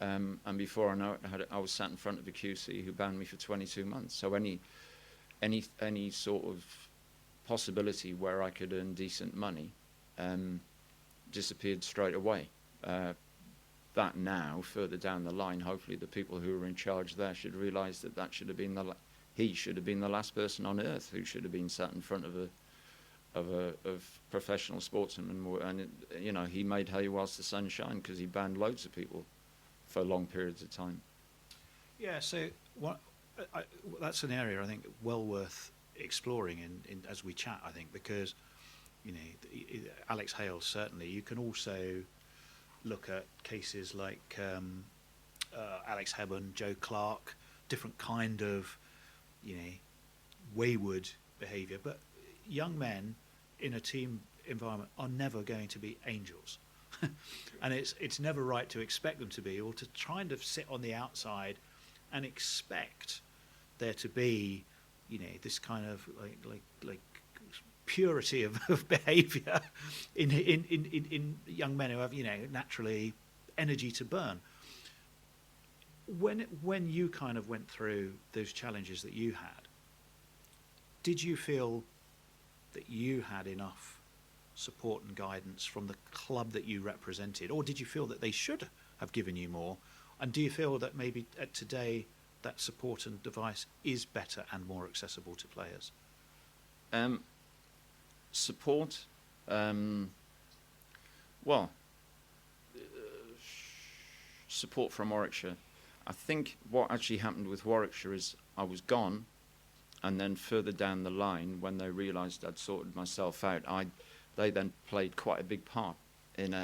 And before I know it, I was sat in front of a QC who banned me for 22 months. So any sort of possibility where I could earn decent money disappeared straight away. That now, further down the line, hopefully the people who are in charge there should realise that should have been he should have been the last person on earth who should have been sat in front of professional sportsmen, and you know, he made hay whilst the sun shined, because he banned loads of people for long periods of time. Yeah, so that's an area I think well worth exploring in as we chat, I think, because, you know, Alex Hale, certainly. You can also look at cases like Alex Hebborn, Joe Clark, different kind of, you know, wayward behaviour. But young men in a team environment are never going to be angels. And it's never right to expect them to be, or to try and sit on the outside and expect there to be, you know, this kind of like purity of behaviour in young men who have, you know, naturally energy to burn. When you kind of went through those challenges that you had, did you feel that you had enough support and guidance from the club that you represented, or did you feel that they should have given you more? And do you feel that maybe today that support and advice is better and more accessible to players? Support, support from Warwickshire. I think what actually happened with Warwickshire is I was gone, and then further down the line, when they realised I'd sorted myself out, they then played quite a big part in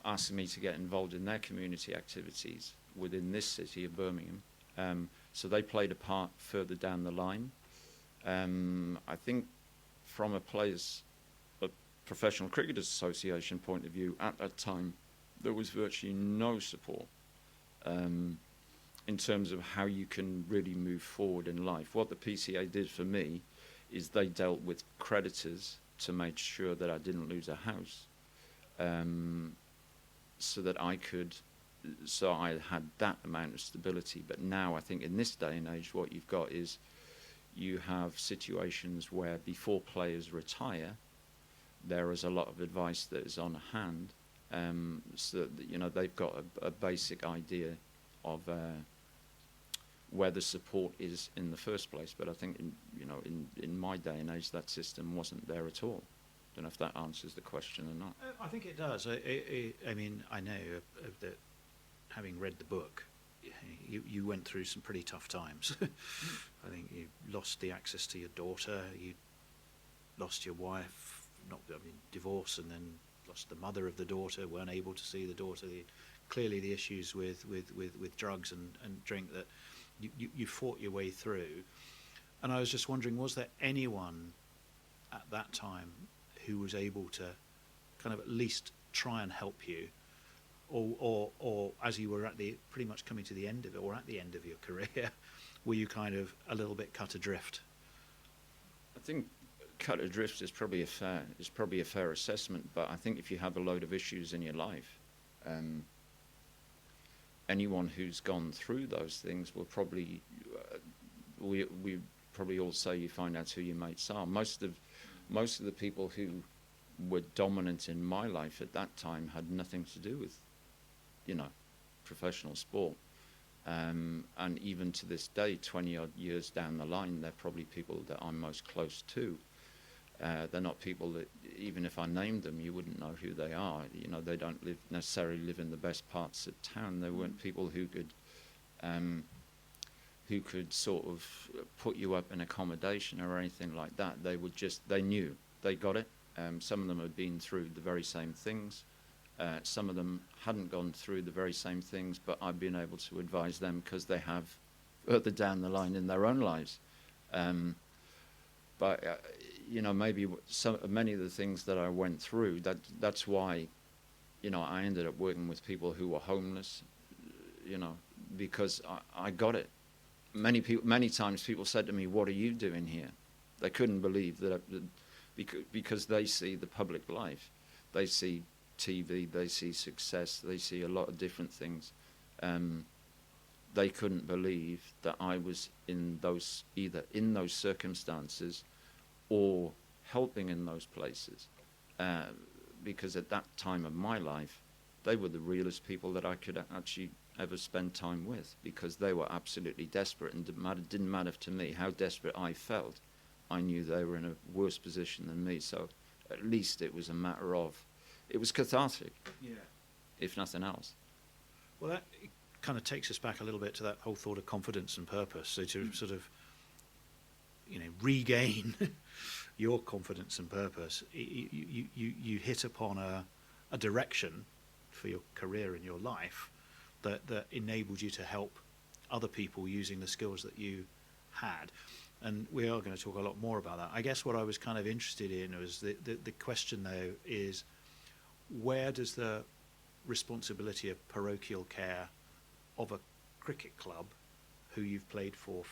asking me to get involved in their community activities within this city of Birmingham. So they played a part further down the line. I think from a Professional Cricketers Association point of view, at that time, there was virtually no support in terms of how you can really move forward in life. What the PCA did for me is they dealt with creditors to make sure that I didn't lose a house, so I had that amount of stability. But now I think in this day and age, what you've got is you have situations where before players retire, there is a lot of advice that is on hand, so that, you know, they've got a basic idea of where the support is in the first place. But I think in my day and age, that system wasn't there at all. Don't know if that answers the question or not. I think it does. I mean, I know that having read the book, you went through some pretty tough times. I think you lost the access to your daughter, you lost your wife, divorce, and then lost the mother of the daughter, weren't able to see the daughter. Clearly the issues with drugs and drink that you fought your way through. And I was just wondering, was there anyone at that time who was able to kind of at least try and help you, or as you were pretty much coming to the end of it, or at the end of your career, were you kind of a little bit cut adrift? I think cut adrift is probably a fair assessment. But I think if you have a load of issues in your life, anyone who's gone through those things will probably we probably all say you find out who your mates are. Most of the people who were dominant in my life at that time had nothing to do with, you know, professional sport. And even to this day, 20 odd years down the line, they're probably people that I'm most close to. They're not people that, even if I named them, you wouldn't know who they are. You know, they don't necessarily live in the best parts of town. They weren't people who could sort of put you up in accommodation or anything like that. They knew, they got it. Some of them had been through the very same things. Some of them hadn't gone through the very same things, but I've been able to advise them because they have further down the line in their own lives. But maybe many of the things that I went through, that's why, I ended up working with people who were homeless, because I got it. Many times people said to me, "What are you doing here?" They couldn't believe that, because they see the public life, they see TV, they see success, they see a lot of different things. They couldn't believe that I was either in those circumstances or helping in those places, because at that time of my life, they were the realest people that I could actually ever spend time with, because they were absolutely desperate, and didn't matter to me how desperate I felt. I knew they were in a worse position than me, so at least it was a matter of, it was cathartic, if nothing else. Well, that kind of takes us back a little bit to that whole thought of confidence and purpose. So to sort of, regain your confidence and purpose, you hit upon a direction for your career and your life that enabled you to help other people using the skills that you had. And we are going to talk a lot more about that. I guess what I was kind of interested in was the question, though, is where does the responsibility of parochial care of a cricket club, who you've played for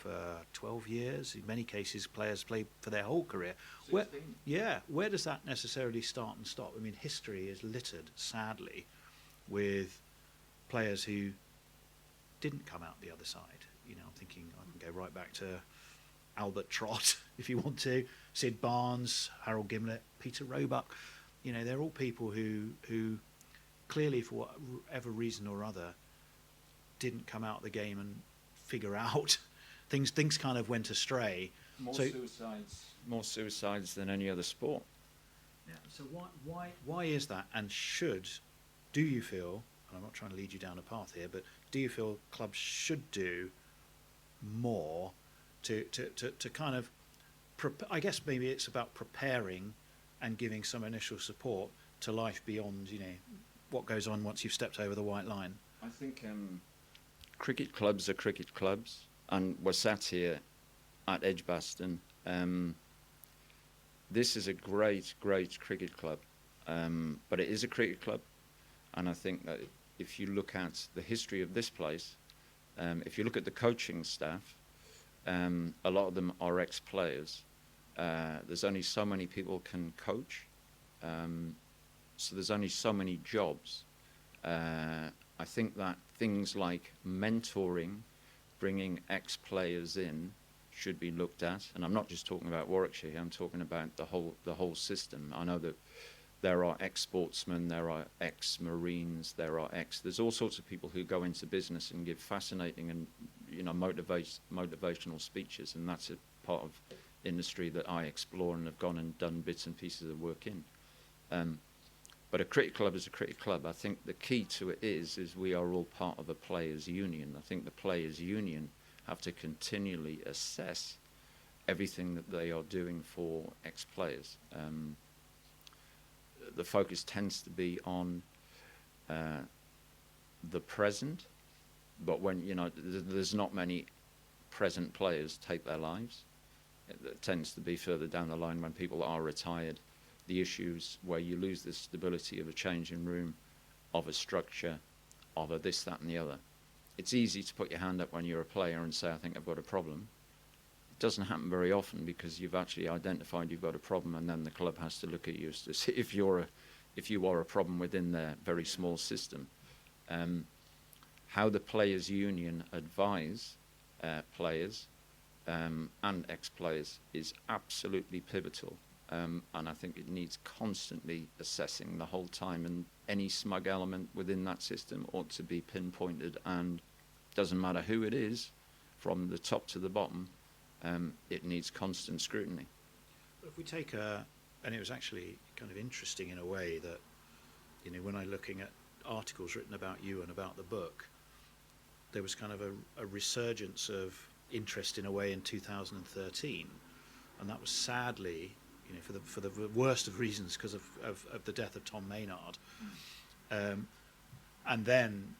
12 years, in many cases players play for their whole career, where does that necessarily start and stop? I mean, history is littered, sadly, with players who didn't come out the other side. I'm thinking I can go right back to Albert Trott, if you want to, Sid Barnes, Harold Gimlett, Peter Roebuck. They're all people who clearly, for whatever reason or other, didn't come out the game and figure out things kind of went astray. More suicides than any other sport. Yeah. So why is that? And do you feel, and I'm not trying to lead you down a path here, but do you feel clubs should do more to kind of, I guess maybe it's about preparing and giving some initial support to life beyond, what goes on once you've stepped over the white line? I think cricket clubs are cricket clubs, and we're sat here at Edgbaston. This is a great cricket club, but it is a cricket club, and I think that if you look at the history of this place, if you look at the coaching staff, a lot of them are ex-players. There's only so many people can coach, so there's only so many jobs. I think that things like mentoring, bringing ex-players in, should be looked at. And I'm not just talking about Warwickshire, I'm talking about the whole system. I know that there are ex-sportsmen, there are ex-marines, there's all sorts of people who go into business and give fascinating and motivational speeches, and that's a part of industry that I explore and have gone and done bits and pieces of work in. But a cricket club is a cricket club. I think the key to it is we are all part of a players' union. I think the players' union have to continually assess everything that they are doing for ex-players. The focus tends to be on the present, but when there's not many present players take their lives. It tends to be further down the line when people are retired. The issues where you lose the stability of a changing room, of a structure, of a this, that, and the other. It's easy to put your hand up when you're a player and say, I think I've got a problem. It doesn't happen very often because you've actually identified you've got a problem, and then the club has to look at you to see if you are a problem within their very small system. How the players' union advise players and ex-players is absolutely pivotal. And I think it needs constantly assessing the whole time, and any smug element within that system ought to be pinpointed, and doesn't matter who it is, from the top to the bottom, it needs constant scrutiny. If we take and it was actually kind of interesting in a way that, when I'm looking at articles written about you and about the book, there was kind of a resurgence of interest in a way in 2013, and that was sadly, for the worst of reasons, because of the death of Tom Maynard. And then,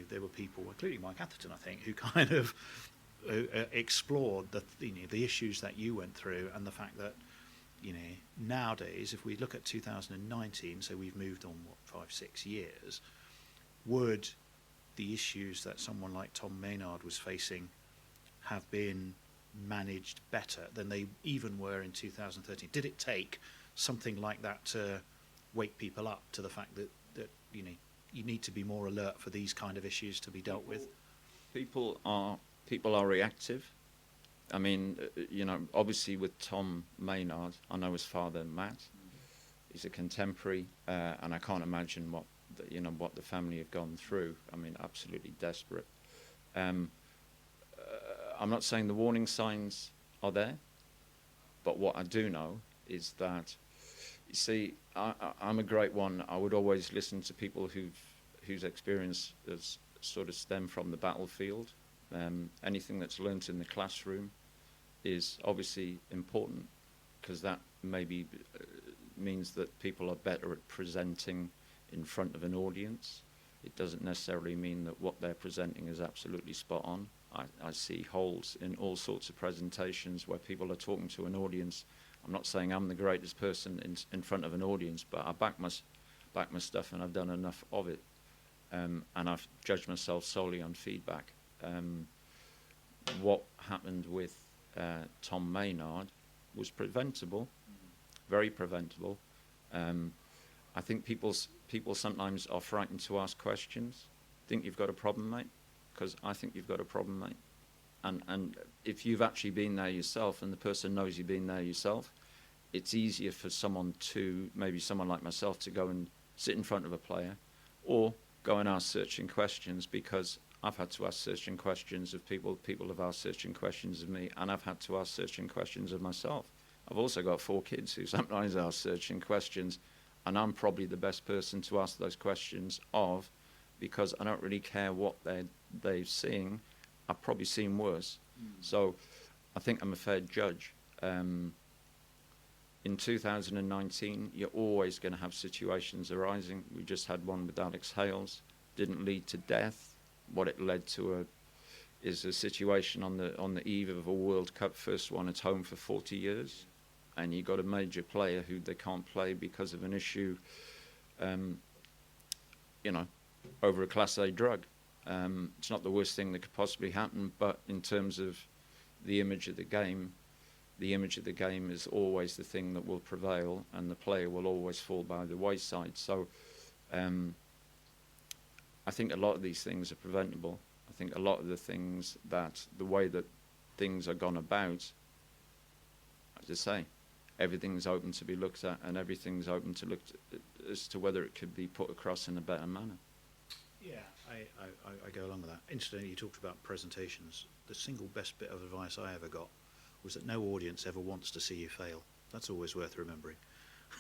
there were people, including Mike Atherton, I think, who kind of explored the issues that you went through, and the fact that, nowadays, if we look at 2019, so we've moved on, 5-6 years, would the issues that someone like Tom Maynard was facing have been managed better than they even were in 2013? Did it take something like that to wake people up to the fact that you need to be more alert for these kind of issues to be dealt with? People are reactive. I mean, obviously with Tom Maynard, I know his father, Matt. He's a contemporary, and I can't imagine what the family have gone through. I mean, absolutely desperate. I'm not saying the warning signs are there, but what I do know is that, you see, I'm a great one. I would always listen to people whose experience has sort of stemmed from the battlefield. Anything that's learnt in the classroom is obviously important, because that maybe means that people are better at presenting in front of an audience. It doesn't necessarily mean that what they're presenting is absolutely spot on. I see holes in all sorts of presentations where people are talking to an audience. I'm not saying I'm the greatest person in front of an audience, but I back my stuff, and I've done enough of it, and I've judged myself solely on feedback. What happened with Tom Maynard was preventable, very preventable. I think people sometimes are frightened to ask questions. Think you've got a problem, mate? Because I think you've got a problem, mate. And if you've actually been there yourself, and the person knows you've been there yourself, it's easier for someone like myself, to go and sit in front of a player, or go and ask searching questions, because I've had to ask searching questions of people have asked searching questions of me, and I've had to ask searching questions of myself. I've also got 4 kids who sometimes ask searching questions, and I'm probably the best person to ask those questions of, because I don't really care what they're seeing. I've probably seen worse. So I think I'm a fair judge. In 2019, you're always going to have situations arising. We just had one with Alex Hales. Didn't lead to death. What it led to is a situation on the eve of a World Cup, first one at home for 40 years, and you got a major player who they can't play because of an issue, over a Class A drug. It's not the worst thing that could possibly happen, but in terms of the image of the game is always the thing that will prevail, and the player will always fall by the wayside. So I think a lot of these things are preventable. I think a lot of the way that things are gone about, as I say, everything's open to be looked at, and everything's open to look as to whether it could be put across in a better manner. Yeah, I go along with that. Incidentally, you talked about presentations. The single best bit of advice I ever got was that no audience ever wants to see you fail. That's always worth remembering.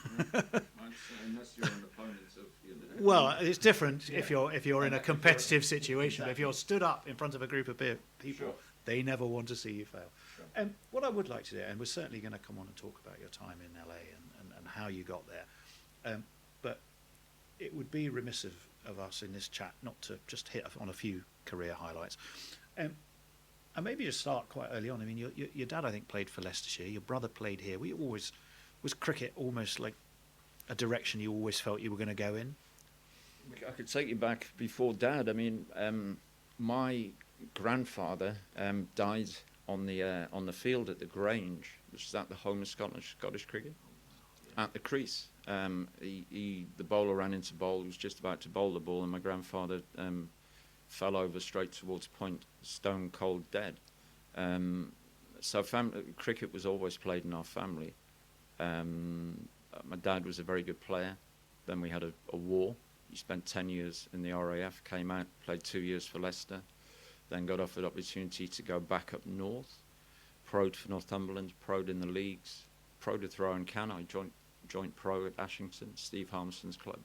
Unless you're an opponent of Well, it's different if you're in a competitive situation. Exactly. But if you're stood up in front of a group of people, they never want to see you fail. And what I would like to do, and we're certainly going to come on and talk about your time in LA and how you got there, but it would be remiss of us in this chat not to just hit on a few career highlights. And maybe just start quite early on. I mean, your dad, I think, played for Leicestershire. Your brother played here. Was cricket almost like a direction you always felt you were going to go in? I could take you back before Dad. I mean, my grandfather died on the field at the Grange, which is at the home of Scottish cricket, at the crease. The bowler ran into bowl. He was just about to bowl the ball, and my grandfather fell over straight towards point, stone cold dead. So cricket was always played in our family. My dad was a very good player. Then we had a war. He spent 10 years in the RAF, came out, played 2 years for Leicester, then got offered opportunity to go back up north, pro'd for Northumberland, pro'd in the leagues, pro'd with Rowan Cannoy, joint pro at Ashington, Steve Harmson's club.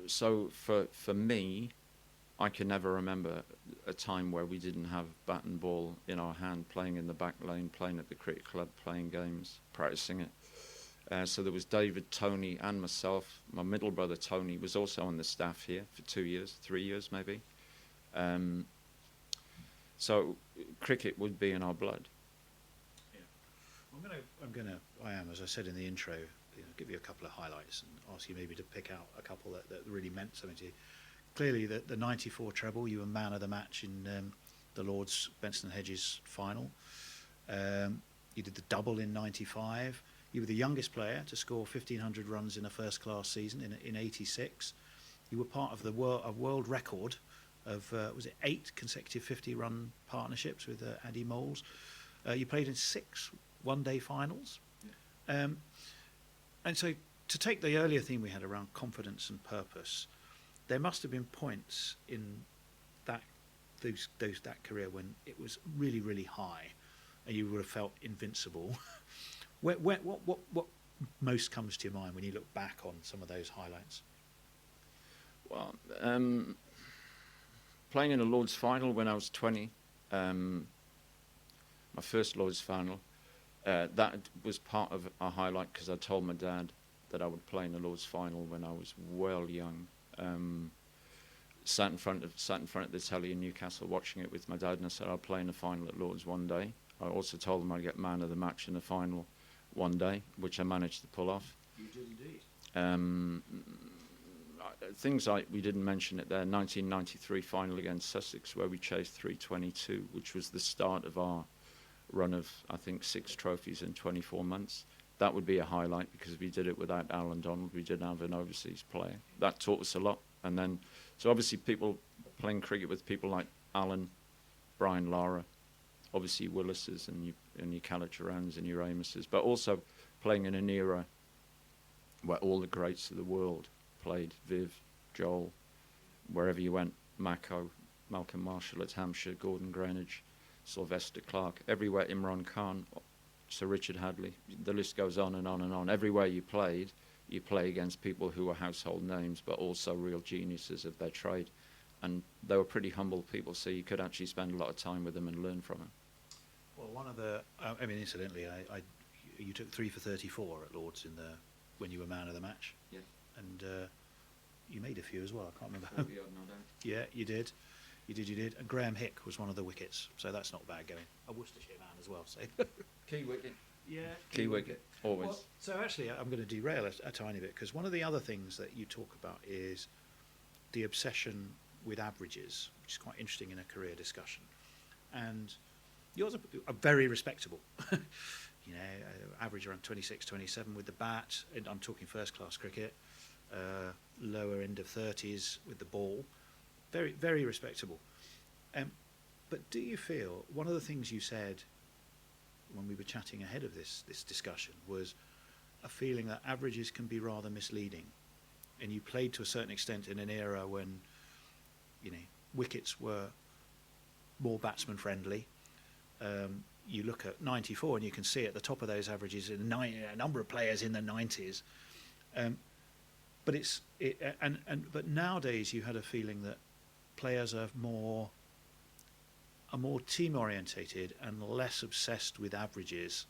So for me, I can never remember a time where we didn't have bat and ball in our hand, playing in the back lane, playing at the cricket club, playing games, practicing it. So there was David, Tony, and myself. My middle brother Tony was also on the staff here for 2 years, 3 years maybe. So cricket would be in our blood. I am, as I said in the intro, give you a couple of highlights and ask you maybe to pick out a couple that really meant something to you. Clearly, the 94 treble, you were man of the match in the Lord's Benson Hedges final. You did the double in 95. You were the youngest player to score 1,500 runs in a first-class season in 86. You were part of the world record of, was it 8 consecutive 50-run partnerships with Andy Moles. You played in 6 one-day finals. Yeah. And so to take the earlier theme we had around confidence and purpose, there must have been points in that career when it was really, really high and you would have felt invincible. What most comes to your mind when you look back on some of those highlights? Well, playing in a Lord's final when I was 20, my first Lord's final, that was part of a highlight because I told my dad that I would play in the Lord's final when I was well young. Sat in front of the telly in Newcastle watching it with my dad, and I said I'll play in the final at Lord's one day. I also told him I'd get man of the match in the final one day, which I managed to pull off. You did indeed. Things like, we didn't mention it there, 1993 final against Sussex where we chased 322, which was the start of our run of, I think, 6 trophies in 24 months. That would be a highlight because we did it without Alan Donald. We didn't have an overseas player. That taught us a lot. And then, so obviously people playing cricket with people like Alan, Brian Lara, obviously Willis's and your Calatrans and your Amos's, but also playing in an era where all the greats of the world played, Viv, Joel, wherever you went, Mako, Malcolm Marshall at Hampshire, Gordon Greenidge, Sylvester Clarke, everywhere, Imran Khan, Sir Richard Hadley, the list goes on and on and on. Everywhere you played, you play against people who were household names, but also real geniuses of their trade. And they were pretty humble people, so you could actually spend a lot of time with them and learn from them. Well, one of the, I mean, incidentally, you took 3 for 34 at Lord's when you were man of the match. Yeah. And you made a few as well. I can't remember. Yeah, you did. You did. And Graham Hick was one of the wickets, so that's not bad going. A Worcestershire man as well, so. Key wicket. Yeah. Key wicket, always. Well, so actually, I'm going to derail a tiny bit, because one of the other things that you talk about is the obsession with averages, which is quite interesting in a career discussion. And yours are very respectable. You know, average around 26, 27 with the bat, and I'm talking first-class cricket, lower end of 30s with the ball. Very, very respectable. But do you feel, one of the things you said when we were chatting ahead of this discussion was a feeling that averages can be rather misleading. And you played to a certain extent in an era when, you know, wickets were more batsman friendly. You look at 94 and you can see at the top of those averages a number of players in the 90s. But nowadays you had a feeling that players are more team orientated and less obsessed with averages,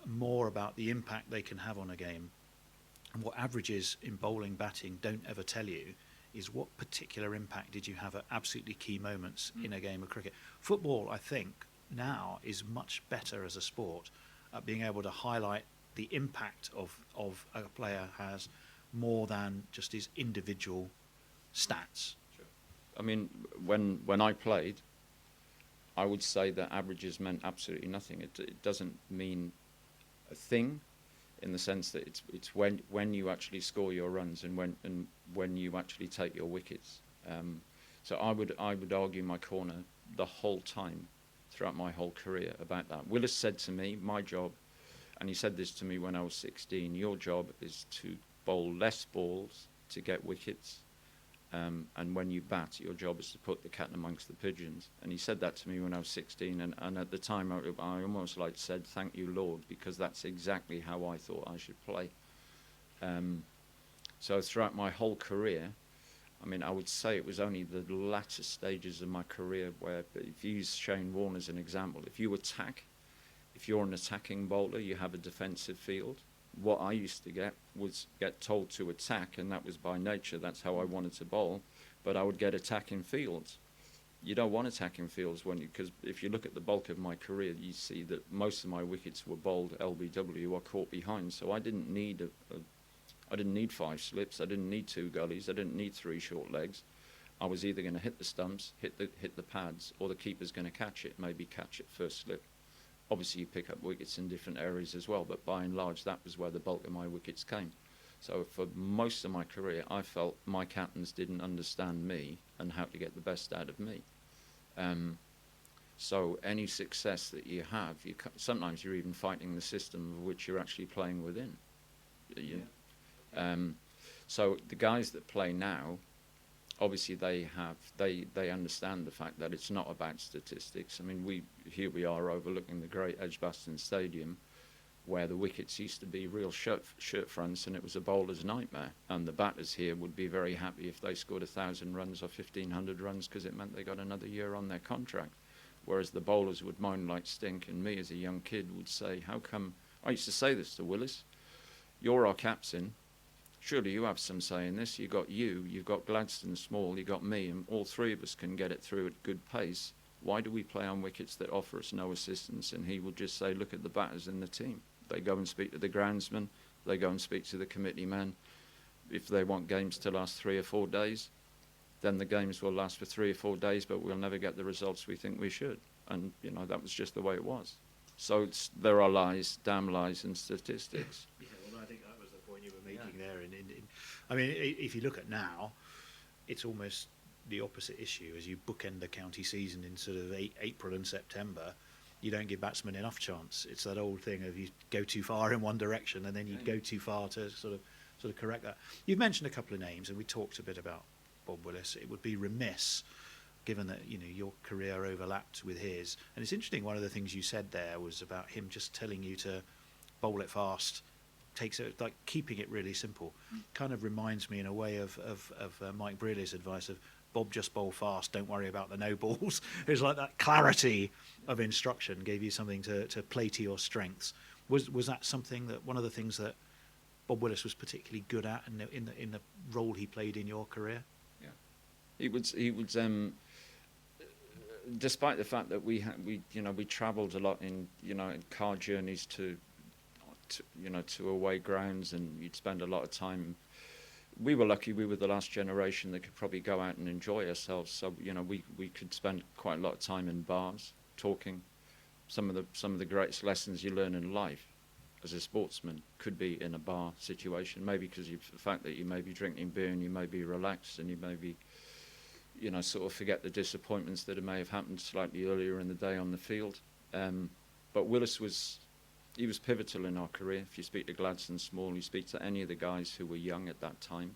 more about the impact they can have on a game. And what averages in bowling, batting don't ever tell you is what particular impact did you have at absolutely key moments in a game of cricket. Football, I think, now is much better as a sport at being able to highlight the impact of a player has more than just his individual stats. Sure. I mean, when I played, I would say that averages meant absolutely nothing. It doesn't mean a thing, in the sense that it's when you actually score your runs and when you actually take your wickets. So I would argue my corner the whole time throughout my whole career about that. Willis said to me, my job, and he said this to me when I was 16, your job is to bowl less balls to get wickets, and when you bat, your job is to put the cat amongst the pigeons. And he said that to me when I was 16, and at the time I almost like said, thank you, Lord, because that's exactly how I thought I should play. So throughout my whole career, I mean, I would say it was only the latter stages of my career where, if you use Shane Warne as an example, if you're an attacking bowler, you have a defensive field. what I used to get was get told to attack, and that was by nature. That's how I wanted to bowl. But I would get attacking fields. You don't want attacking fields because if you look at the bulk of my career, you see that most of my wickets were bowled LBW or caught behind. So I didn't need I didn't need 5 slips. I didn't need 2 gullies. I didn't need 3 short legs. I was either going to hit the stumps, hit the pads, or the keeper's going to catch it. Maybe catch it first slip. Obviously, you pick up wickets in different areas as well, but by and large, that was where the bulk of my wickets came. So for most of my career, I felt my captains didn't understand me and how to get the best out of me. So any success that you have, sometimes you're even fighting the system of which you're actually playing within. So the guys that play now, obviously they understand the fact that it's not about statistics. I mean, here we are overlooking the great Edgbaston Stadium, where the wickets used to be real shirt fronts, and it was a bowler's nightmare. And the batters here would be very happy if they scored 1,000 runs or 1,500 runs, because it meant they got another year on their contract. Whereas the bowlers would moan like stink, and me as a young kid would say, how come, I used to say this to Willis, you're our captain, surely you have some say in this. You've got Gladstone Small, you've got me, and all 3 of us can get it through at good pace. Why do we play on wickets that offer us no assistance? And he would just say, look at the batters in the team. They go and speak to the groundsman, they go and speak to the committee man. If they want games to last 3 or 4 days, then the games will last for 3 or 4 days, but we'll never get the results we think we should. And, that was just the way it was. So there are lies, damn lies, and statistics. Yeah, well, I think that was the point you were making there. I mean, if you look at now, it's almost the opposite issue. As you bookend the county season in sort of April and September, you don't give batsmen enough chance. It's that old thing of you go too far in one direction and then you go too far to sort of correct that. You've mentioned a couple of names, and we talked a bit about Bob Willis. It would be remiss, given that your career overlapped with his. And it's interesting. One of the things you said there was about him just telling you to bowl it fast. Takes it like keeping it really simple. Kind of reminds me in a way of Mike Brearley's advice of Bob, just bowl fast, don't worry about the no balls. It was like that clarity of instruction gave you something to play to your strengths. Was that something that one of the things that Bob Willis was particularly good at in the role he played in your career? Yeah, he would. Despite the fact that we travelled a lot in in car journeys to away grounds, and you'd spend a lot of time. We were lucky. We were the last generation that could probably go out and enjoy ourselves. So we could spend quite a lot of time in bars talking. Some of the greatest lessons you learn in life as a sportsman could be in a bar situation. Maybe because of the fact that you may be drinking beer and you may be relaxed and you may be sort of forget the disappointments that may have happened slightly earlier in the day on the field. But Willis was pivotal in our career. If you speak to Gladstone Small, you speak to any of the guys who were young at that time,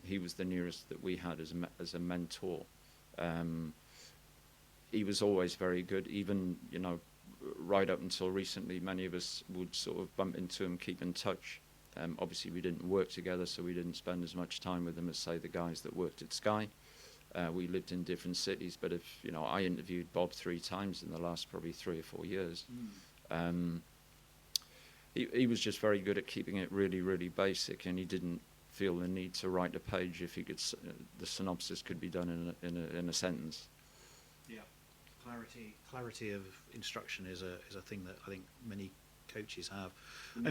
he was the nearest that we had as a mentor. He was always very good, even right up until recently. Many of us would sort of bump into him, keep in touch. Obviously we didn't work together, so we didn't spend as much time with him as, say, the guys that worked at Sky. We lived in different cities, but I interviewed Bob 3 times in the last probably 3 or 4 years. He was just very good at keeping it really, really basic, and he didn't feel the need to write a page if he could. The synopsis could be done in a sentence. Yeah, clarity of instruction is a thing that I think many coaches have. The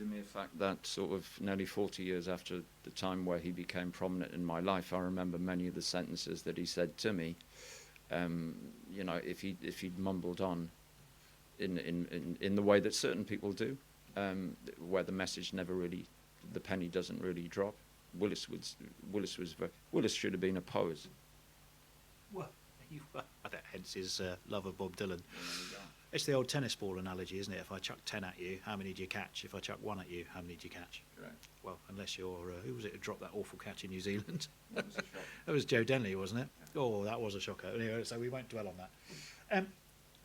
mere fact that sort of nearly 40 years after the time where he became prominent in my life, I remember many of the sentences that he said to me. If he'd mumbled on in the way that certain people do, where the message the penny doesn't really drop. Willis should have been a poet. Well, hence his love of Bob Dylan. It's the old tennis ball analogy, isn't it? If I chuck 10 at you, how many do you catch? If I chuck 1 at you, how many do you catch? Correct. Well, unless you're who was it who dropped that awful catch in New Zealand? That was Joe Denley, wasn't it? Yeah. Oh, that was a shocker. Anyway, so we won't dwell on that.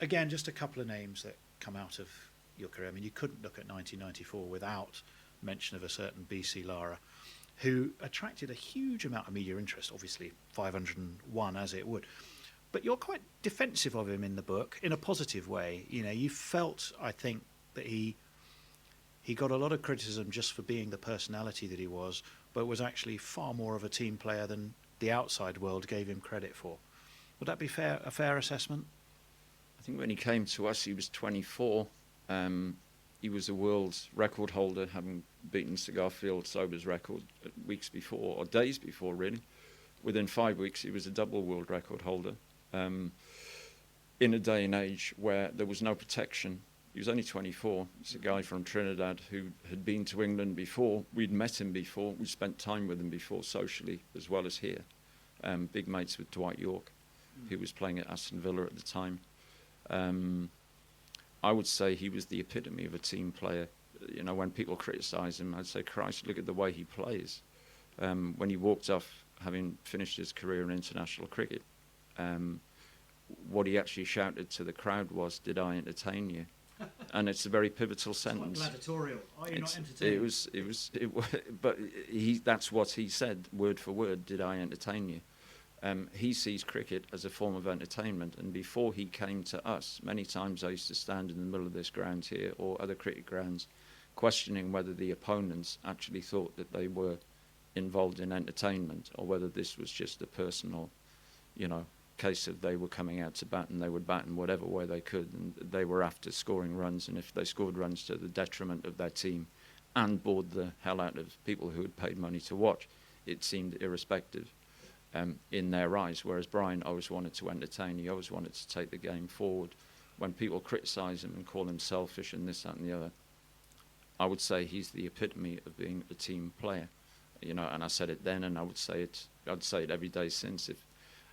Again, just a couple of names that come out of your career. I mean, you couldn't look at 1994 without mention of a certain BC Lara, who attracted a huge amount of media interest, obviously 501 as it would. But you're quite defensive of him in the book in a positive way. You felt, I think, that he he got a lot of criticism just for being the personality that he was, but was actually far more of a team player than the outside world gave him credit for. Would that be a fair assessment? I think when he came to us, he was 24. He was a world record holder, having beaten Cigarfield Sober's record weeks before, or days before, really. Within 5 weeks, he was a double world record holder. In a day and age where there was no protection. He was only 24. He's a guy from Trinidad who had been to England before. We'd met him before. We spent time with him before socially as well as here. Big mates with Dwight York, who was playing at Aston Villa at the time. I would say he was the epitome of a team player. You know, when people criticise him, I'd say, Christ, look at the way he plays. When he walked off, having finished his career in international cricket, what he actually shouted to the crowd was, "Did I entertain you?" And it's a very pivotal sentence. It's like gladiatorial. Are you not entertained? But that's what he said, word for word, "Did I entertain you?" He sees cricket as a form of entertainment, and before he came to us, many times I used to stand in the middle of this ground here or other cricket grounds questioning whether the opponents actually thought that they were involved in entertainment or whether this was just a personal, case of they were coming out to bat and they would bat in whatever way they could, and they were after scoring runs, and if they scored runs to the detriment of their team and bored the hell out of people who had paid money to watch, it seemed irrespective in their eyes. Whereas Brian always wanted to entertain, he always wanted to take the game forward. When people criticise him and call him selfish and this, that and the other, I would say he's the epitome of being a team player, and I said it then and I'd say it every day since.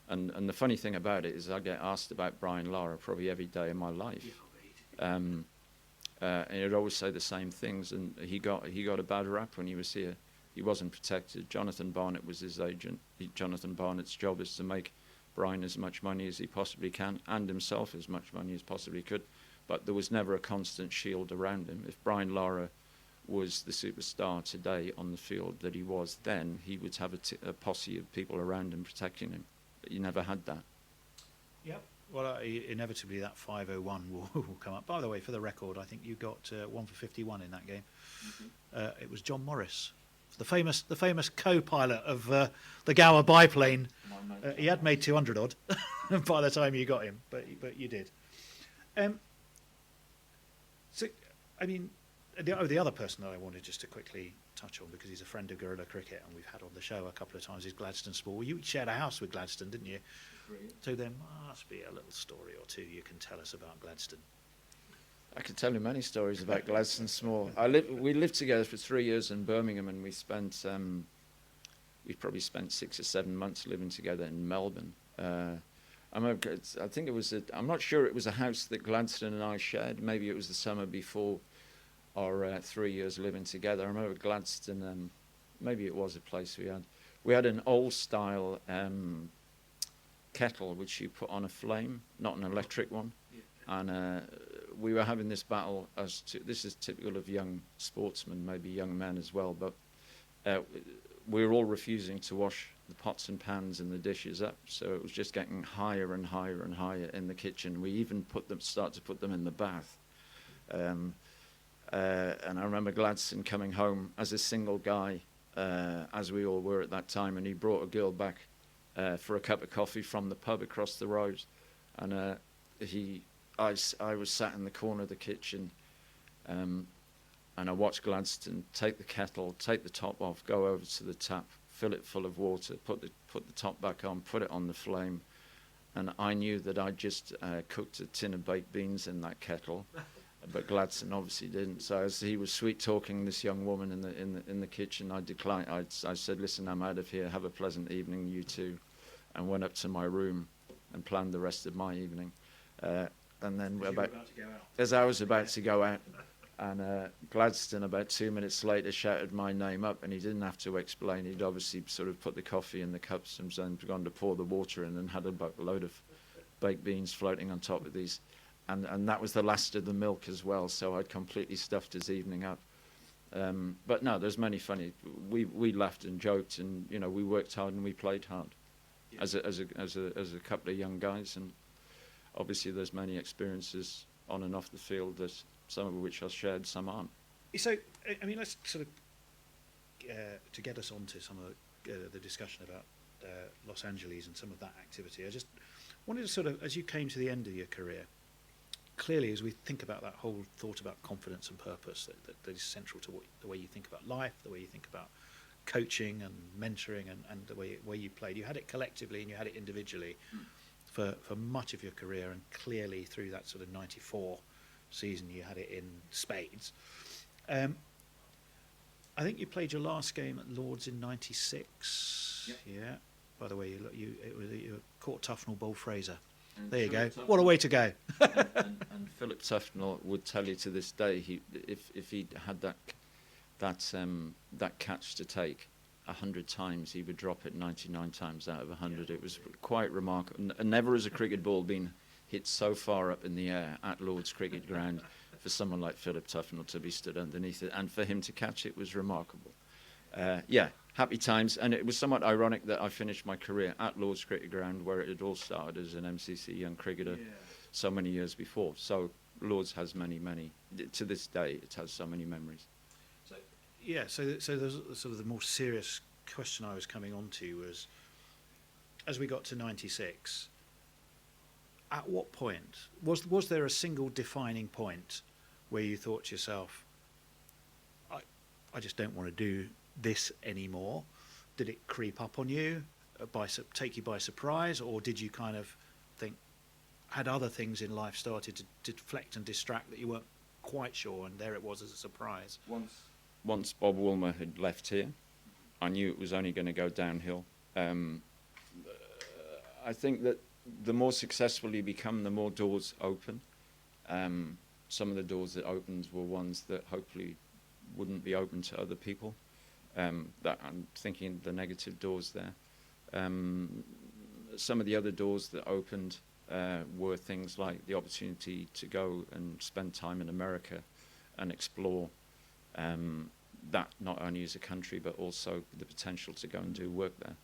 And the funny thing about it is I get asked about Brian Lara probably every day of my life. And he'd always say the same things, and he got a bad rap when he was here. He wasn't protected. Jonathan Barnett was his agent. Jonathan Barnett's job is to make Brian as much money as he possibly can and himself as much money as possibly could. But there was never a constant shield around him. If Brian Lara was the superstar today on the field that he was then, he would have a posse of people around him protecting him. But you never had that. Yep. Well, inevitably that 501 will come up. By the way, for the record, I think you got 1 for 51 in that game. It was John Morris, the famous co-pilot of the Gower biplane. He had made 200 odd by the time you got him, but you did. So, I mean, the other person that I wanted just to quickly touch on, because he's a friend of guerrilla cricket and we've had on the show a couple of times, is Gladstone Small. Well, you shared a house with Gladstone, didn't you? So there must be a little story or two you can tell us about Gladstone. I could tell you many stories about Gladstone Small. We lived together for 3 years in Birmingham, and we probably spent 6 or 7 months living together in Melbourne. I think it was I'm not sure it was a house that Gladstone and I shared. Maybe it was the summer before our 3 years living together. I remember Gladstone, maybe it was a place we had. We had an old style kettle which you put on a flame, not an electric one. And we were having this battle as to, this is typical of young sportsmen, maybe young men as well, but we were all refusing to wash the pots and pans and the dishes up, so it was just getting higher and higher and higher in the kitchen. We even started to put them in the bath. And I remember Gladstone coming home as a single guy, as we all were at that time, and he brought a girl back for a cup of coffee from the pub across the road, and I was sat in the corner of the kitchen, and I watched Gladstone take the kettle, take the top off, go over to the tap, fill it full of water, put the top back on, put it on the flame, and I knew that I'd just cooked a tin of baked beans in that kettle, but Gladstone obviously didn't. So as he was sweet talking this young woman in the kitchen, I declined. I said, "Listen, I'm out of here. Have a pleasant evening, you two," and went up to my room and planned the rest of my evening. And then as I was about to go out, and Gladstone about 2 minutes later shouted my name up, and he didn't have to explain. He'd obviously sort of put the coffee in the cups and then gone to pour the water in and had a load of baked beans floating on top of these. And that was the last of the milk as well, so I'd completely stuffed his evening up. But no, there's many funny. We laughed and joked, and we worked hard and we played hard, as a couple of young guys, and obviously there's many experiences on and off the field that some of which are shared, some aren't. So, I mean, let's sort of to get us onto some of the discussion about Los Angeles and some of that activity. I just wanted to sort of, as you came to the end of your career, clearly, as we think about that whole thought about confidence and purpose, that is central to the way you think about life, the way you think about coaching and mentoring, and the way you played. You had it collectively and you had it individually for much of your career, and clearly through that sort of 94 season you had it in spades. I think you played your last game at Lord's in '96. Yep. Yeah. By the way, you caught Tufnell Bull Fraser. And There you go. Philip What a way to go. and Philip Tufnell would tell you to this day, if he'd had that catch to take 100 times, he would drop it 99 times out of 100. It was quite remarkable. And never has a cricket ball been hit so far up in the air at Lord's Cricket Ground for someone like Philip Tufnell to be stood underneath it, and for him to catch it was remarkable. Happy times, and it was somewhat ironic that I finished my career at Lord's Cricket Ground, where it had all started as an MCC young cricketer so many years before. So Lord's has many, to this day, it has so many memories. So there's sort of the more serious question I was coming on to was, as we got to 96, at what point, was there a single defining point where you thought to yourself, I just don't want to do this anymore? Did it creep up on you, take you by surprise, or did you kind of think, had other things in life started to deflect and distract that you weren't quite sure, and there it was as a surprise? Once Bob Woolmer had left here, I knew it was only going to go downhill. I think that the more successful you become, the more doors open. Some of the doors that opened were ones that hopefully wouldn't be open to other people. That I'm thinking the negative doors there. Some of the other doors that opened were things like the opportunity to go and spend time in America and explore that, not only as a country but also the potential to go and do work there.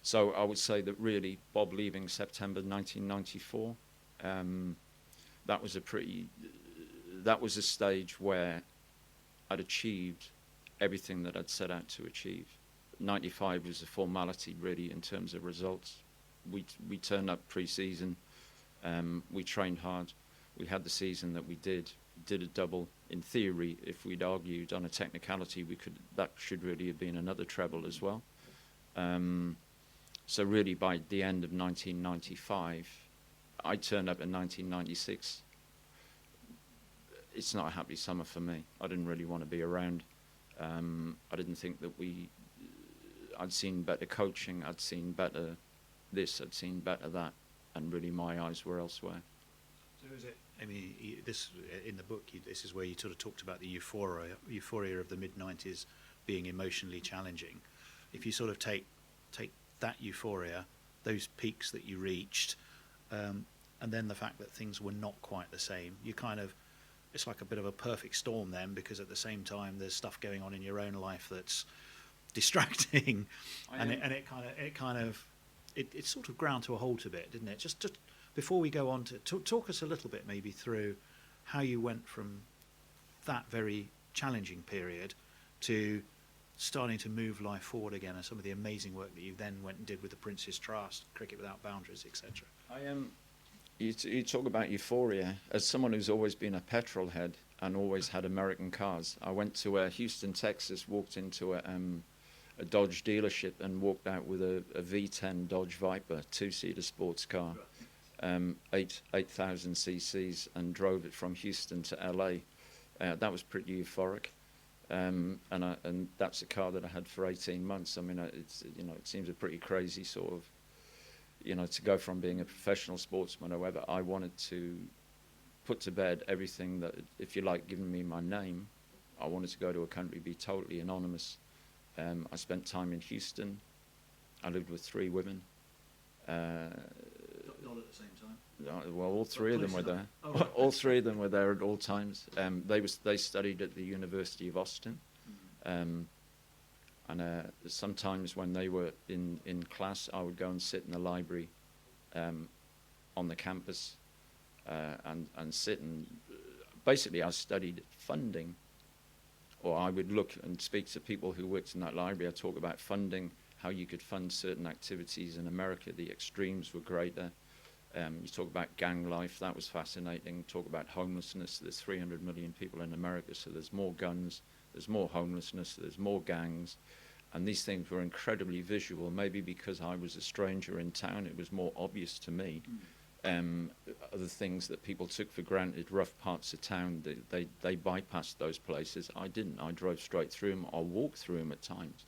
So I would say that really Bob leaving September 1994, that was a stage where I'd achieved everything that I'd set out to achieve. 95 was a formality really in terms of results. We turned up pre-season, we trained hard, we had the season that we did a double. In theory, if we'd argued on a technicality, that should really have been another treble as well. So really by the end of 1995, I turned up in 1996. It's not a happy summer for me. I didn't really want to be around. I didn't think that I'd seen better coaching, I'd seen better this, I'd seen better that, and really my eyes were elsewhere. So is it, I mean, this in the book, this is where you sort of talked about the euphoria of the mid-90s being emotionally challenging. If you sort of take that euphoria, those peaks that you reached, and then the fact that things were not quite the same, you kind of, it's like a bit of a perfect storm then, because at the same time there's stuff going on in your own life that's distracting, and it sort of ground to a halt a bit, didn't it? Just before we go on to talk us a little bit maybe through how you went from that very challenging period to starting to move life forward again, and some of the amazing work that you then went and did with the Prince's Trust, Cricket Without Boundaries, etc. You talk about euphoria. As someone who's always been a petrol head and always had American cars, I went to Houston, Texas, walked into a Dodge dealership and walked out with a V10 Dodge Viper, two-seater sports car, 8,000 cc's, and drove it from Houston to LA. That was pretty euphoric. And that's a car that I had for 18 months. I mean, it seems a pretty crazy sort of, to go from being a professional sportsman or whatever. I wanted to put to bed everything that, if you like, giving me my name. I wanted to go to a country, be totally anonymous. I spent time in Houston. I lived with 3 women. Not at the same time? Well, all 3 of them were there. Oh, right. All 3 of them were there at all times. They studied at the University of Austin. And sometimes when they were in class, I would go and sit in the library on the campus and sit and basically I studied funding or I would look and speak to people who worked in that library. I'd talk about funding, how you could fund certain activities in America. The extremes were greater. You talk about gang life, that was fascinating. Talk about homelessness, there's 300 million people in America, so there's more guns, there's more homelessness, there's more gangs, and these things were incredibly visual. Maybe because I was a stranger in town, it was more obvious to me. Other things that people took for granted, rough parts of town, they bypassed those places. I didn't. I drove straight through them. I walked through them at times.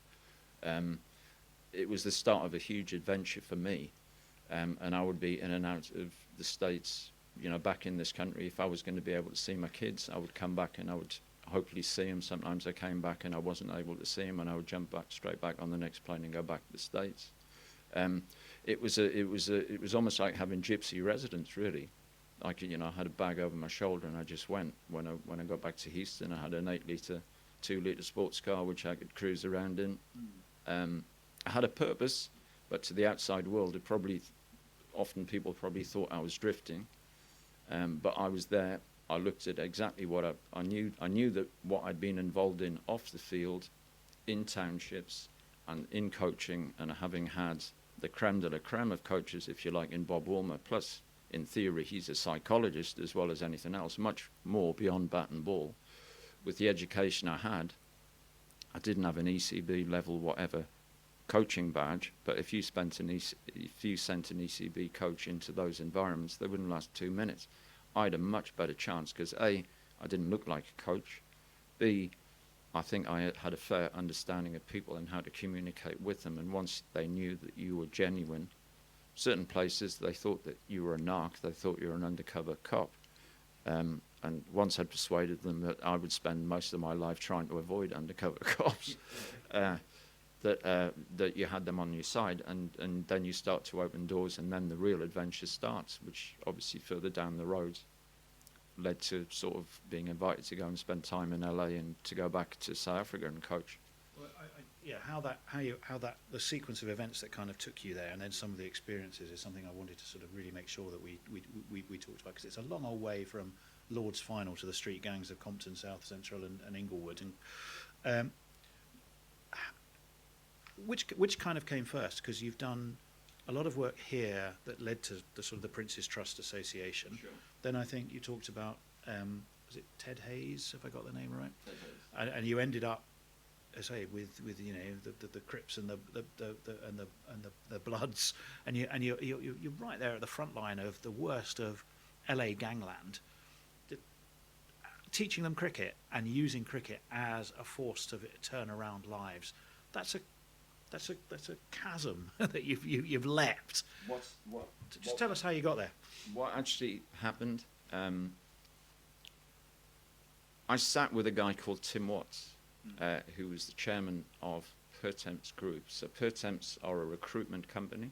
It was the start of a huge adventure for me. And I would be in and out of the States, you know, back in this country. If I was going to be able to see my kids, I would come back and I would hopefully see them. Sometimes I came back and I wasn't able to see them, and I would jump back straight back on the next plane and go back to the States. It was almost like having gypsy residence, really. Like, you know, I had a bag over my shoulder and I just went. When I got back to Houston, I had an 8-litre, 2-litre sports car which I could cruise around in. I had a purpose, but to the outside world, often people probably thought I was drifting. But I was there. I looked at exactly what I knew. I knew that what I'd been involved in off the field, in townships, and in coaching, and having had the creme de la creme of coaches, if you like, in Bob Woolmer. Plus, in theory, he's a psychologist as well as anything else, much more beyond bat and ball. With the education I had, I didn't have an ECB level whatever coaching badge, but if you sent an ECB coach into those environments, they wouldn't last 2 minutes. I had a much better chance because A, I didn't look like a coach. B, I think I had a fair understanding of people and how to communicate with them. And once they knew that you were genuine, certain places they thought that you were a narc, they thought you were an undercover cop. And once I'd persuaded them that I would spend most of my life trying to avoid undercover cops, that you had them on your side, and then you start to open doors, and then the real adventure starts, which obviously further down the road led to sort of being invited to go and spend time in LA and to go back to South Africa and coach. Well, how the sequence of events that kind of took you there, and then some of the experiences, is something I wanted to sort of really make sure that we talked about, because it's a long old way from Lord's Final to the street gangs of Compton, South Central, and Inglewood, and which kind of came first? Because you've done a lot of work here that led to the sort of the Prince's Trust Association. Sure. Then I think you talked about was it Ted Hayes? Have I got the name right? Ted Hayes. And you ended up, I say, with you know the Crips and the Bloods, and you're right there at the front line of the worst of LA gangland. Teaching them cricket and using cricket as a force to turn around lives. That's a chasm that you've leapt. Just tell us how you got there. What actually happened? I sat with a guy called Tim Watts, who was the chairman of Pertemps Group. So Pertemps are a recruitment company,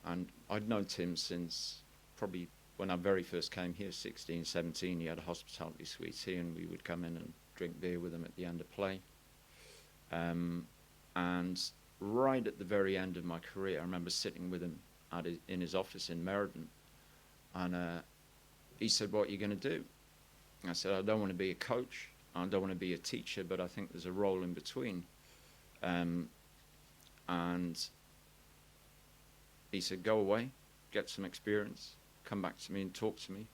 and I'd known Tim since probably when I very first came here, 16, 17. He had a hospitality suite here, and we would come in and drink beer with him at the end of play. And right at the very end of my career, I remember sitting with him in his office in Meriden, and he said, "What are you going to do?" I said, "I don't want to be a coach, I don't want to be a teacher, but I think there's a role in between." And he said, "Go away, get some experience, come back to me and talk to me,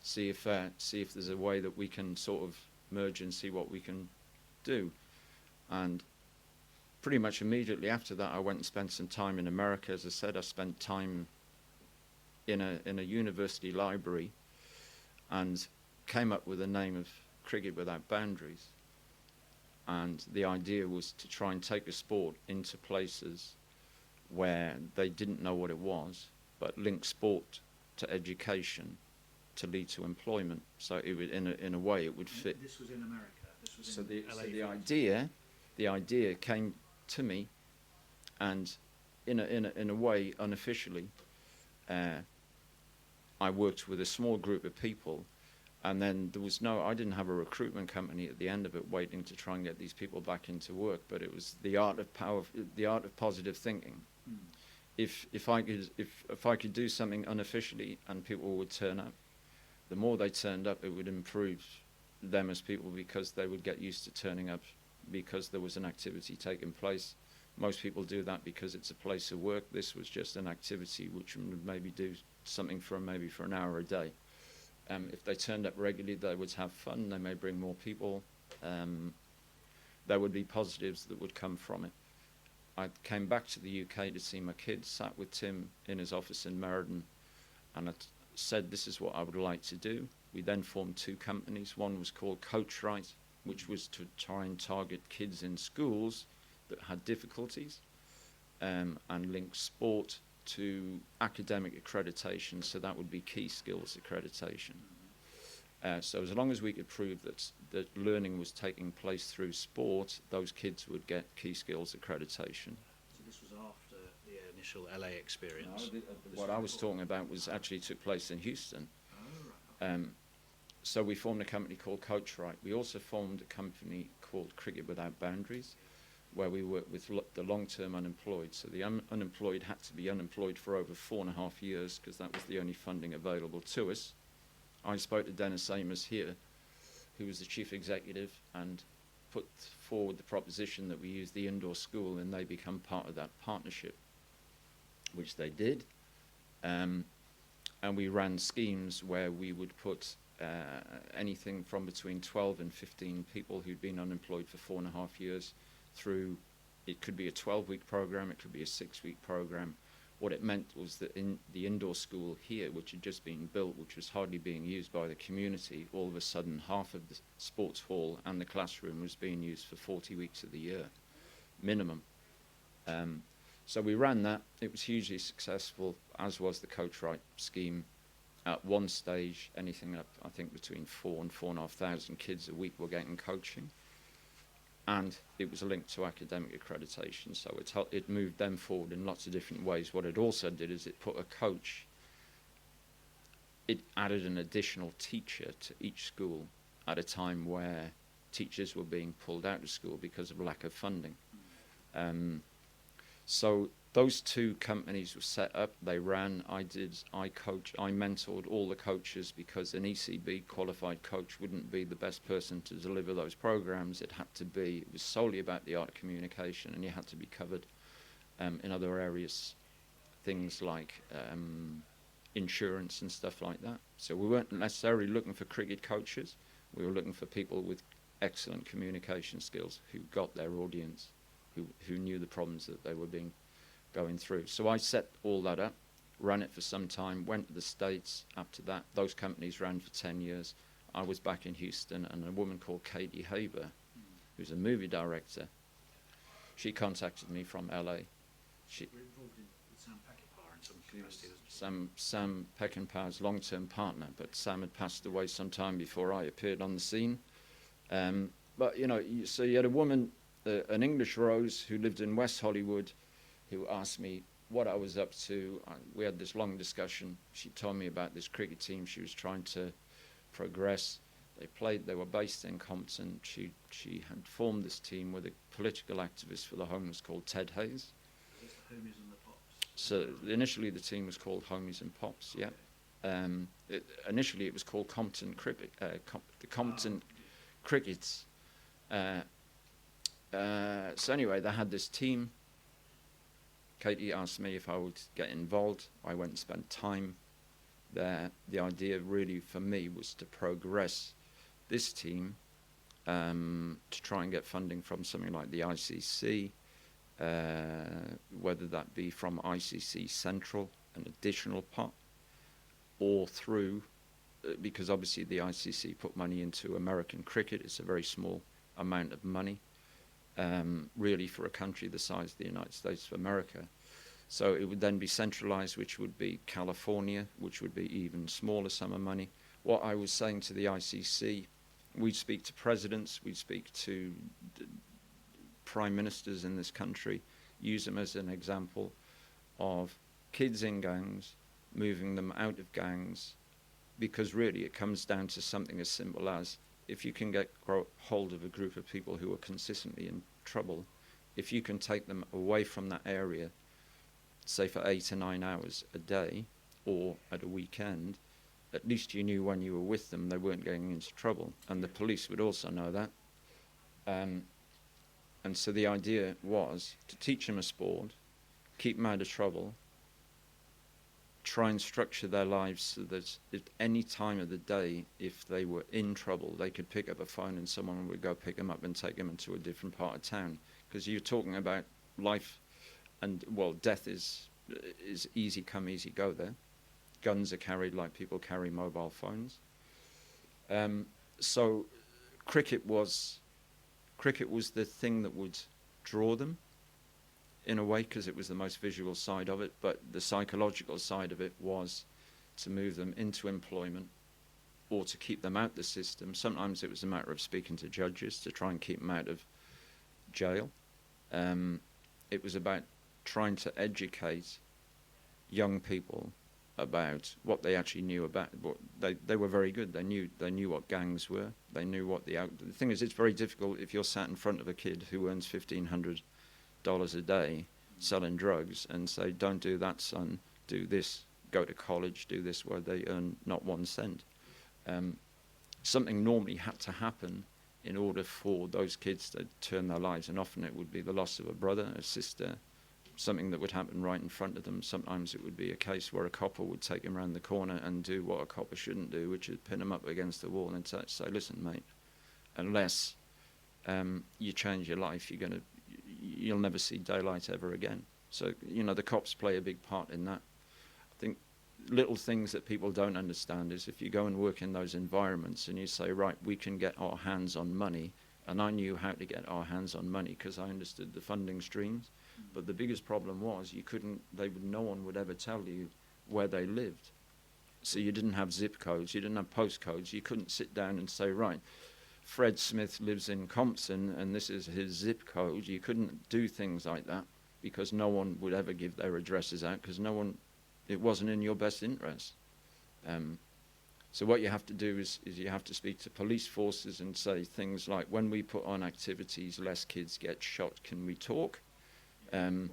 see if there's a way that we can sort of merge and see what we can do." And pretty much immediately after that, I went and spent some time in America. As I said, I spent time in a university library and came up with the name of Cricket Without Boundaries. And the idea was to try and take a sport into places where they didn't know what it was, but link sport to education to lead to employment. So it would, in a way, it would fit. This was in America. This was So in the LA. so the idea came to me, and in a way, unofficially, I worked with a small group of people, and then I didn't have a recruitment company at the end of it waiting to try and get these people back into work, but it was the art of positive thinking. If I could do something unofficially and people would turn up, the more they turned up, it would improve them as people because they would get used to turning up because there was an activity taking place. Most people do that because it's a place of work. This was just an activity which would maybe do something for an hour a day. If they turned up regularly, they would have fun. They may bring more people. There would be positives that would come from it. I came back to the UK to see my kids, sat with Tim in his office in Meriden, and I said, this is what I would like to do. We then formed two companies. One was called Coach Right, which was to try and target kids in schools that had difficulties, and link sport to academic accreditation, so that would be key skills accreditation. So as long as we could prove that learning was taking place through sport, those kids would get key skills accreditation. So this was after the initial LA experience? No, what I was talking about was actually took place in Houston. Oh, right. So we formed a company called Coach Right. We also formed a company called Cricket Without Boundaries, where we work with the long-term unemployed. So the unemployed had to be unemployed for over 4.5 years because that was the only funding available to us. I spoke to Dennis Amos here, who was the chief executive, and put forward the proposition that we use the indoor school and they become part of that partnership, which they did. And we ran schemes where we would put anything from between 12 and 15 people who'd been unemployed for 4.5 years through. It could be a 12-week program, it could be a 6-week program. What it meant was that in the indoor school here, which had just been built, which was hardly being used by the community, all of a sudden half of the sports hall and the classroom was being used for 40 weeks of the year, minimum. So we ran that. It was hugely successful, as was the Coach Right scheme. At one stage, anything up, I think, between 4,000 and 4,500 kids a week were getting coaching. And it was linked to academic accreditation, so it moved them forward in lots of different ways. What it also did is it put a coach, it added an additional teacher to each school at a time where teachers were being pulled out of school because of lack of funding. So those two companies were set up, they ran, I mentored all the coaches because an ECB qualified coach wouldn't be the best person to deliver those programs. It was solely about the art of communication, and you had to be covered in other areas, things like insurance and stuff like that. So we weren't necessarily looking for cricket coaches, we were looking for people with excellent communication skills who got their audience, who knew the problems that they were going through. So I set all that up, ran it for some time, went to the States. After that, those companies ran for 10 years. I was back in Houston, and a woman called Katie Haber, who's a movie director, she contacted me from LA. She were involved with Sam Peckinpah in some capacity, wasn't she? Sam Peckinpah's long-term partner, but Sam had passed away some time before I appeared on the scene. But, so you had a woman, an English Rose, who lived in West Hollywood, who asked me what I was up to. We had this long discussion. She told me about this cricket team she was trying to progress. They were based in Compton. She had formed this team with a political activist for the homeless called Ted Hayes. It's the Homies and the Pops. So initially the team was called Homies and Pops, yeah. Initially it was called Compton Cricket, the Compton Crickets. So anyway, they had this team. Katie asked me if I would get involved. I went and spent time there. The idea really for me was to progress this team, to try and get funding from something like the ICC, whether that be from ICC Central, an additional pot, or through, because obviously the ICC put money into American cricket. It's a very small amount of money. Really for a country the size of the United States of America. So it would then be centralized, which would be California, which would be even smaller sum of money. What I was saying to the ICC, we'd speak to presidents, we'd speak to prime ministers in this country, use them as an example of kids in gangs, moving them out of gangs, because really it comes down to something as simple as, if you can get hold of a group of people who are consistently in trouble, if you can take them away from that area, say for 8 or 9 hours a day or at a weekend, at least you knew when you were with them they weren't getting into trouble, and the police would also know that. And so the idea was to teach them a sport, keep them out of trouble, try and structure their lives so that at any time of the day, if they were in trouble, they could pick up a phone and someone would go pick them up and take them into a different part of town. Because you're talking about life and, well, death is easy come, easy go there. Guns are carried like people carry mobile phones. So cricket was the thing that would draw them in a way, because it was the most visual side of it, but the psychological side of it was to move them into employment or to keep them out the system. Sometimes it was a matter of speaking to judges to try and keep them out of jail. It was about trying to educate young people about what they actually knew about. They were very good. They knew what gangs were. They knew what the thing is. It's very difficult if you're sat in front of a kid who earns $1,500 a day selling drugs and say, "Don't do that, son. Do this. Go to college. Do this," where they earn not 1 cent. Something normally had to happen in order for those kids to turn their lives, and often it would be the loss of a brother, a sister, something that would happen right in front of them. Sometimes it would be a case where a copper would take him around the corner and do what a copper shouldn't do, which is pin him up against the wall and say, "Listen, mate, unless you change your life, you'll never see daylight ever again." So, the cops play a big part in that. I think little things that people don't understand is if you go and work in those environments and you say, right, we can get our hands on money, and I knew how to get our hands on money because I understood the funding streams. But the biggest problem was no one would ever tell you where they lived. So you didn't have zip codes, you didn't have postcodes, you couldn't sit down and say, right, Fred Smith lives in Compton and this is his zip code. You couldn't do things like that because no one would ever give their addresses out because it wasn't in your best interest. So what you have to do is you have to speak to police forces and say things like, when we put on activities, less kids get shot, can we talk? And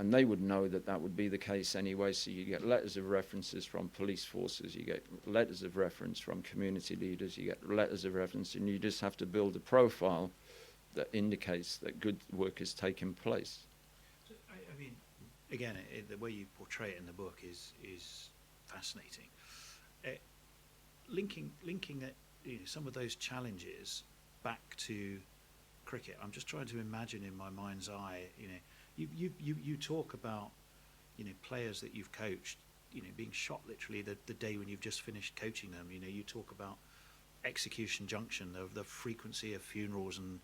they would know that would be the case anyway, so you get letters of references from police forces, you get letters of reference from community leaders, you get letters of reference, and you just have to build a profile that indicates that good work is taking place. So, I mean, again, the way you portray it in the book is fascinating. Linking that, some of those challenges back to cricket, I'm just trying to imagine in my mind's eye. You talk about players that you've coached, being shot literally the day when you've just finished coaching them. You talk about execution junction, the frequency of funerals, and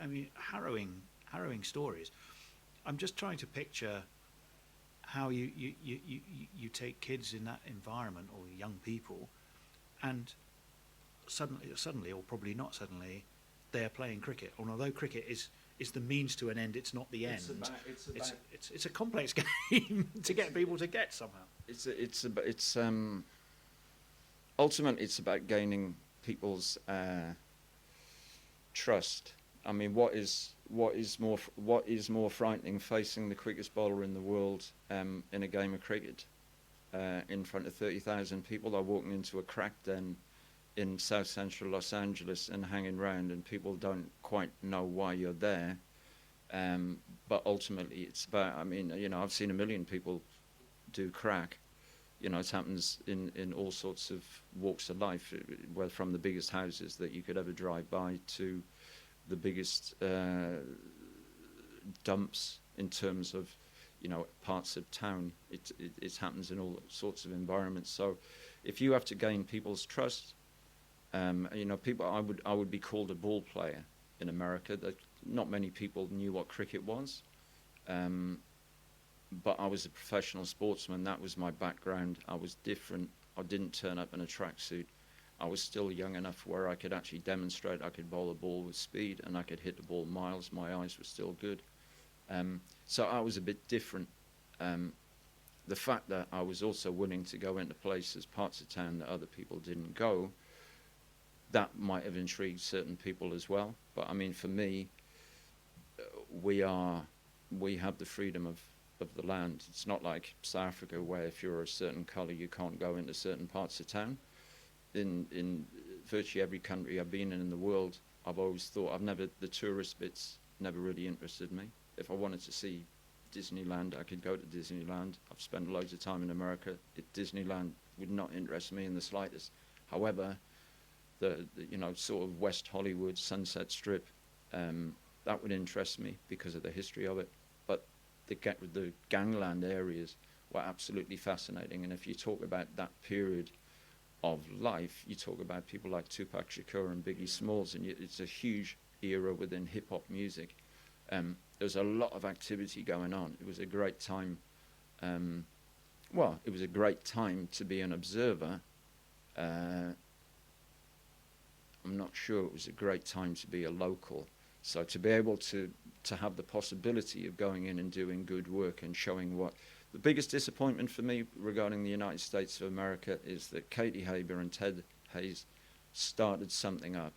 I mean, harrowing stories. I'm just trying to picture how you take kids in that environment, or young people, and suddenly, or probably not suddenly, they are playing cricket. And although cricket is the means to an end, it's not the end. It's a complex game to get people to get somehow. Ultimately it's about gaining people's trust. I mean, what is more frightening, facing the quickest bowler in the world in a game of cricket in front of 30,000 people, or walking into a crack den in South Central Los Angeles and hanging around, and people don't quite know why you're there. But ultimately, it's about. I mean, I've seen 1 million people do crack. It happens in all sorts of walks of life, where from the biggest houses that you could ever drive by to the biggest dumps in terms of, parts of town. It happens in all sorts of environments. So, if you have to gain people's trust, people. I would be called a ball player in America. That not many people knew what cricket was. But I was a professional sportsman. That was my background. I was different. I didn't turn up in a tracksuit. I was still young enough where I could actually demonstrate I could bowl a ball with speed and I could hit the ball miles. My eyes were still good. So I was a bit different. The fact that I was also willing to go into places, parts of town that other people didn't go, that might have intrigued certain people as well. But I mean, for me, we have the freedom of of the land. It's not like South Africa, where if you're a certain colour you can't go into certain parts of town. In virtually every country I've been in the world, I've always thought the tourist bits never really interested me. If I wanted to see Disneyland, I could go to Disneyland. I've spent loads of time in America. Disneyland would not interest me in the slightest. However, the sort of West Hollywood, Sunset Strip, that would interest me because of the history of it. But the gangland areas were absolutely fascinating. And if you talk about that period of life, you talk about people like Tupac Shakur and Biggie Smalls, and it's a huge era within hip-hop music. There's a lot of activity going on. It was a great time. It was a great time to be an observer. I'm not sure it was a great time to be a local. So to be able to have the possibility of going in and doing good work and showing what... The biggest disappointment for me regarding the United States of America is that Katie Haber and Ted Hayes started something up.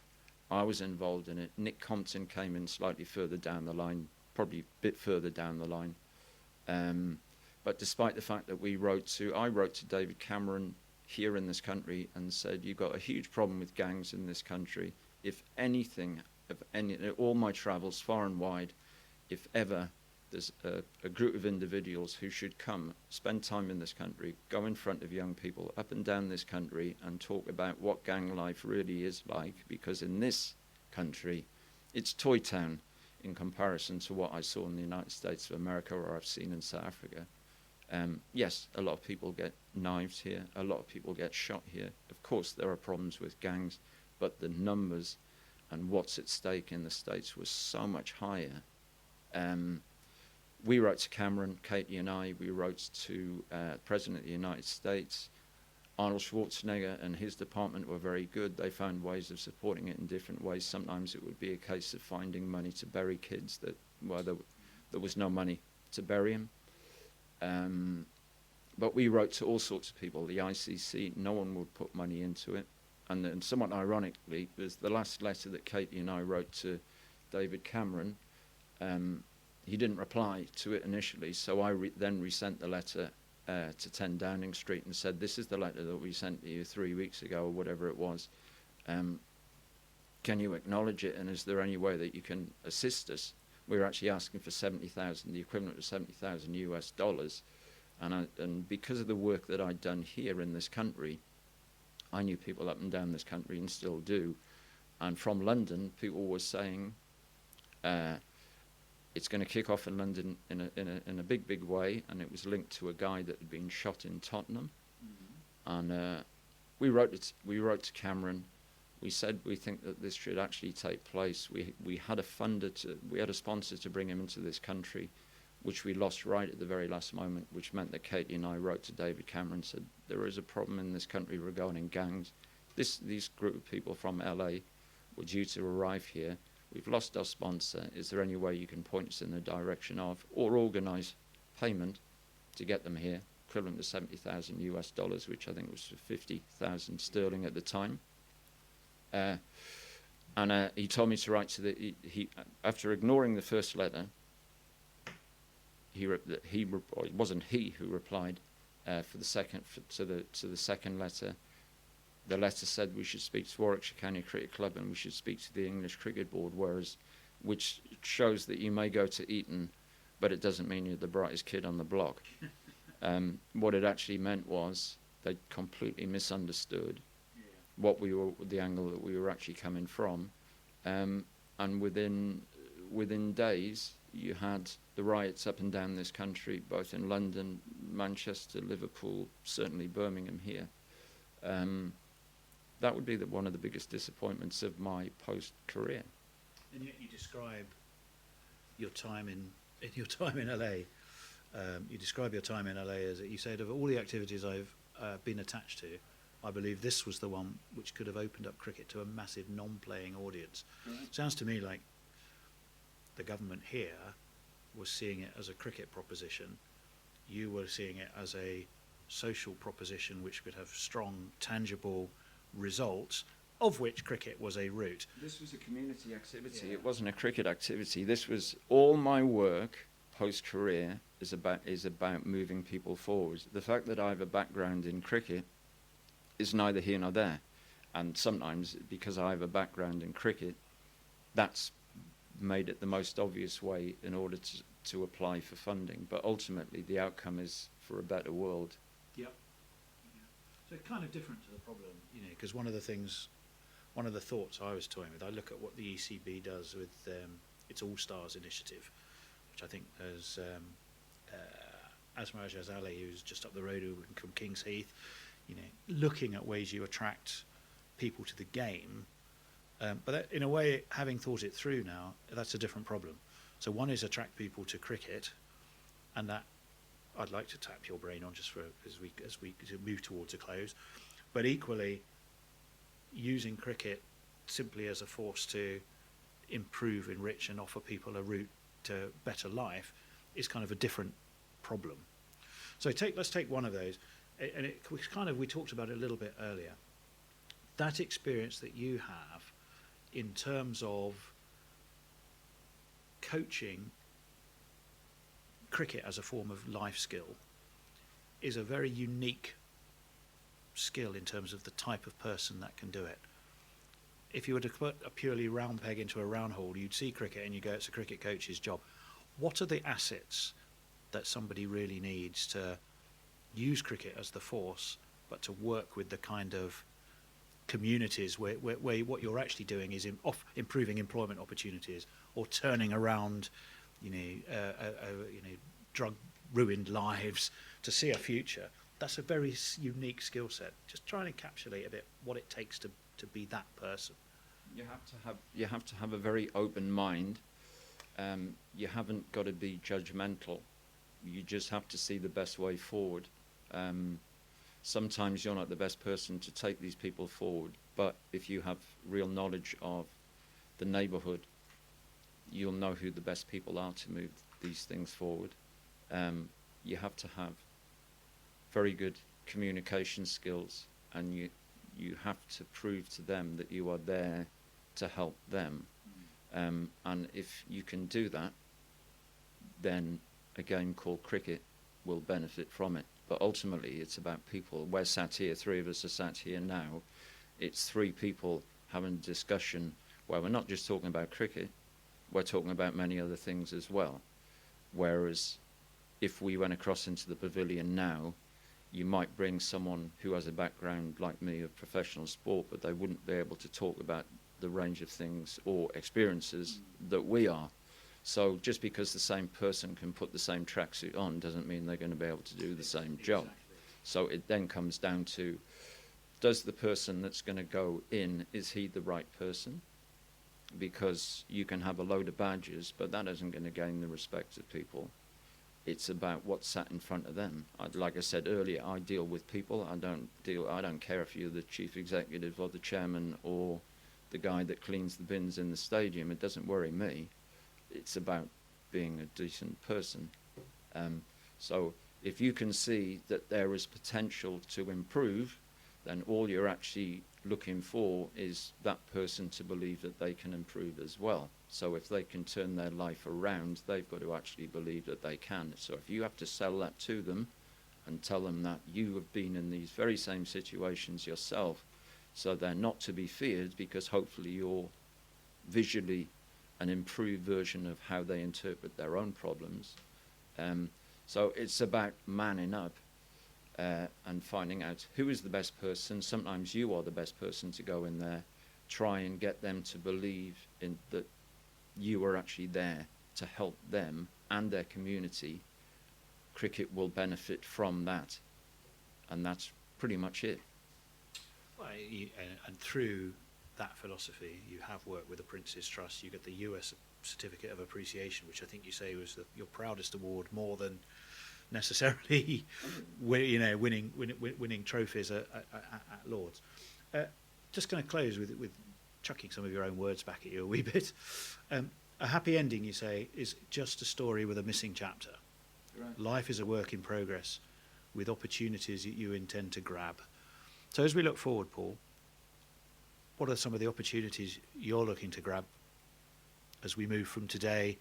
I was involved in it. Nick Compton came in slightly further down the line, probably a bit further down the line. But despite the fact that I wrote to David Cameron here in this country and said, you've got a huge problem with gangs in this country. If anything, all my travels far and wide, if ever there's a group of individuals who should come, spend time in this country, go in front of young people up and down this country and talk about what gang life really is like, because in this country, it's Toy Town in comparison to what I saw in the United States of America or I've seen in South Africa. Yes, a lot of people get knifed here, a lot of people get shot here. Of course, there are problems with gangs, but the numbers and what's at stake in the States was so much higher. We wrote to Cameron, Katie and I, we wrote to the President of the United States. Arnold Schwarzenegger and his department were very good. They found ways of supporting it in different ways. Sometimes it would be a case of finding money to bury kids there was no money to bury them. But we wrote to all sorts of people. The ICC, no one would put money into it. And then somewhat ironically, was the last letter that Katie and I wrote to David Cameron. He didn't reply to it initially, so I then resent the letter to 10 Downing Street and said, this is the letter that we sent to you 3 weeks ago or whatever it was. Can you acknowledge it, and is there any way that you can assist us? We were actually asking for 70,000, the equivalent of $70,000 US. And because of the work that I'd done here in this country, I knew people up and down this country and still do. And from London, people were saying, it's going to kick off in London in a big way, and it was linked to a guy that had been shot in Tottenham. Mm-hmm. And we wrote to Cameron. We said we think that this should actually take place. We had a sponsor to bring him into this country, which we lost right at the very last moment, which meant that Katie and I wrote to David Cameron and said, there is a problem in this country regarding gangs. These group of people from LA were due to arrive here. We've lost our sponsor. Is there any way you can point us in the direction of, or organise payment to get them here, equivalent to $70,000 US, which I think was 50,000 sterling at the time. And he told me to write to he after ignoring the first letter, it wasn't he who replied to the second letter. The letter said we should speak to Warwickshire County Cricket Club and we should speak to the English Cricket Board, which shows that you may go to Eton, but it doesn't mean you're the brightest kid on the block. What it actually meant was they completely misunderstood the angle that we were actually coming from, and within days you had the riots up and down this country, both in London, Manchester, Liverpool, certainly Birmingham here. That would be one of the biggest disappointments of my post-career. And yet you describe your time in LA. You describe your time in LA as you said, of all the activities I've been attached to, I believe this was the one which could have opened up cricket to a massive non-playing audience. Right. Sounds to me like the government here was seeing it as a cricket proposition. You were seeing it as a social proposition which could have strong, tangible results, of which cricket was a route. This was a community activity. Yeah. It wasn't a cricket activity. This was all my work post-career is about moving people forward. The fact that I have a background in cricket is neither here nor there, and sometimes because I have a background in cricket, that's made it the most obvious way in order to apply for funding. But ultimately, the outcome is for a better world. Yep. Yeah. So kind of different to the problem, because one of the thoughts I was toying with, I look at what the ECB does with its All Stars initiative, which I think has Asma Jazali, who's just up the road from King's Heath, looking at ways you attract people to the game. But that, in a way, having thought it through now, that's a different problem. So one is attract people to cricket, and that I'd like to tap your brain on just for as we move towards a close. But equally, using cricket simply as a force to improve, enrich, and offer people a route to better life is kind of a different problem. So let's take one of those, and we talked about it a little bit earlier. That experience that you have in terms of coaching cricket as a form of life skill is a very unique skill in terms of the type of person that can do it. If you were to put a purely round peg into a round hole, you'd see cricket and you go, it's a cricket coach's job. What are the assets that somebody really needs to use cricket as the force, but to work with the kind of communities where what you're actually doing is improving employment opportunities or turning around, drug-ruined lives to see a future? That's a very unique skill set. Just try and encapsulate a bit what it takes to be that person. You have to have a very open mind. You haven't got to be judgmental. You just have to see the best way forward. Sometimes you're not the best person to take these people forward, but if you have real knowledge of the neighbourhood, you'll know who the best people are to move these things forward. You have to have very good communication skills, and you have to prove to them that you are there to help them. And if you can do that, then a game called cricket will benefit from it. But ultimately, it's about people. We're sat here, three of us are sat here now. It's three people having a discussion where we're not just talking about cricket, we're talking about many other things as well. Whereas if we went across into the pavilion now, you might bring someone who has a background like me of professional sport, but they wouldn't be able to talk about the range of things or experiences that we are. So just because the same person can put the same tracksuit on doesn't mean they're going to be able to do the same job. So it then comes down to, does the person that's going to go in, is he the right person? Because you can have a load of badges, but that isn't going to gain the respect of people. It's about what's sat in front of them. Like I said earlier, I deal with people. I don't care if you're the chief executive or the chairman or the guy that cleans the bins in the stadium. It doesn't worry me. It's about being a decent person. So if you can see that there is potential to improve, then all you're actually looking for is that person to believe that they can improve as well. So if they can turn their life around, they've got to actually believe that they can. So if you have to sell that to them and tell them that you have been in these very same situations yourself, so they're not to be feared, because hopefully you're visually an improved version of how they interpret their own problems. So it's about manning up and finding out who is the best person. Sometimes you are the best person to go in there, try and get them to believe in that you are actually there to help them and their community. Cricket will benefit from that, and that's pretty much it. Well, and through that philosophy, you have worked with the Prince's Trust. You get the US Certificate of Appreciation, which I think you say was your proudest award, more than necessarily winning trophies at Lord's. Just going to close with chucking some of your own words back at you a wee bit. A happy ending, you say, is just a story with a missing chapter. Right. Life is a work in progress with opportunities that you intend to grab. So as we look forward, Paul, what are some of the opportunities you're looking to grab as we move from today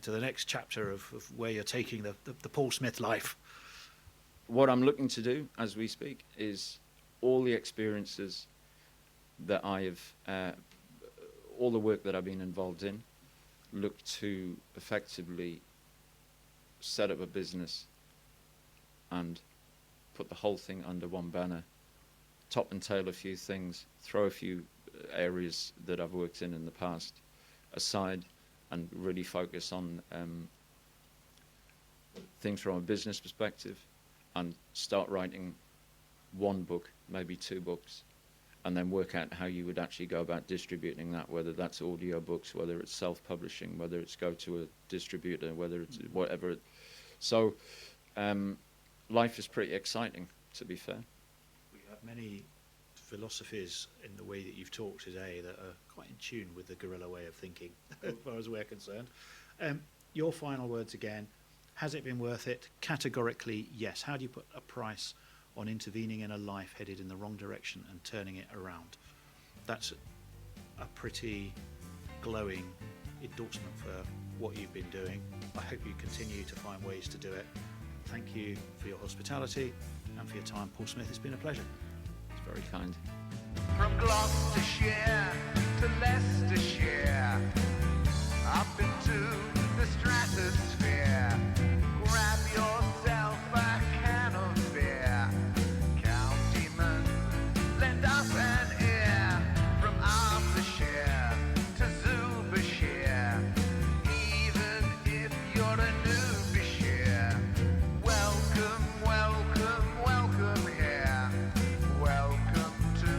to the next chapter of where you're taking the Paul Smith life? What I'm looking to do as we speak is all the experiences that all the work that I've been involved in, look to effectively set up a business and put the whole thing under one banner, top and tail a few things, throw a few areas that I've worked in the past aside, and really focus on things from a business perspective, and start writing one book, maybe 2 books, and then work out how you would actually go about distributing that, whether that's audio books, whether it's self-publishing, whether it's go to a distributor, whether it's whatever. So life is pretty exciting, to be fair. We have many philosophies in the way that you've talked today that are quite in tune with the guerrilla way of thinking, as far as we're concerned. Your final words again. Has it been worth it? Categorically, yes. How do you put a price on intervening in a life headed in the wrong direction and turning it around? That's a pretty glowing endorsement for what you've been doing. I hope you continue to find ways to do it. Thank you for your hospitality and for your time, Paul Smith. It's been a pleasure. It's very kind. From Gloucestershire to Leicestershire, up into the stratosphere. Grab yourself a can of beer. Countyman, lend us an ear. From Arthurshire to Zubershire, even if you're a newbie, welcome, welcome, welcome here. Welcome to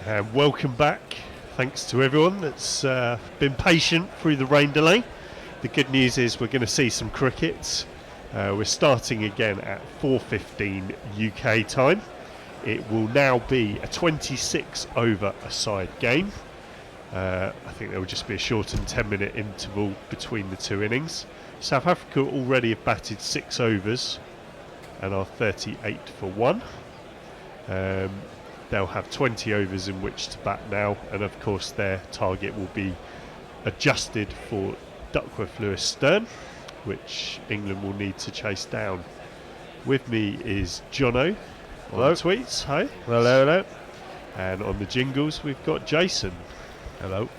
And welcome back. Thanks to everyone that's been patient through the rain delay. The good news is we're going to see some cricket. We're starting again at 4:15 UK time. It will now be a 26 over a side game. I think there will just be a shortened 10-minute interval between the two innings. South Africa already have batted 6 overs and are 38 for 1. They'll have 20 overs in which to bat now, and of course their target will be adjusted for Duckworth-Lewis Stern, which England will need to chase down. With me is Jono on tweets. Hi. Hello, hello. And on the jingles we've got Jason. Hello.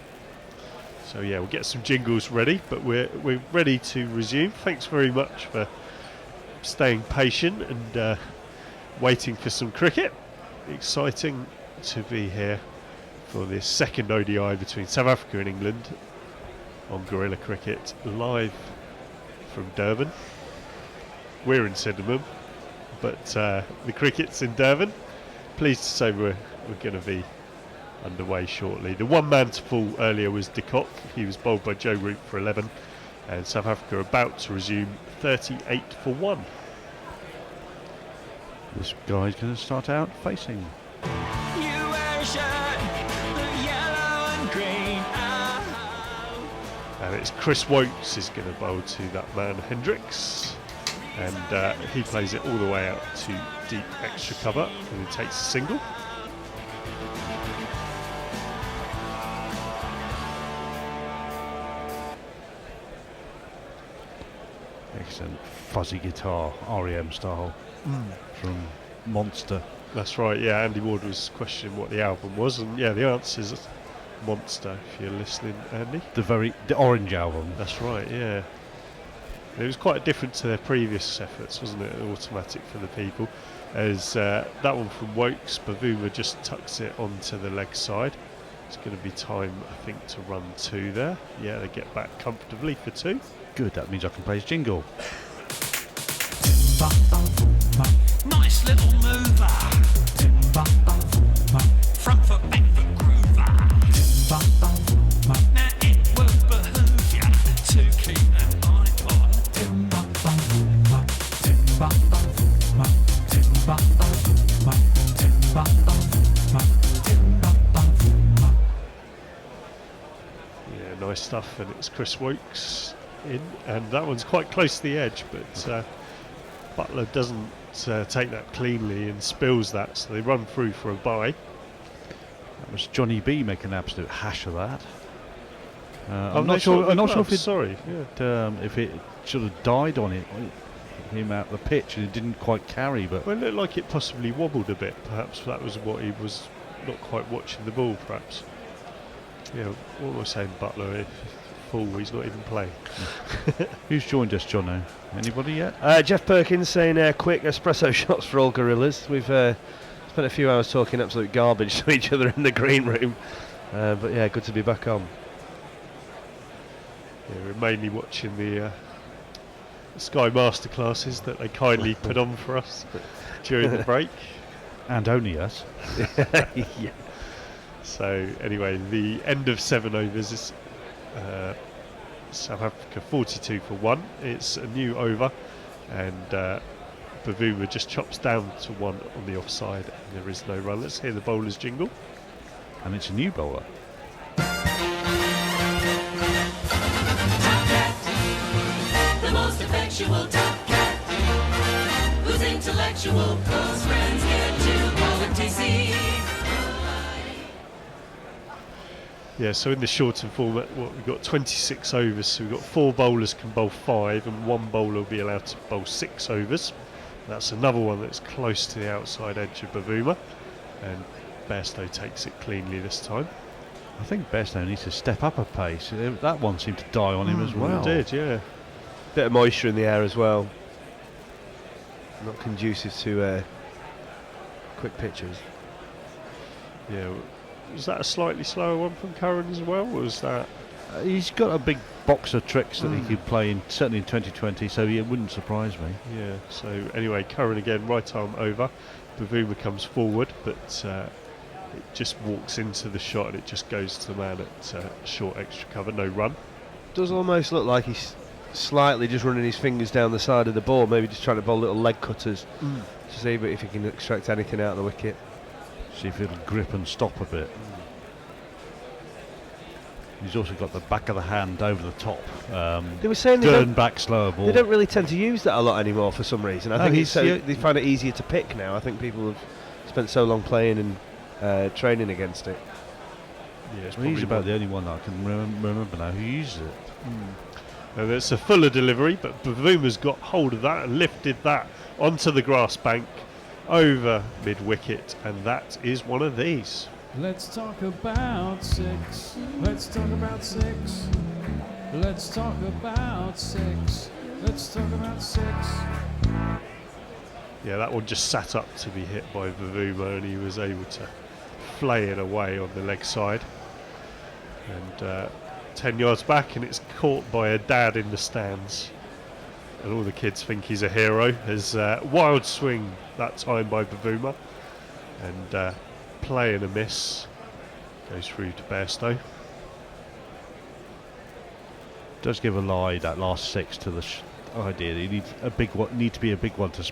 So yeah, we'll get some jingles ready, but we're ready to resume. Thanks very much for staying patient and waiting for some cricket. Exciting to be here for this second ODI between South Africa and England on Guerrilla Cricket, live from Durban. We're in Sydenham, but the cricket's in Durban. Pleased to say we're going to be underway shortly. The one man to fall earlier was de Kock. He was bowled by Joe Root for 11, and South Africa are about to resume 38 for 1. This guy's going to start out facing. You wear a shirt, the yellow and green. And it's Chris Wokes is going to bowl to that man Hendricks, and he plays it all the way out to deep extra cover, and he takes a single. Excellent fuzzy guitar, REM style, from Monster. That's right, yeah. Andy Ward was questioning what the album was, and yeah, the answer is Monster, if you're listening, Andy. The orange album. That's right, yeah. It was quite different to their previous efforts, wasn't it? Automatic for the people. As that one from Wokes, Bavuma just tucks it onto the leg side. It's going to be time, I think, to run 2 there. Yeah, they get back comfortably for 2. Good, that means I can play his jingle. Nice little mover. Front foot, back foot groover. Now it will behoove ya to keep that eye on. Yeah, nice stuff, and it's Chris Wokes in, and that one's quite close to the edge, but Butler doesn't take that cleanly and spills that, so they run through for a bye. That was Johnny B making an absolute hash of that. Oh, I'm not sure. I'm not sure if it sort of died on him out the pitch and it didn't quite carry, but well, it looked like it possibly wobbled a bit. Perhaps that was what he was not quite watching the ball. Perhaps. Yeah, what was I saying, Butler? If full, he's not even playing. Who's joined us, Jono? Anybody yet? Jeff Perkins saying quick espresso shots for all gorillas. We've spent a few hours talking absolute garbage to each other in the green room, but yeah, good to be back on. Yeah, we're mainly watching the Sky Masterclasses that they kindly put on for us during the break. And only us. Yeah. So anyway, the end of 7 overs is South Africa 42 for 1. It's a new over, and Bavuma just chops down to 1 on the offside, and there is no run. Let's hear the bowler's jingle. And it's a new bowler. The most effectual top cat, who's intellectual, close friends get to call him TC. Yeah, so in the shortened format, we've got 26 overs, so we've got 4 bowlers can bowl 5, and 1 bowler will be allowed to bowl 6 overs. That's another one that's close to the outside edge of Bavuma, and Bairstow takes it cleanly this time. I think Bairstow needs to step up a pace. That one seemed to die on him as well. It did, yeah. Bit of moisture in the air as well. Not conducive to quick pitches. Yeah. Was that a slightly slower one from Curran as well? Or was that? He's got a big box of tricks that he could play in, certainly in 2020, so it wouldn't surprise me. Yeah, so anyway, Curran again, right arm over. Bavuma comes forward, but it just walks into the shot and it just goes to the man at short extra cover, no run. Does almost look like he's slightly just running his fingers down the side of the ball, maybe just trying to bowl little leg cutters to see if he can extract anything out of the wicket. See if it'll grip and stop a bit. He's also got the back of the hand over the top. They were saying turn back slower ball. They don't really tend to use that a lot anymore for some reason. I think they find it easier to pick now. I think people have spent so long playing and training against it. Yeah, he's about the only one that I can remember now who uses it. And it's a fuller delivery, but Bavuma's got hold of that and lifted that onto the grass bank over mid-wicket, and that is one of these. Let's talk about 6. Let's talk about 6. Let's talk about 6. Let's talk about 6. Yeah, that one just sat up to be hit by Bavuma, and he was able to flay it away on the leg side. And 10 yards back, and it's caught by a dad in the stands. And all the kids think he's a hero. There's a wild swing that time by Bavuma. And play and a miss. Goes through to Bairstow. Does give a lie, that last 6, to the idea that you need to be a big one to